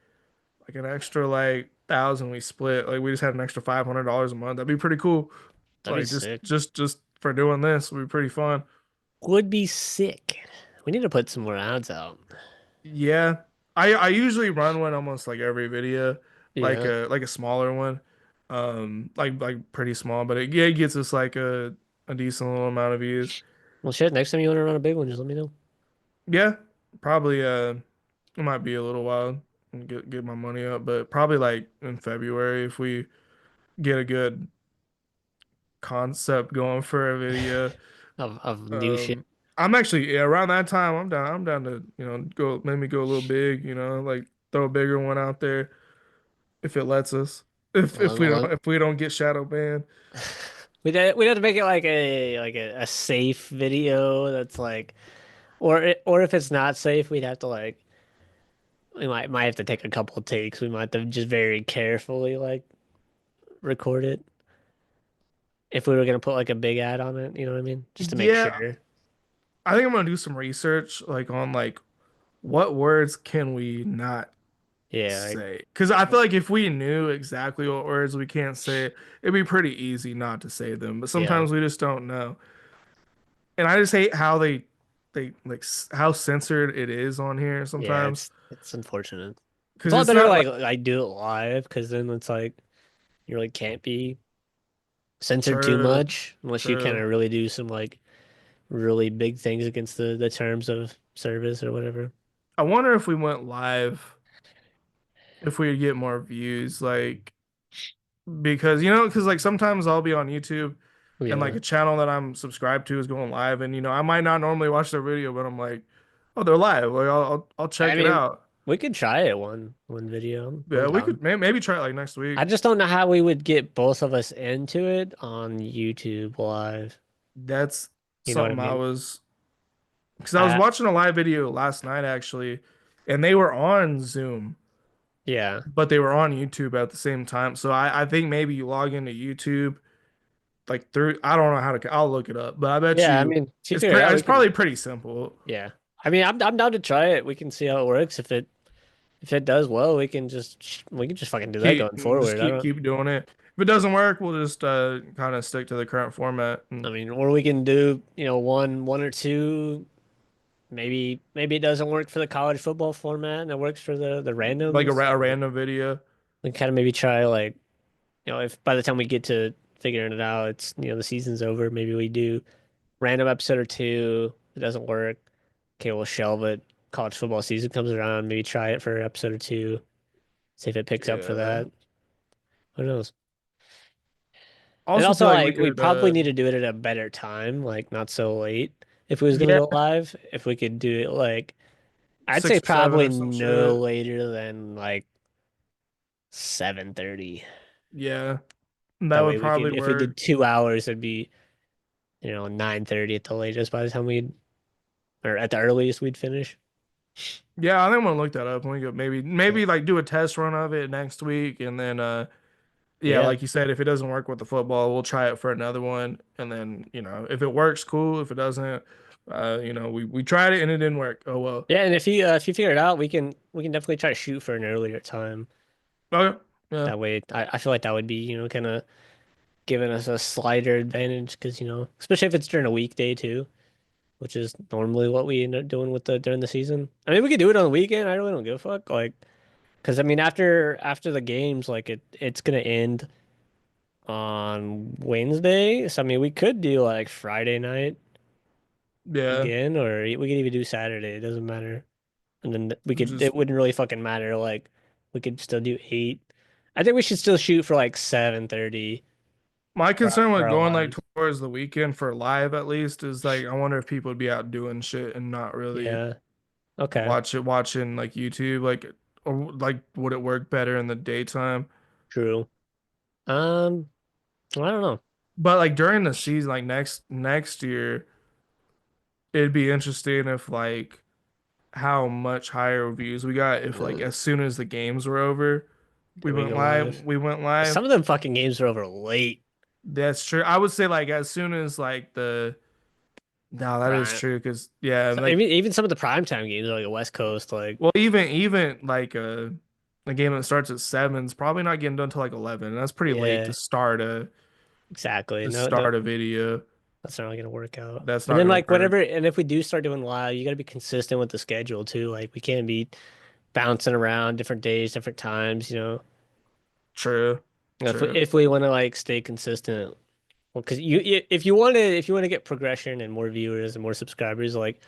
an extra like thousand we split, like we just had an extra $500 a month, that'd be pretty cool. that'd be Like sick. just for doing this would be pretty fun. Would be sick. We need to put some more ads out. Yeah. I usually run one almost like every video, Yeah. like a smaller one. Like pretty small, but yeah, it gets us like a decent little amount of views. Well, shit. Next time you want to run a big one, just let me know. Yeah, probably it might be a little while and get my money up, but probably like in February if we get a good concept going for a video. Of new shit. Um, I'm actually yeah, around that time I'm down to, go maybe go a little big, like throw a bigger one out there if it lets us. Well, If we don't get shadow banned. we'd have to make it like a safe video that's like, or if it's not safe, we'd have to like we might have to take a couple of takes. We might have to just very carefully like record it if we were gonna put like a big ad on it. You know what I mean? Just to make Yeah, sure. I think I'm gonna do some research like on like what words can we not Yeah, like, say? Because I feel like if we knew exactly what words we can't say, it'd be pretty easy not to say them. But yeah, sometimes we just don't know. And I just hate how they like how censored it is on here yeah. sometimes. It's unfortunate. It's Because a lot it's better not like like do it live because then it's like you really can't be censored too true, much unless you kind true. of really do some like really big things against the terms of service or whatever. I wonder if we went live, if we would get more views, like because because like sometimes I'll be on YouTube and like Yeah. a channel that I'm subscribed to is going live, and I might not normally watch their video, but I'm like, oh, they're live. Like I'll I check it mean, out. we could try it one video. I'm Yeah, we down. could maybe try it like next week. I just don't know how we would get both of us into it on YouTube live. That's You know what I something I mean? was because I was I watching a live video last night actually, and they were on Zoom. Yeah. but they were on YouTube at the same time. So I think maybe you log into YouTube like through, I don't know how to, I'll look it up, but I bet Yeah, I you mean, if you figure it out, it's we can. probably pretty simple. Yeah, I mean, I'm down to try it. We can see how it works. If it does well, we can just fucking do that going Just forward. I don't. keep doing it. If it doesn't work, we'll just kind of stick to the current format and I mean, or we can do one or two. Maybe it doesn't work for the college football format and it works for the like randoms. a random video. We can kind of maybe try like if by the time we get to figuring it out, it's the season's over. Maybe we do random episode or two. If it doesn't work, okay, we'll shelve it. College football season comes around, maybe try it for an episode or two. See if it picks up for Yeah. that. Who knows? And Also also, feel like we like, we could probably need to do it at a better time, like, not so late. If we was gonna yeah, go live, if we could do it, like, I'd say 6 or 7 probably or some no shit. later than, like, 7:30. Yeah. That That would way probably if we work. did 2 hours, it'd be, 9:30 at the latest by the time or at the earliest we'd finish. Yeah, I think I'm gonna look that up and we could Yeah. maybe like do a test run of it next week and then yeah, Yeah. like you said, if it doesn't work with the football, we'll try it for another one and then, if it works, cool. If it doesn't, we tried it and it didn't work. Oh well. Yeah, and if you figure it out, we can definitely try to shoot for an earlier time. Okay. Yeah. That way, I feel like that would be, kind of giving us a slighter advantage because, especially if it's during a weekday too, which is normally what we end up doing with the during the season. I mean, we could do it on the weekend. I really don't give a fuck. Like, because I mean, after the games, like it's gonna end on Wednesday. So I mean, we could do like Friday night Yeah. again, or we could even do Saturday. It doesn't matter. And then Just it wouldn't really fucking matter. Like, we could still do 8. I think we should still shoot for like 7:30 my concern for with our going like lives. towards the weekend for live at least is like I wonder if people would be out doing shit and not really Yeah. Okay. watching like YouTube or like would it work better in the daytime? True. Um, I don't know. But like during the season, like next year, it'd be interesting if like how much higher views we got if like as soon as the games were over, Did we go live? we went live. Some of them fucking games are over late. That's true. I would say like as soon as like the no, that is Right. true because yeah, So like even some of the primetime games are like a West Coast, like well even like a game that starts at 7 is probably not getting done until like 11. And that's pretty late yeah, exactly. to No, start a video. that's not really gonna work out. That's And not then gonna like work. whatever, and if we do start doing live, you got to be consistent with the schedule too. Like we can't be bouncing around different days, different times. True. True. If we want to like stay consistent, well, because if you want to get progression and more viewers and more subscribers, like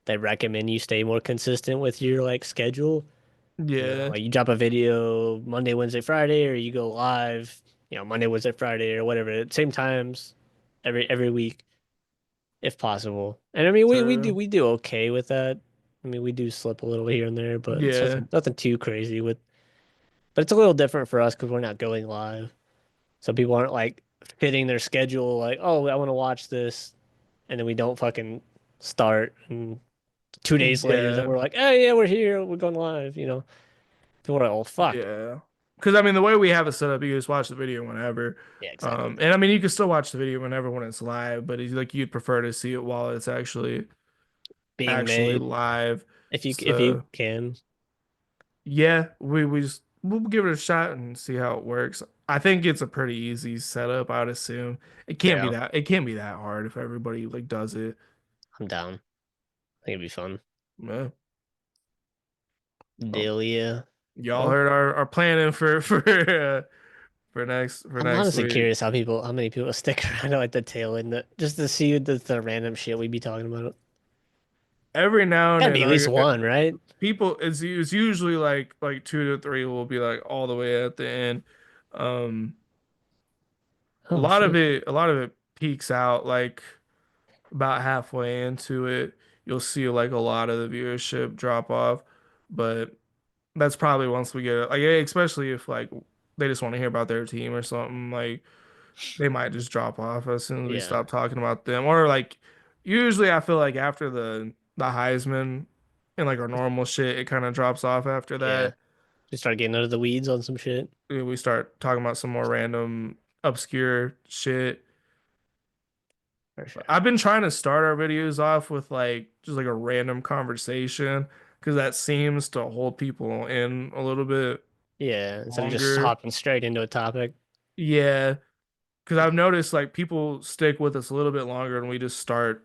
they recommend you stay more consistent with your like schedule. Yeah. Like you drop a video Monday, Wednesday, Friday, or you go live, Monday, Wednesday, Friday, or whatever at same times every week if possible. And I mean, True. we do okay with that. I mean, we do slip a little here and there, but it's Yeah. nothing too crazy with. But it's a little different for us because we're not going live, so people aren't like fitting their schedule. Like, oh, I want to watch this, and then we don't fucking start, and 2 days later, then Yeah. we're like, oh yeah, we're here, we're going live. People are like, oh fuck. Yeah. Because I mean, the way we have it set up, you just watch the video whenever. Yeah, exactly. And I mean, you can still watch the video whenever when it's live, but it's like you'd prefer to see it while it's Being actually made. live. If you So can. yeah, we'll give it a shot and see how it works. I think it's a pretty easy setup, I would assume. Yeah, It can't be that hard if everybody like does it. I'm down. I think it'd be fun. Yeah. Well, Delia. y'all Well, heard our planning for I'm next honestly week. curious how many people stick around at like the tail end just to see the random shit we be talking about. Every now and Gotta then be at least one, right? people it's usually like 2 to 3 will be like all the way at the end. Um Oh shit. a lot of it peaks out like about halfway into it. You'll see like a lot of the viewership drop off, but that's probably once we get like especially if like they just want to hear about their team or something like they might just drop off as soon as we Yeah. stop talking about them. Or like usually I feel like after the Heisman and like our normal shit, it kind of drops off after Yeah. that. Just start getting into the weeds on some shit. We start talking about some more random obscure shit. For sure. I've been trying to start our videos off with like just like a random conversation because that seems to hold people in a little bit Yeah, instead of just longer. hopping straight into a topic. Yeah, because I've noticed like people stick with us a little bit longer and we start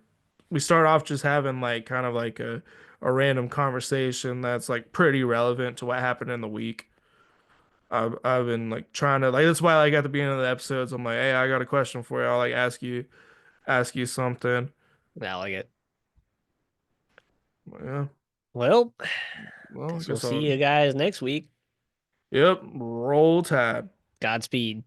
off just having like kind of like a random conversation that's like pretty relevant to what happened in the week. I've been like trying to like that's why like at the beginning of the episodes I'm like, hey, I got a question for you. I'll like ask you something. I like it. Yeah. Well, Well, I guess we'll guess see I'll you guys next week. yep, roll tide. Godspeed.